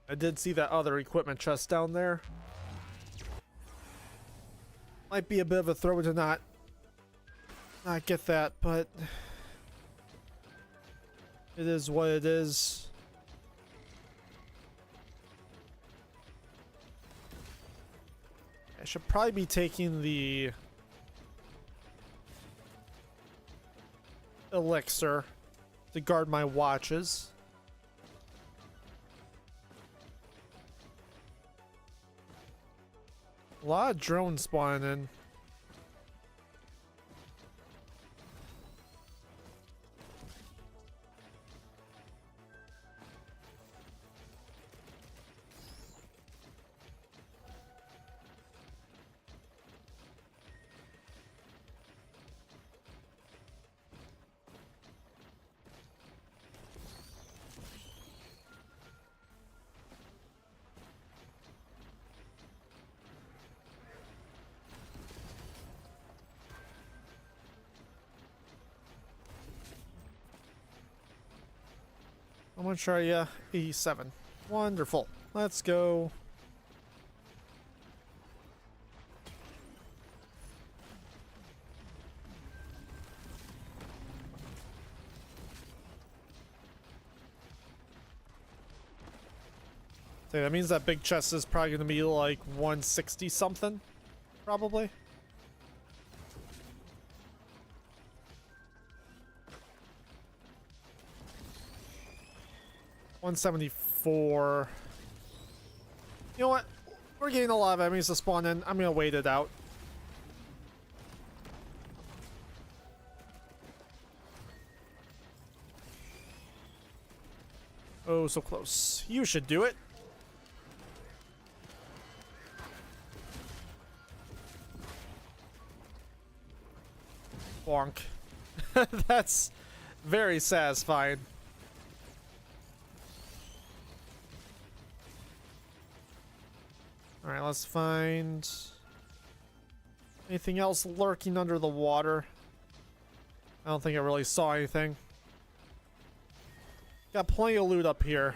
I did see that other equipment chest down there. Might be a bit of a throw to not get that, but it is what it is. I should probably be taking the elixir to guard my watches. A lot of drones spawning in. How much are you? 87. Wonderful. Let's go. So that means that big chest is probably going to be like 160 something. Probably. $174. You know what? We're getting a lot of enemies to spawn in. I'm gonna wait it out. Oh, so close. You should do it. Bonk. That's very satisfying. Alright, let's find anything else lurking under the water. I don't think I really saw anything. Got plenty of loot up here.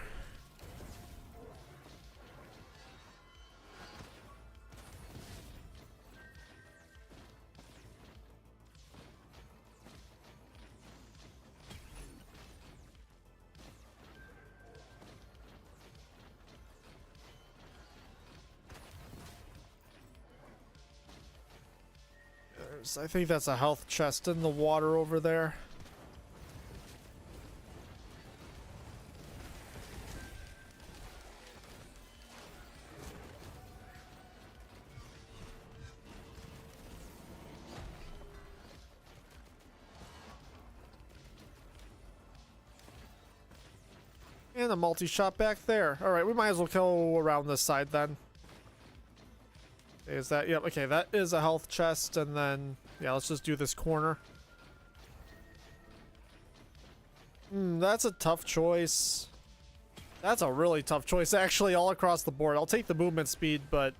I think that's a health chest in the water over there. And a multi-shot back there. Alright, we might as well go around this side then. Is that, yep, okay, that is a health chest, and then, yeah, let's just do this corner. That's a tough choice. That's a really tough choice, actually, all across the board. I'll take the movement speed, but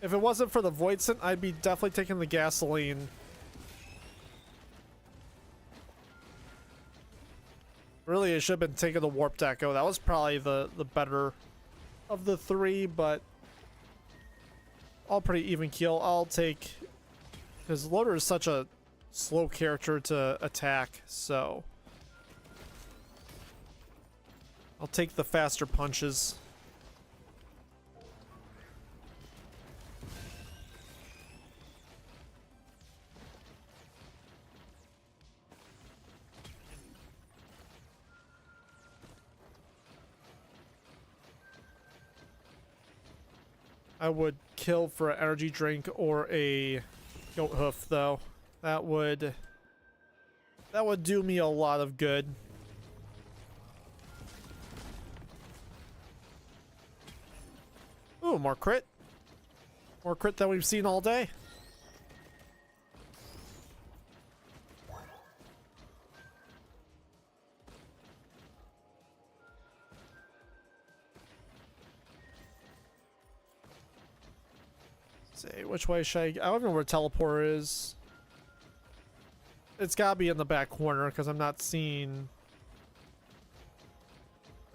if it wasn't for the void scent, I'd be definitely taking the gasoline. Really, I should have been taking the warped echo. That was probably the better of the three, but all pretty even keel. I'll take, because Loader is such a slow character to attack, so I'll take the faster punches. I would kill for an energy drink or a goat hoof, though. That would do me a lot of good. Ooh, more crit. More crit than we've seen all day. Say, which way should I don't know where teleport is. It's gotta be in the back corner because I'm not seeing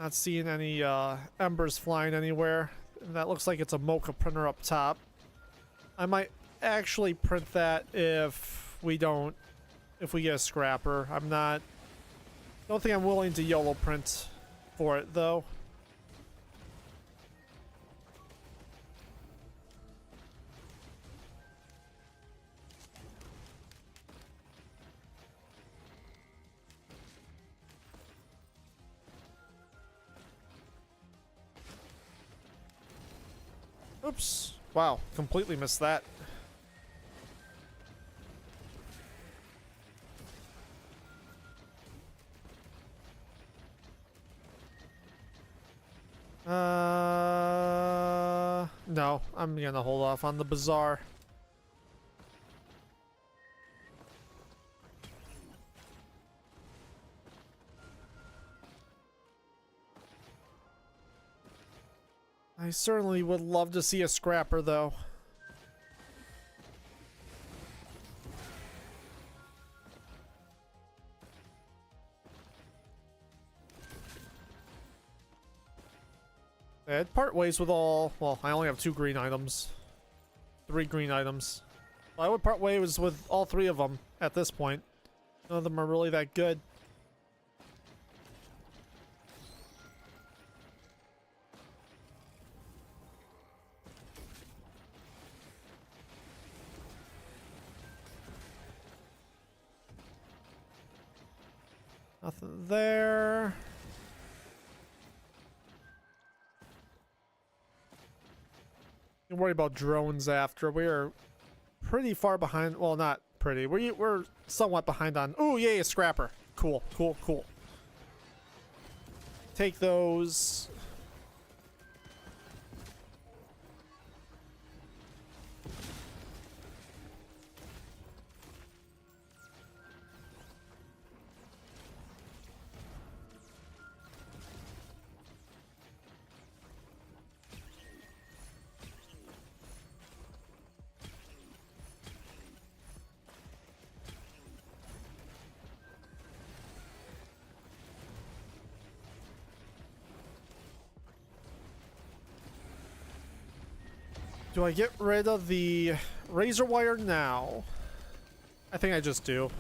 any embers flying anywhere. And that looks like it's a mocha printer up top. I might actually print that if we get a scrapper. Don't think I'm willing to YOLO print for it though. Oops. Wow, completely missed that. No, I'm gonna hold off on the bazaar. I certainly would love to see a scrapper, though. I'd part ways with all... Well, I only have 2 green items. 3 green items. I would part ways with all 3 of them at this point. None of them are really that good. Nothing there. Don't worry about drones after. We are pretty far behind. Well, not pretty. We're somewhat behind on. Ooh, yay, a scrapper. Cool, cool, cool. Take those. Do I get rid of the razor wire now? I think I just do.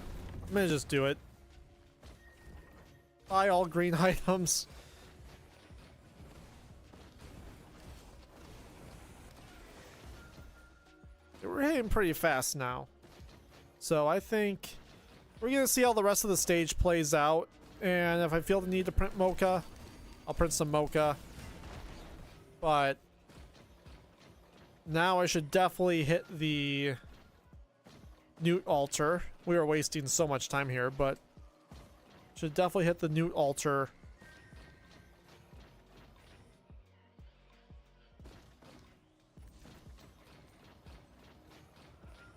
I'm gonna just do it. Buy all green items. We're hitting pretty fast now. So I think we're gonna see how the rest of the stage plays out. And if I feel the need to print mocha, I'll print some mocha. But now I should definitely hit the Newt altar. We were wasting so much time here, but should definitely hit the Newt altar.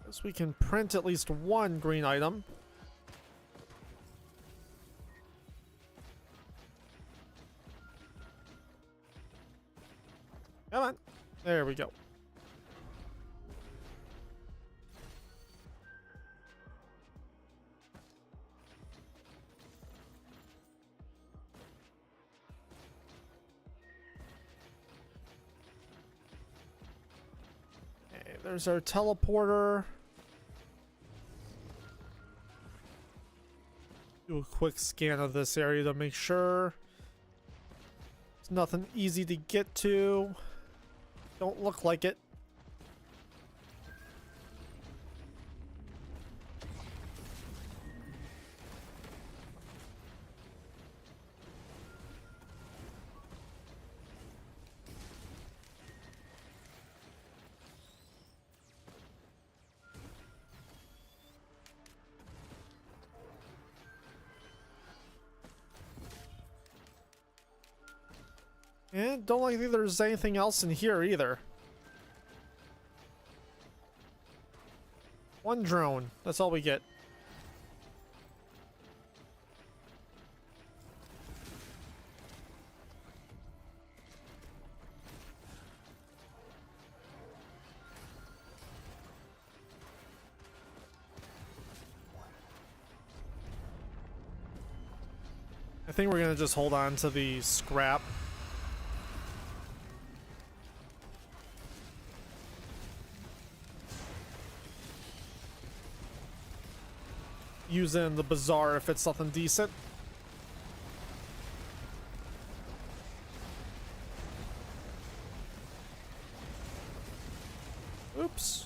So we can print at least 1 green item. Come on. There we go. There's our teleporter. Do a quick scan of this area to make sure there's nothing easy to get to. Don't look like it. And don't think there's anything else in here either. 1 drone. That's all we get. think we're gonna just hold on to the scrap. Using the bazaar if it's something decent. Oops.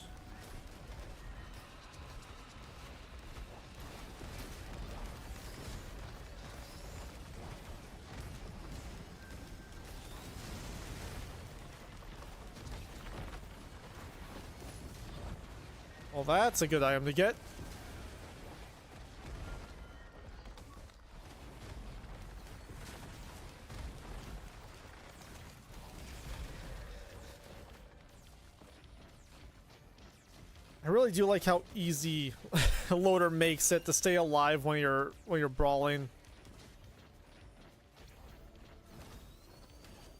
Well, that's a good item to get. I really do like how easy Loader makes it to stay alive when you're brawling.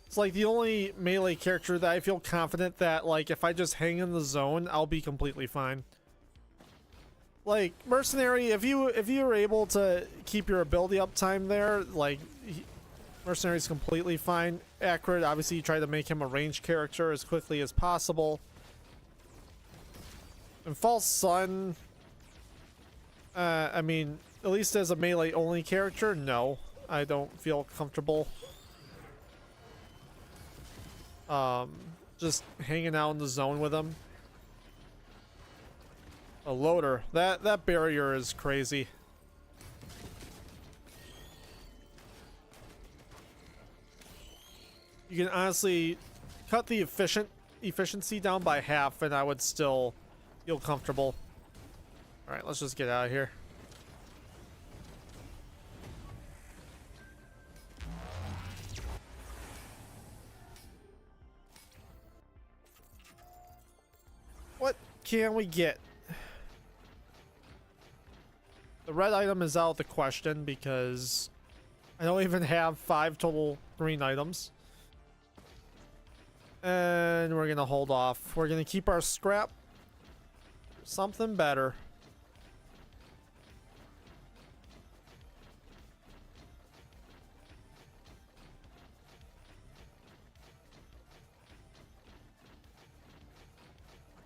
It's like the only melee character that I feel confident that, like, if I just hang in the zone, I'll be completely fine. Like Mercenary, if you were able to keep your ability uptime there, like Mercenary's completely fine. Accurate, obviously you try to make him a ranged character as quickly as possible. And False Sun, I mean, at least as a melee only character, no, I don't feel comfortable. Just hanging out in the zone with him. A Loader, that barrier is crazy. You can honestly cut the efficiency down by half, and I would still feel comfortable. All right, let's just get out of here. What can we get? The red item is out of the question because I don't even have 5 total green items. And we're gonna hold off. We're gonna keep our scrap. Something better.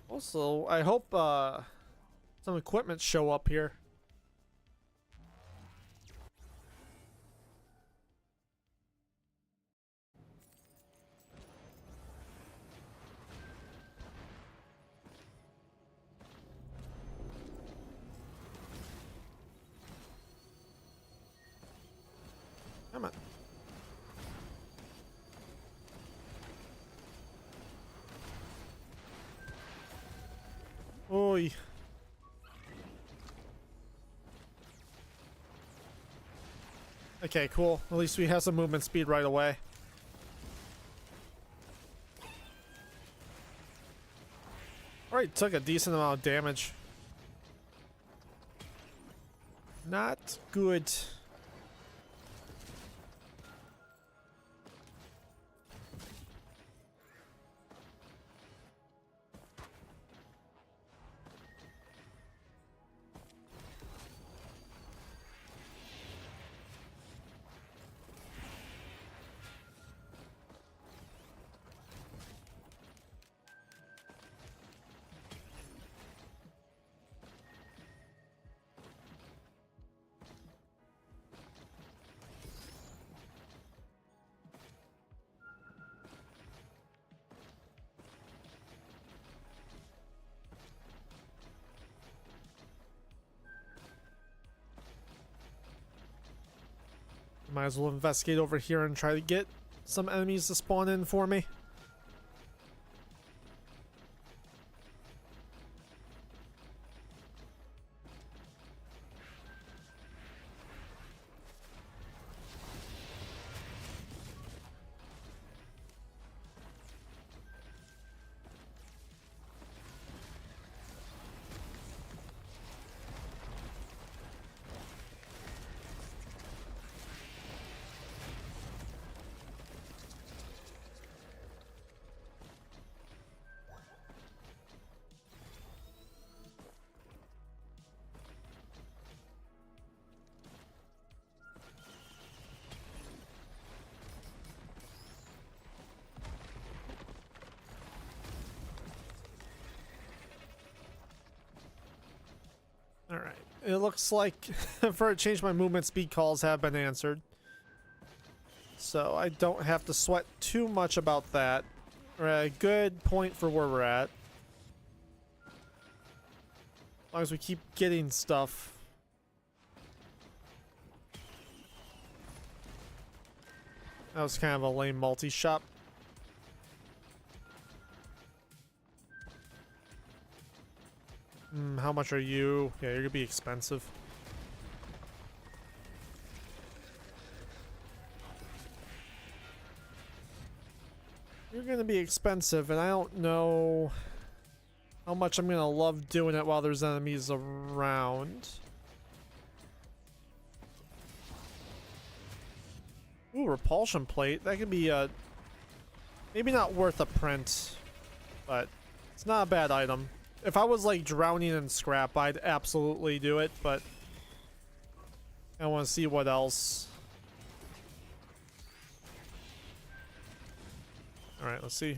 Also, I hope some equipment show up here. Come on. Oi. Okay, cool. At least we have some movement speed right away. Alright, took a decent amount of damage. Not good. Might as well investigate over here and try to get some enemies to spawn in for me. Alright. It looks like for a change, my movement speed calls have been answered. So I don't have to sweat too much about that. We're at a good point for where we're at. As long as we keep getting stuff. That was kind of a lame multi-shop. How much are you? Yeah, you're gonna be expensive. You're gonna be expensive, and I don't know how much I'm gonna love doing it while there's enemies around. Ooh, repulsion plate. That could be maybe not worth a print, but it's not a bad item. If I was like drowning in scrap, I'd absolutely do it, but I want to see what else. Alright, let's see.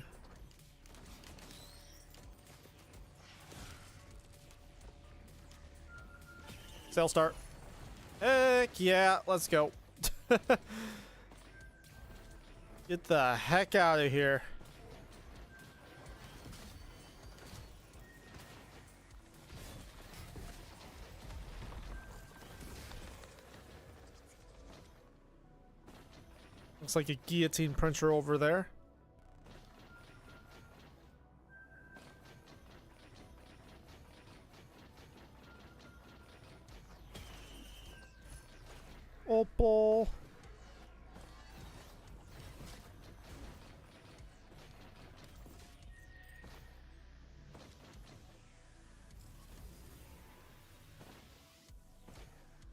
Sail start. Heck yeah, let's go. Get the heck out of here. Looks like a guillotine printer over there. Opal.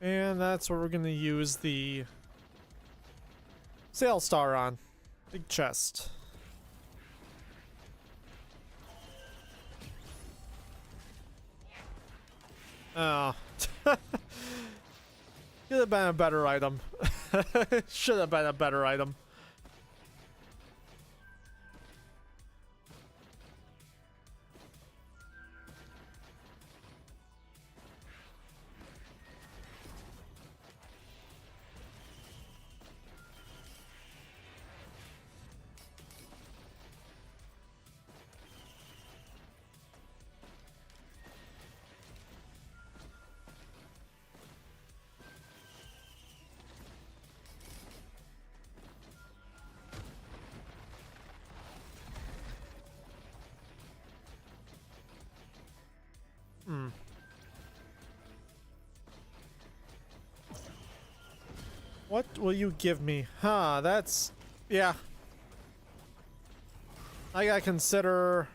And that's what we're gonna use the Sail Star on. Big chest. Oh. Could have been a better item. Should have been a better item. What will you give me? Huh, that's... yeah. I gotta consider...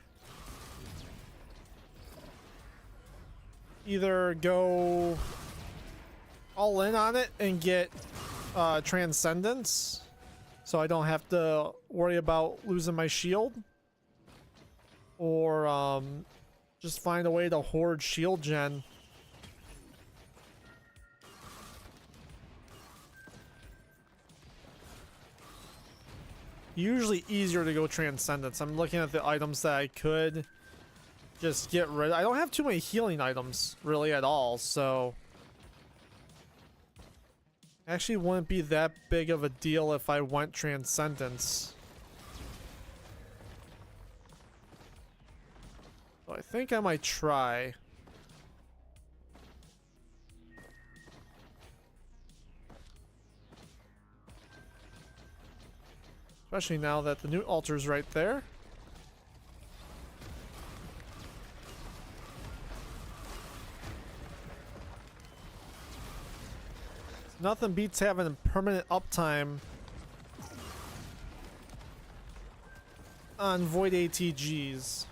either go all in on it and get Transcendence, so I don't have to worry about losing my shield, or just find a way to hoard shield gen. Usually easier to go Transcendence. I'm looking at the items that I could just get rid of. I don't have too many healing items really at all, so actually wouldn't be that big of a deal if I went Transcendence. So I think I might try. Especially now that the new altar's right there. Nothing beats having permanent uptime on Void ATGs.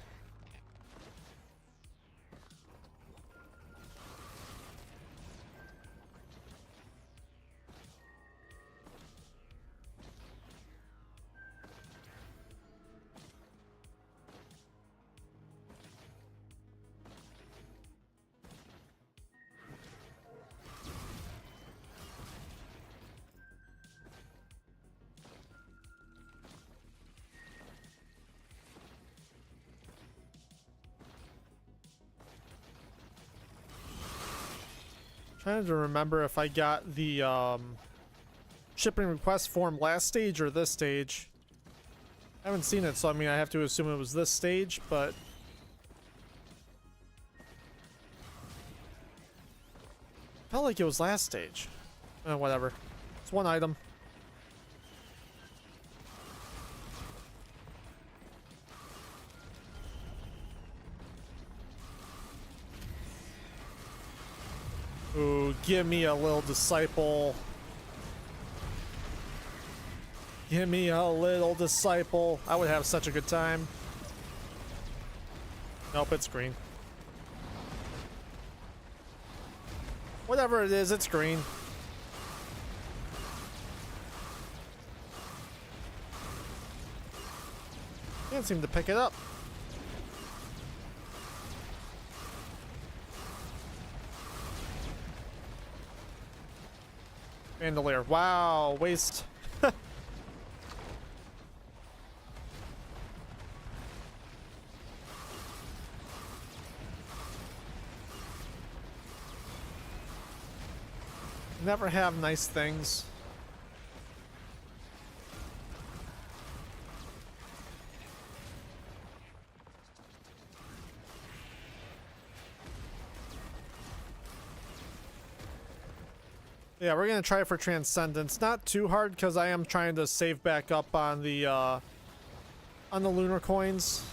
Trying to remember if I got the shipping request form last stage or this stage. I haven't seen it, so I mean I have to assume it was this stage, but felt like it was last stage. Whatever. It's one item. Ooh, give me a little disciple. Give me a little disciple. I would have such a good time. Nope, it's green. Whatever it is, it's green. Can't seem to pick it up. Bandolier. Wow, waste. Never have nice things. Yeah, we're gonna try for Transcendence. Not too hard because I am trying to save back up on the lunar coins.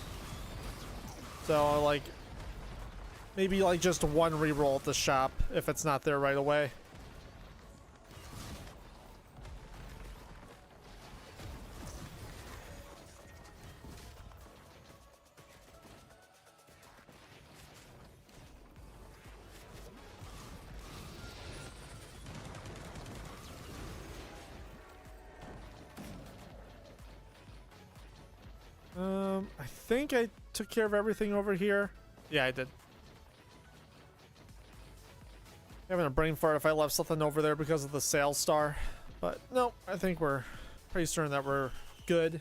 So like maybe like just one reroll at the shop if it's not there right away. I think I took care of everything over here. Yeah, I did. Having a brain fart if I left something over there because of the sales star. But no, I think we're pretty certain that we're good.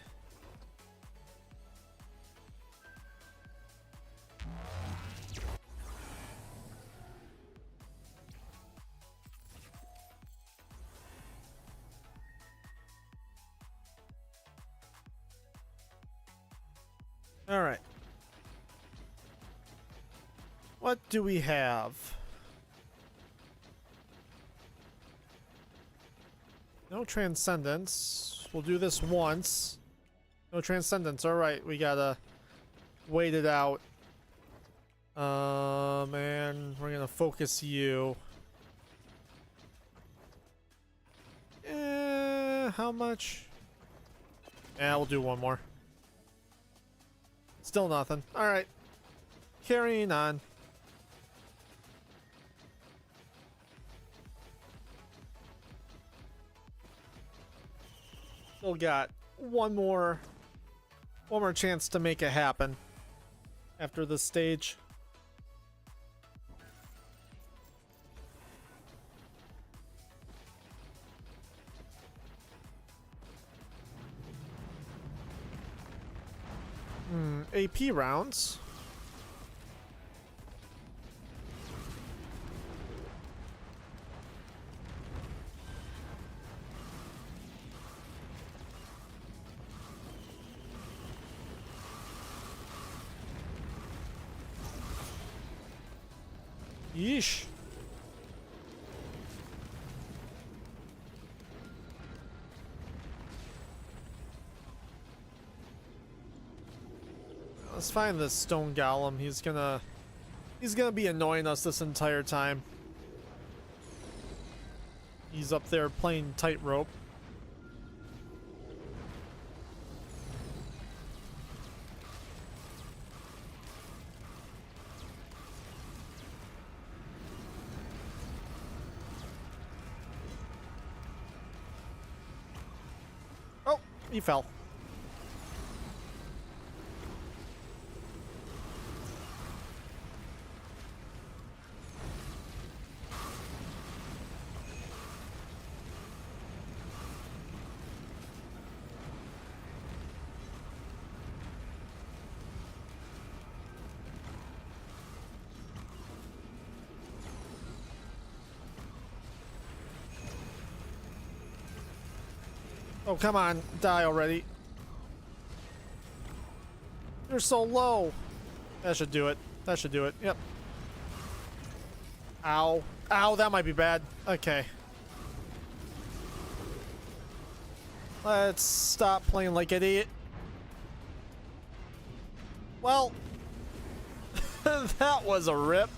All right. What do we have? No Transcendence. We'll do this once. No Transcendence. All right, we gotta wait it out. Man, we're gonna focus you. How much? Yeah, we'll do one more. Still nothing. All right. Carrying on. Still got one more chance to make it happen after this stage. AP rounds. Yeesh. Let's find this stone golem. He's gonna be annoying us this entire time. He's up there playing tightrope. Oh, he fell. Oh, come on. Die already. You're so low. That should do it. That should do it. Yep. Ow. Ow, that might be bad. Okay. Let's stop playing like an idiot. Well, that was a rip.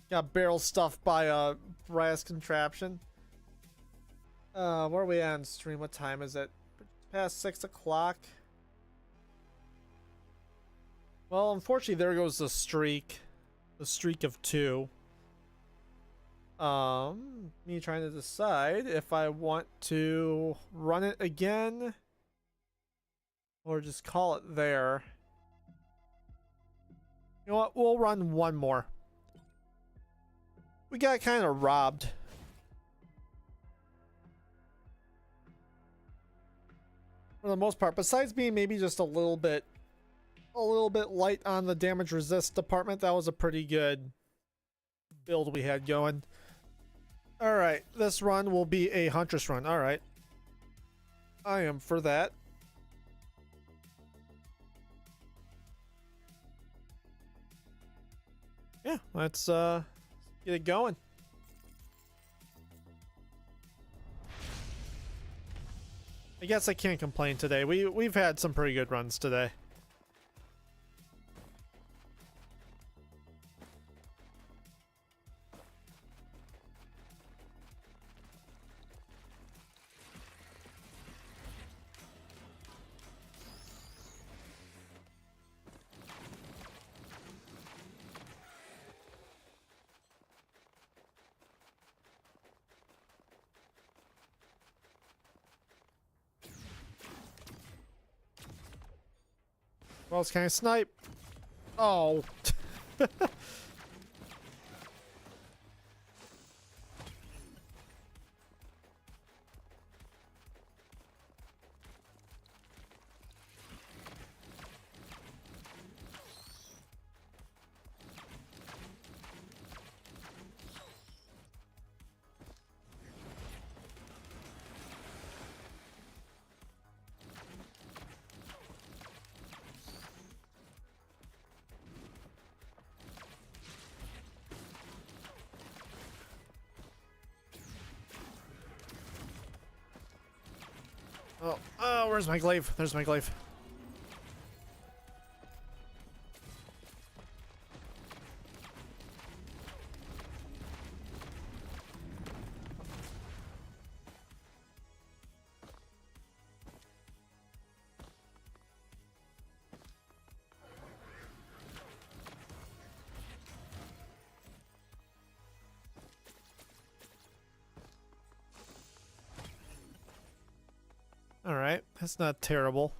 Got barrel stuffed by a brass contraption. Where are we on stream? What time is it? Past 6 o'clock. Well, unfortunately, there goes the streak. The streak of 2. Me trying to decide if I want to run it again or just call it there. You know what? We'll run one more. We got kind of robbed. For the most part, besides being maybe just a little bit light on the damage resist department, that was a pretty good build we had going. All right, this run will be a Huntress run. All right, I am for that. Yeah, let's get it going. I guess I can't complain today. We've had some pretty good runs today. Who else can I snipe? Oh. Oh, where's my glaive? There's my glaive. Alright, that's not terrible.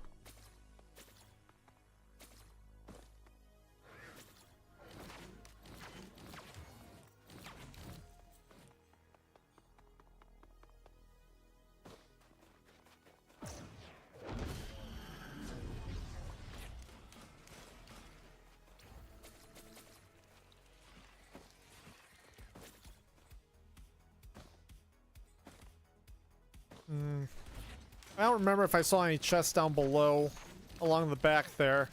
I don't remember if I saw any chests down below along the back there.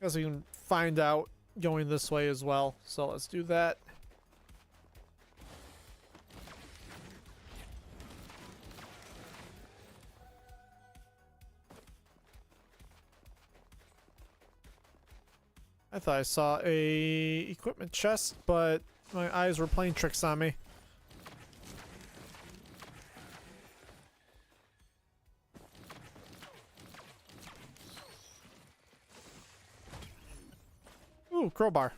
I guess we can find out going this way as well. So let's do that. I thought I saw a equipment chest, but my eyes were playing tricks on me. Ooh, crowbar.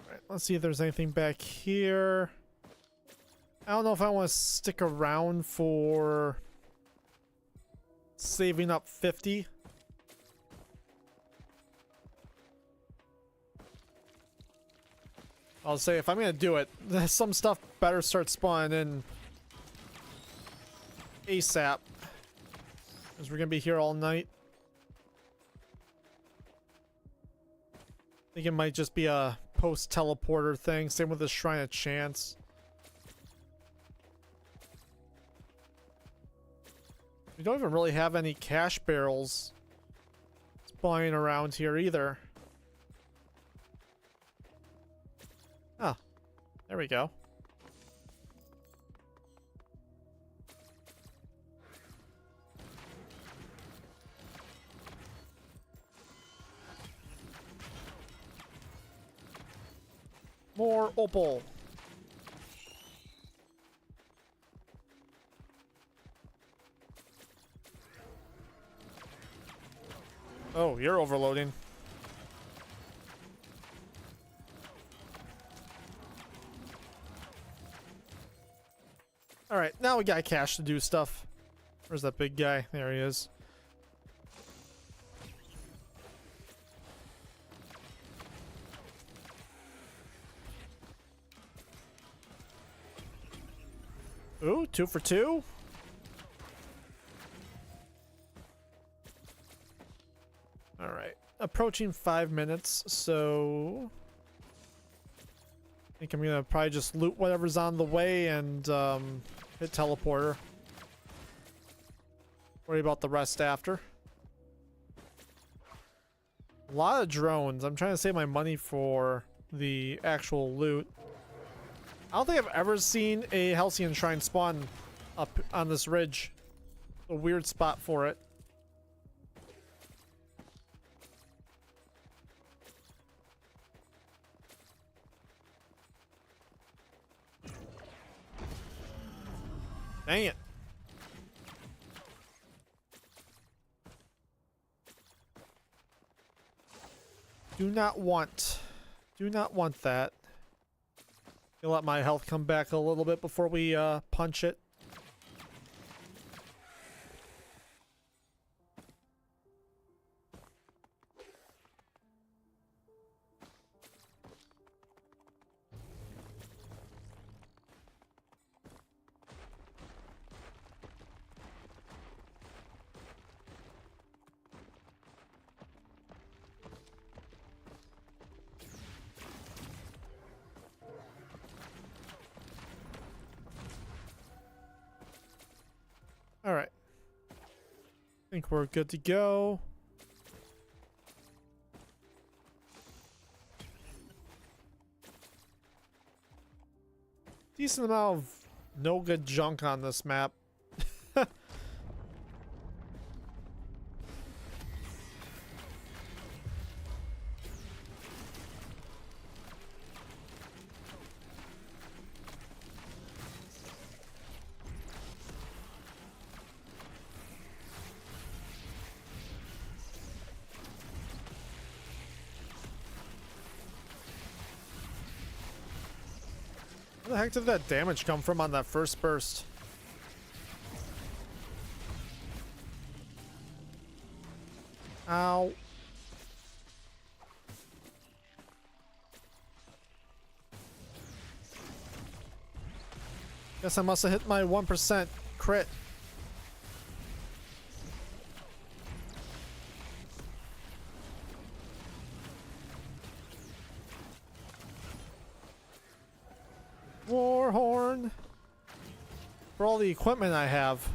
Alright, let's see if there's anything back here. I don't know if I want to stick around for saving up 50. I'll say if I'm gonna do it, some stuff better start spawning in ASAP. Because we're going to be here all night. I think it might just be a post-teleporter thing. Same with the Shrine of Chance. We don't even really have any cash barrels spawning around here either. Ah, there we go. More opal. Oh, you're overloading. Alright, now we got cash to do stuff. Where's that big guy? There he is. Ooh, 2 for 2. Alright, approaching 5 minutes, so I think I'm gonna probably just loot whatever's on the way and hit teleporter. Worry about the rest after. A lot of drones. I'm trying to save my money for the actual loot. I don't think I've ever seen a Halcyon Shrine spawn up on this ridge. A weird spot for it. Dang it. Do not want that. Gonna let my health come back a little bit before we punch it. All right. I think we're good to go. Decent amount of no good junk on this map. Where the heck did that damage come from on that first burst? Ow. Guess I must have hit my 1% crit. Warhorn. For all the equipment I have.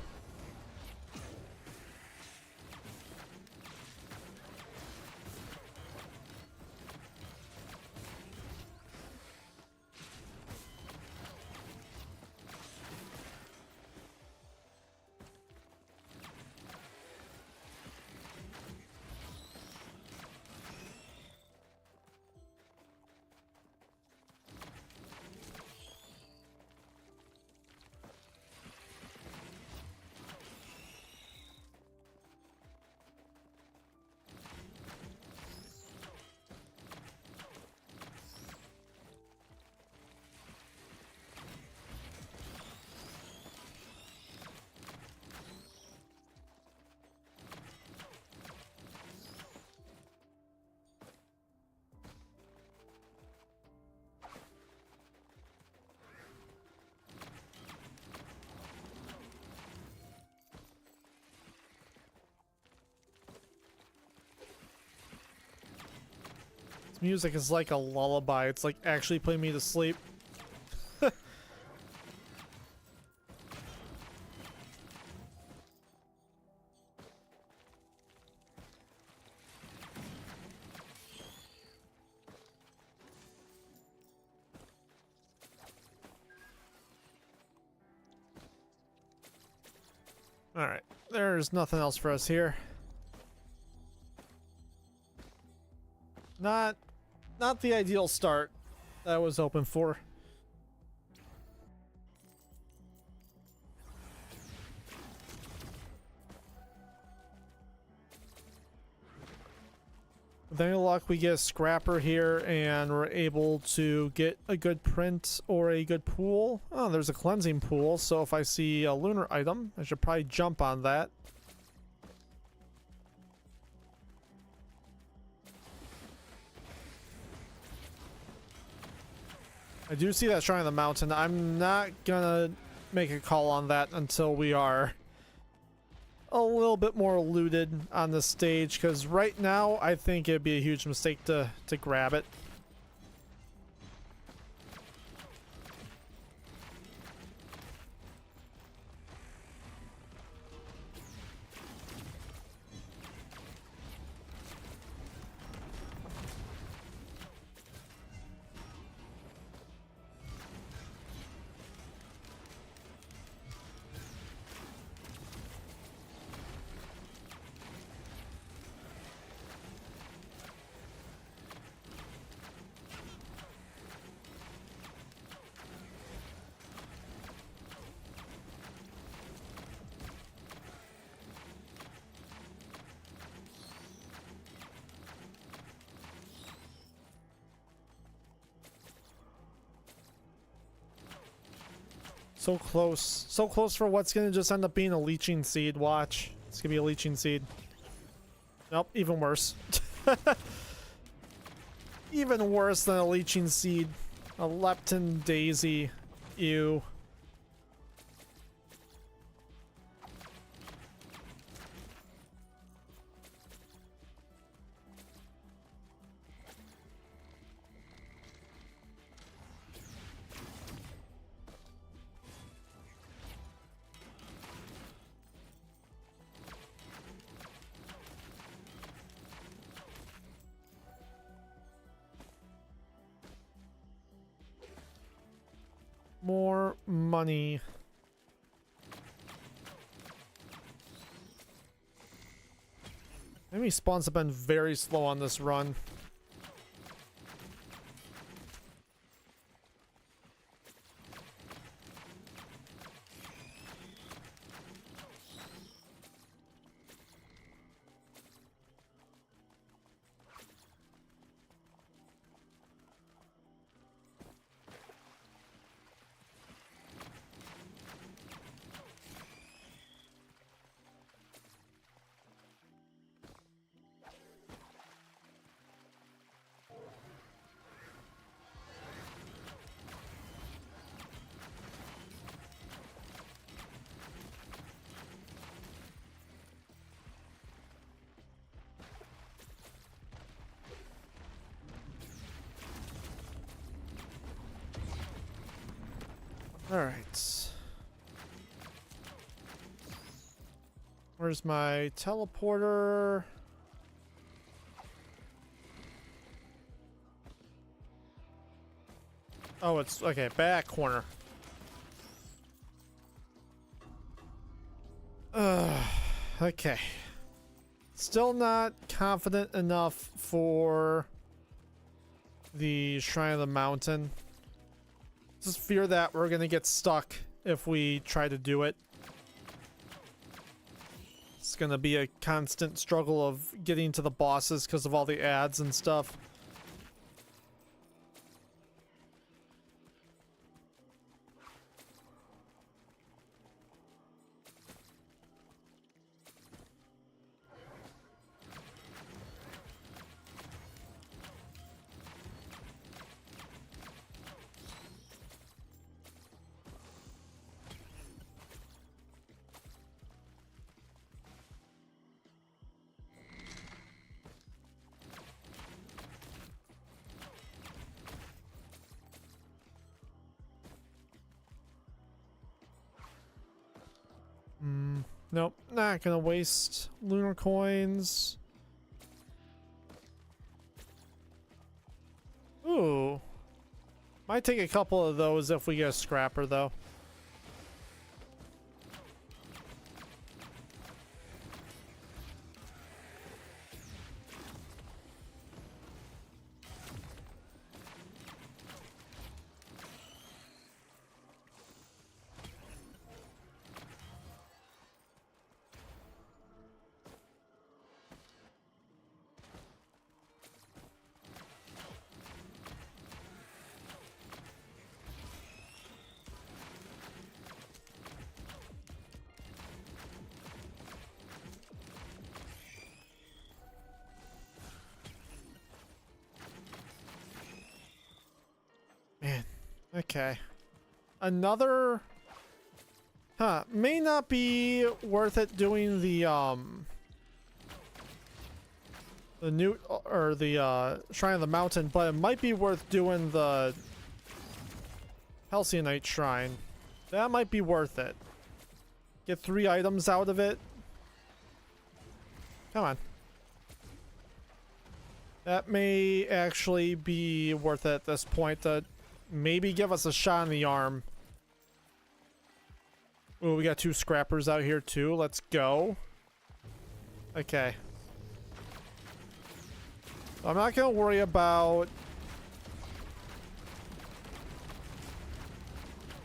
music is like a lullaby. It's like actually putting me to sleep. Alright, there's nothing else for us here. Not the ideal start that I was hoping for. With any luck, we get a scrapper here and we're able to get a good print or a good pool. Oh, there's a cleansing pool, so if I see a lunar item, I should probably jump on that. I do see that shrine on the mountain. I'm not gonna make a call on that until we are a little bit more looted on the stage, because right now I think it'd be a huge mistake to grab it. So close. So close for what's gonna just end up being a leeching seed. Watch. It's gonna be a leeching seed. Nope, even worse. Even worse than a leeching seed. A leptin daisy. Ew. More money. Maybe spawns have been very slow on this run. All right. Where's my teleporter? Oh, it's okay. Back corner. Okay. Still not confident enough for the Shrine of the Mountain. Just fear that we're gonna get stuck if we try to do it. It's gonna be a constant struggle of getting to the bosses because of all the ads and stuff. Nope, not gonna waste lunar coins. Ooh. Might take a couple of those if we get a scrapper, though. Man, okay. Another... Huh, may not be worth it doing the new, or the, Shrine of the Mountain, but it might be worth doing the Halcyonite Shrine. That might be worth it. Get 3 items out of it. Come on. That may actually be worth it at this point to maybe give us a shot in the arm. Ooh, we got 2 scrappers out here too. Let's go. Okay. I'm not gonna worry about...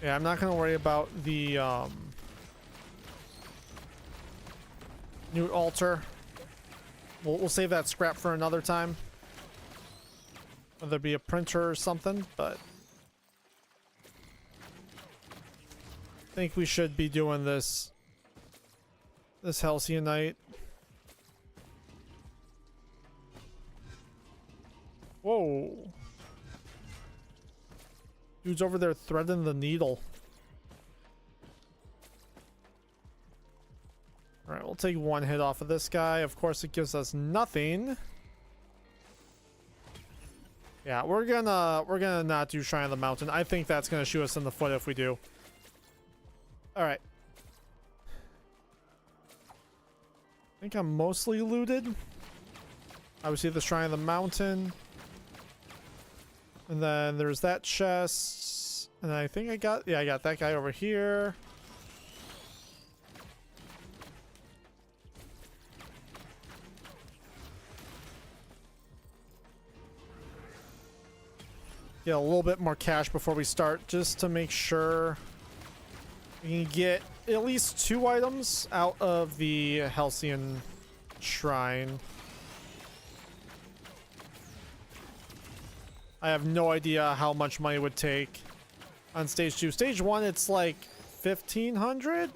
Yeah, I'm not gonna worry about the new altar. We'll save that scrap for another time. Whether it be a printer or something, but I think we should be doing this Halcyonite. Whoa. Dude's over there threading the needle. Alright, we'll take 1 hit off of this guy. Of course, it gives us nothing. Yeah, we're gonna not do Shrine of the Mountain. I think that's gonna shoot us in the foot if we do. Alright. I think I'm mostly looted. Obviously the Shrine of the Mountain. And then there's that chest. And I think I got that guy over here. Get a little bit more cash before we start, just to make sure we can get at least 2 items out of the Halcyon Shrine. I have no idea how much money it would take on stage 2. Stage 1, it's like 1,500.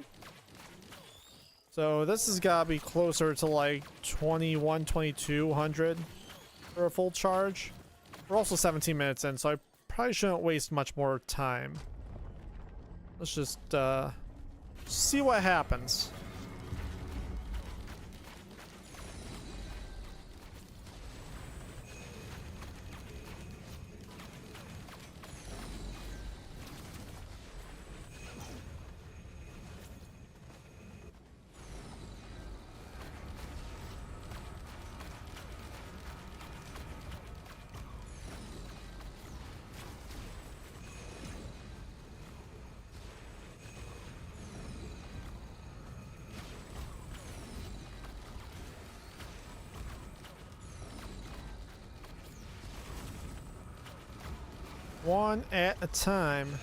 So this has got to be closer to like 2,200 for a full charge. We're also 17 minutes in, so I probably shouldn't waste much more time. Let's just see what happens. One at a time.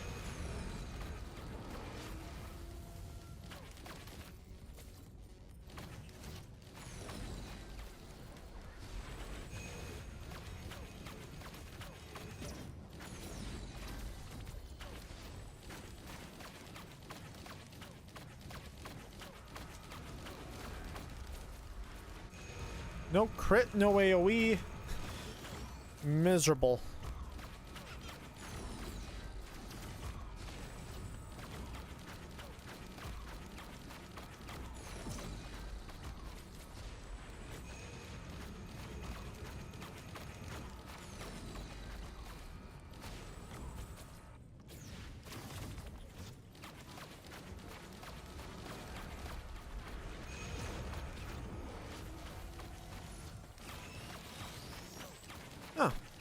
No crit, no AoE. Miserable.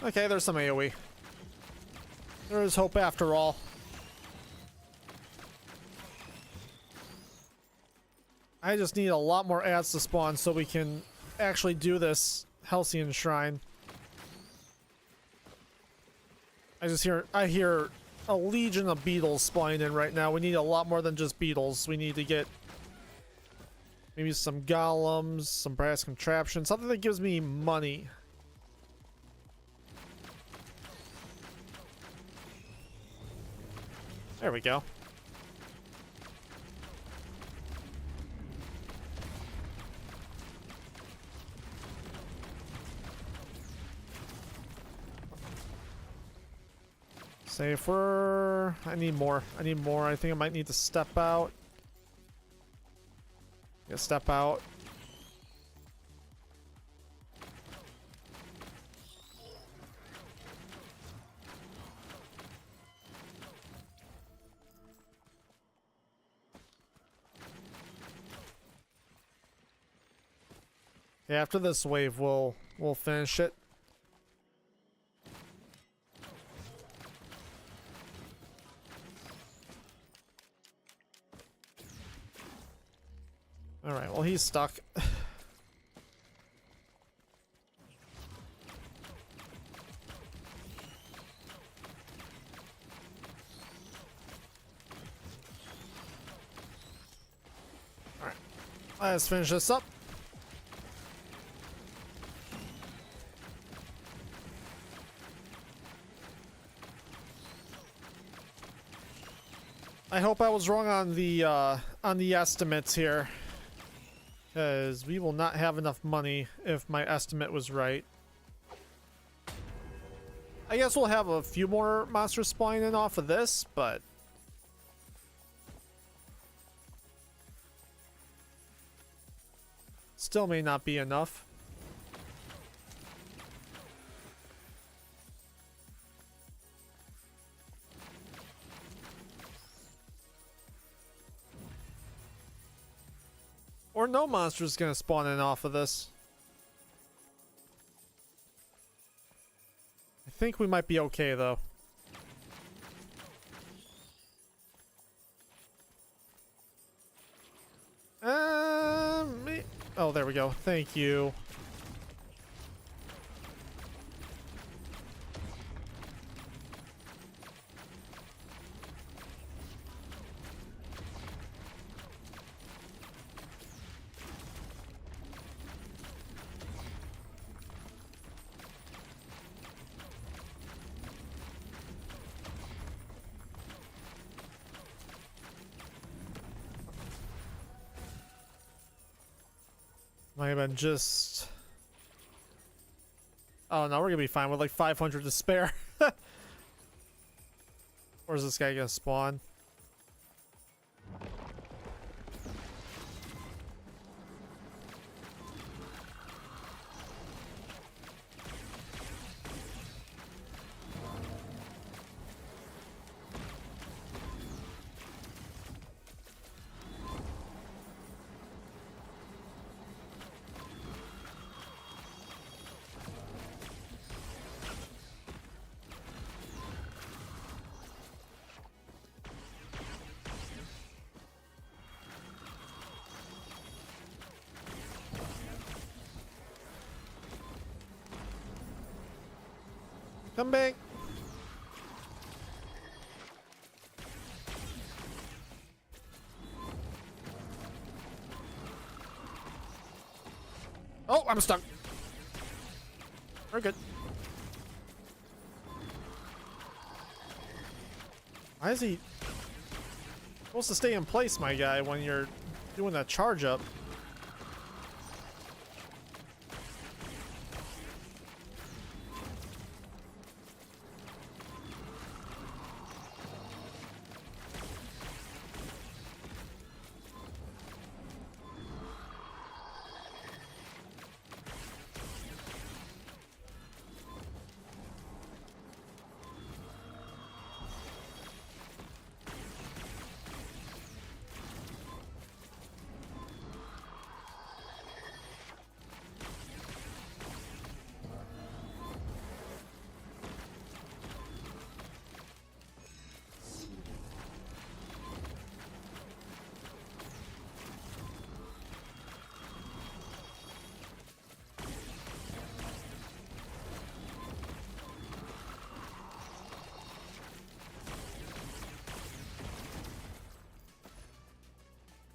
Okay, there's some AoE. There is hope after all. I just need a lot more ads to spawn so we can actually do this Halcyon Shrine. I hear a legion of beetles spawning in right now. We need a lot more than just beetles. We need to get maybe some golems, some brass contraptions, something that gives me money. There we go. Safer. I need more. I need more. I think I might need to step out. Yeah, step out. Yeah, after this wave, we'll finish it. All right. Well, he's stuck. All right. Let's finish this up. I hope I was wrong on the estimates here, because we will not have enough money if my estimate was right. I guess we'll have a few more monsters spawning in off of this, but still may not be enough. Or no monster's gonna spawn in off of this. I think we might be okay though. Oh, there we go. Thank you. Might have been just... Oh no, we're gonna be fine with like 500 to spare. Where's this guy gonna spawn? Come back. Oh, I'm stuck. We're good. Why is he supposed to stay in place, my guy, when you're doing that charge up?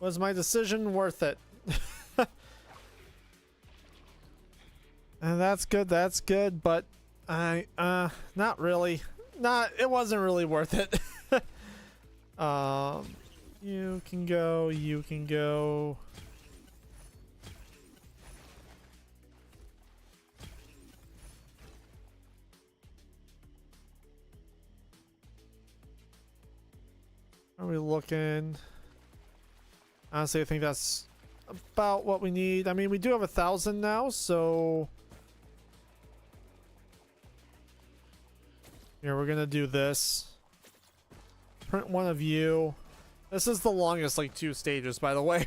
Was my decision worth it? And that's good, but not really. It wasn't really worth it. You can go, you can go. Are we looking? Honestly, I think that's about what we need. I mean, we do have 1,000 now, so here we're gonna do this. Print one of you. This is the longest, like, 2 stages, by the way.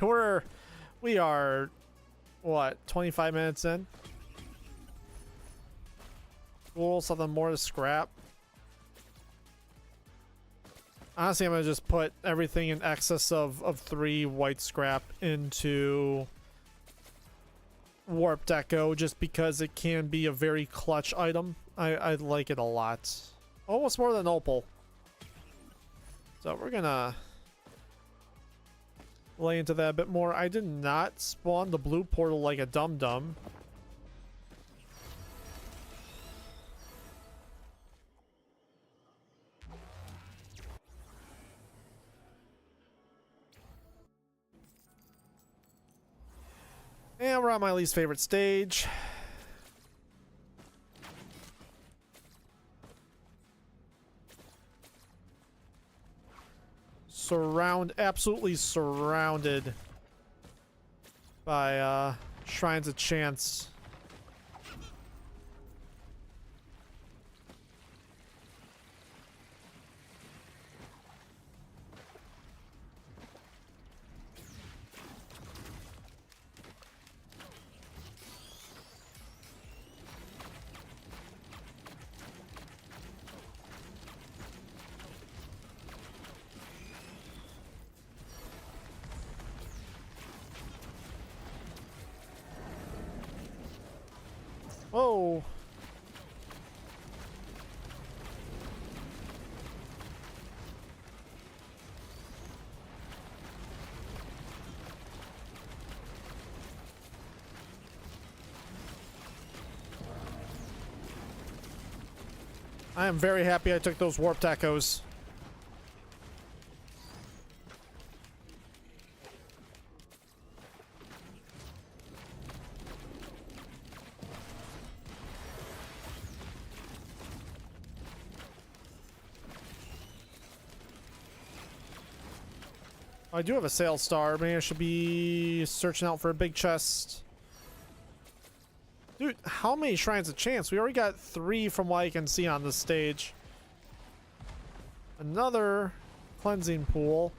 We are what, 25 minutes in? Cool, something more to scrap. Honestly, I'm gonna just put everything in excess of 3 white scrap into Warp Deco, just because it can be a very clutch item. I like it a lot. Almost more than Opal. So we're gonna lay into that a bit more. I did not spawn the blue portal like a dum-dum. And we're on my least favorite stage. Absolutely surrounded by Shrines of Chance. Oh. I am very happy I took those warp tacos. I do have a sales star. Maybe I should be searching out for a big chest. Dude, how many Shrines of Chance? We already got 3 from what I can see on this stage. Another cleansing pool.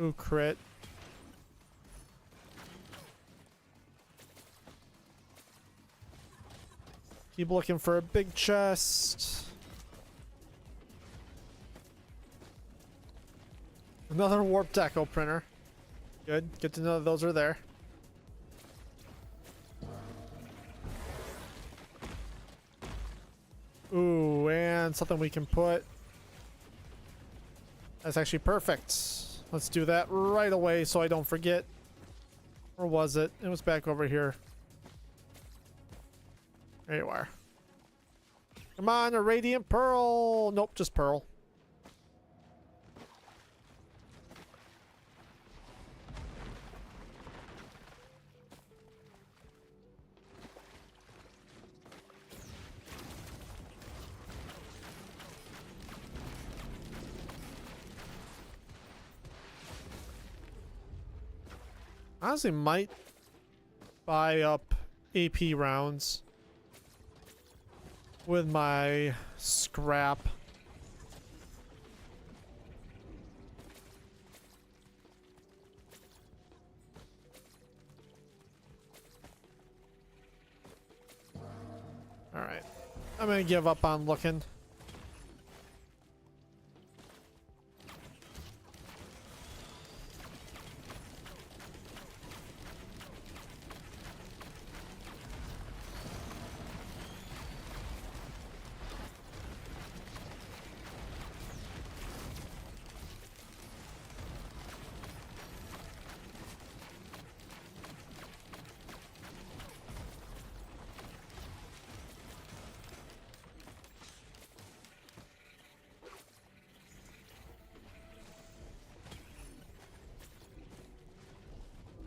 Ooh, crit. Keep looking for a big chest. Another warp deco printer. Good. Good to know those are there. Ooh, and something we can put. That's actually perfect. Let's do that right away so I don't forget. Or was it? It was back over here. There you are. Come on, a radiant pearl. Nope, just pearl. Honestly, might buy up AP rounds with my scrap. All right, I'm gonna give up on looking.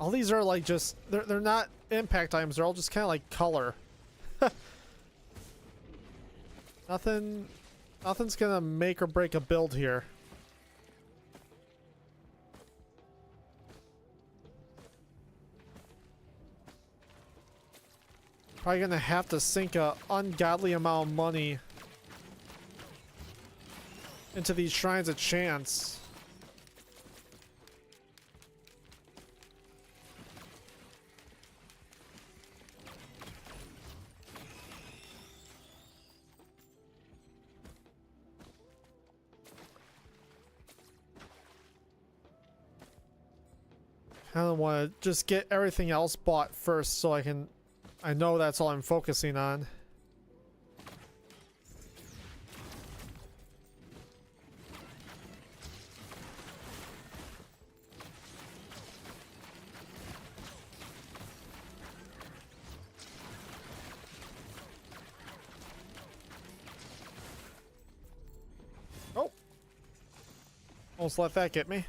All these are like just, they're not impact items, they're all just kind of like color. Nothing's gonna make or break a build here. Probably gonna have to sink a ungodly amount of money into these shrines of chance. I don't want to just get everything else bought first so I know that's all I'm focusing on. Oh. Almost let that get me.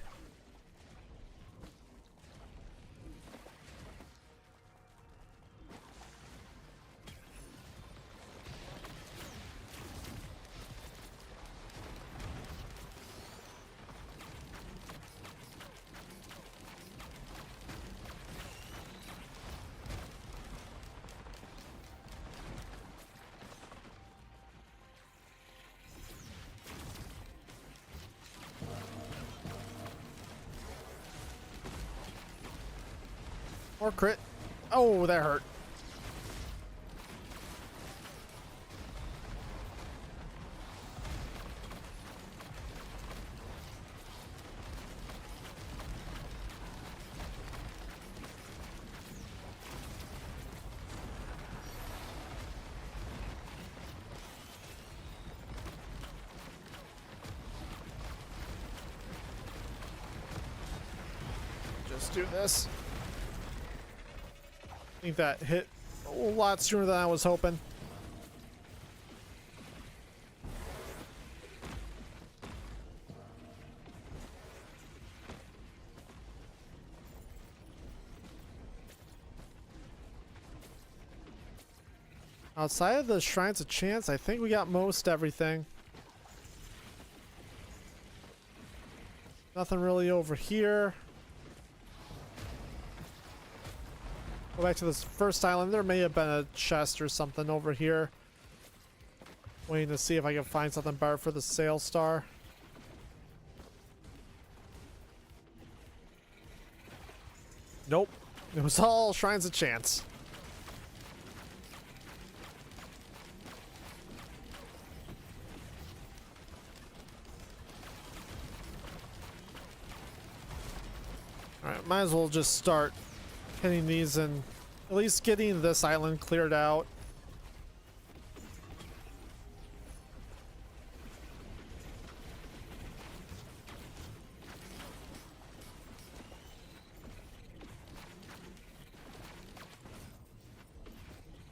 Or crit. Oh, that hurt. Just do this. I think that hit a lot sooner than I was hoping. Outside of the Shrines of Chance, I think we got most everything. Nothing really over here. Go back to this first island. There may have been a chest or something over here. Waiting to see if I can find something better for the Sail Star. Nope. It was all Shrines of Chance. Alright, might as well just start hitting these and at least getting this island cleared out.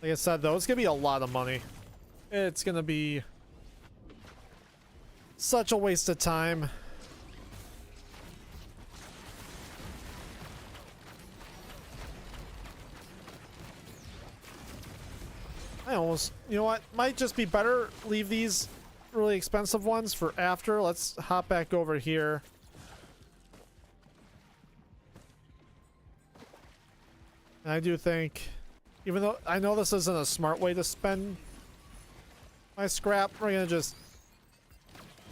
Like I said though, it's gonna be a lot of money. It's gonna be such a waste of time. I almost, you know what, might just be better leave these really expensive ones for after. Let's hop back over here. And I do think, even though I know this isn't a smart way to spend my scrap, we're gonna just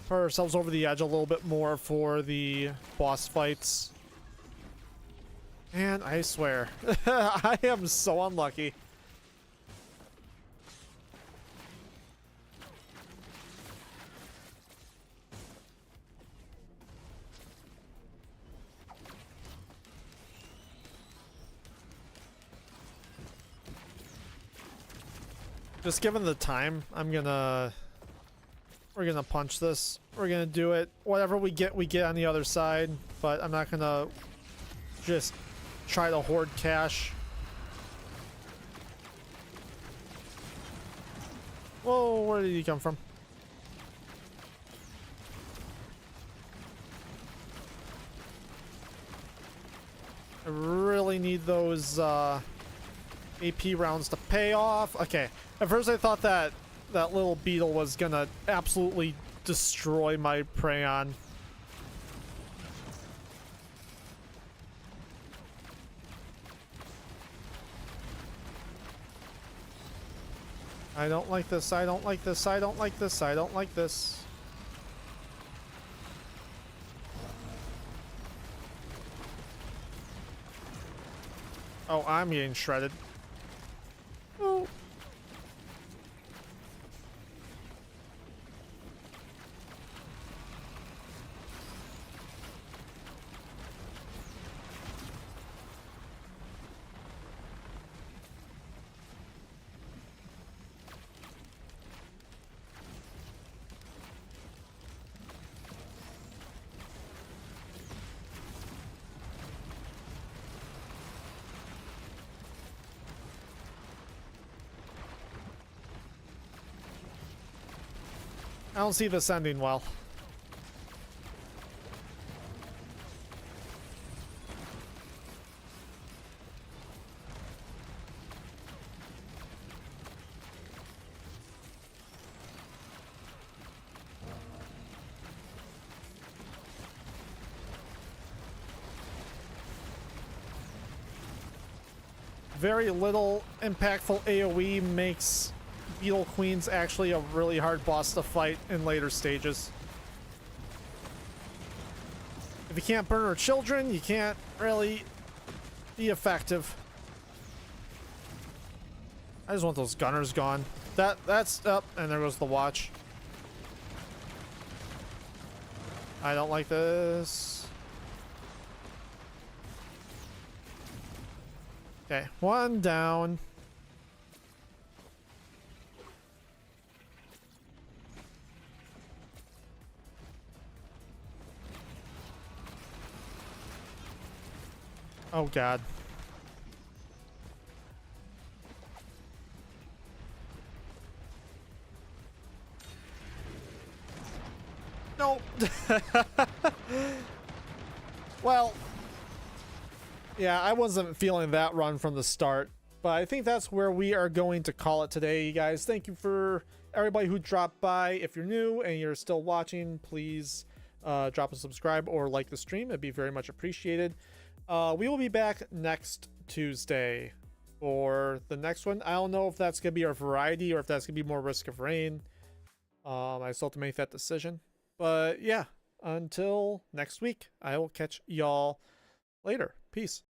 put ourselves over the edge a little bit more for the boss fights. And I swear, I am so unlucky. Just given the time, we're gonna punch this. We're gonna do it. Whatever we get on the other side, but I'm not gonna just try to hoard cash. Whoa, where did he come from? I really really need those AP rounds to pay off. Okay, at first I thought that that little beetle was gonna absolutely destroy my Prayon. I don't like this, I don't like this, I don't like this, I don't like this. Oh, I'm getting shredded. Oh. I don't see this ending well. Very little impactful AoE makes Beetle Queen's actually a really hard boss to fight in later stages. If you can't burn her children, you can't really be effective. I just want those gunners gone. That's up, and there goes the watch. I don't like this. Okay, one down. Oh god. Nope. Well, yeah, I wasn't feeling that run from the start, but I think that's where we are going to call it today, you guys. Thank you for everybody who dropped by. If you're new and you're still watching, please drop a subscribe or like the stream. It'd be very much appreciated. We will be back next Tuesday for the next one. I don't know if that's going to be our variety or if that's going to be more Risk of Rain. I still have to make that decision. But yeah, until next week, I will catch y'all later. Peace.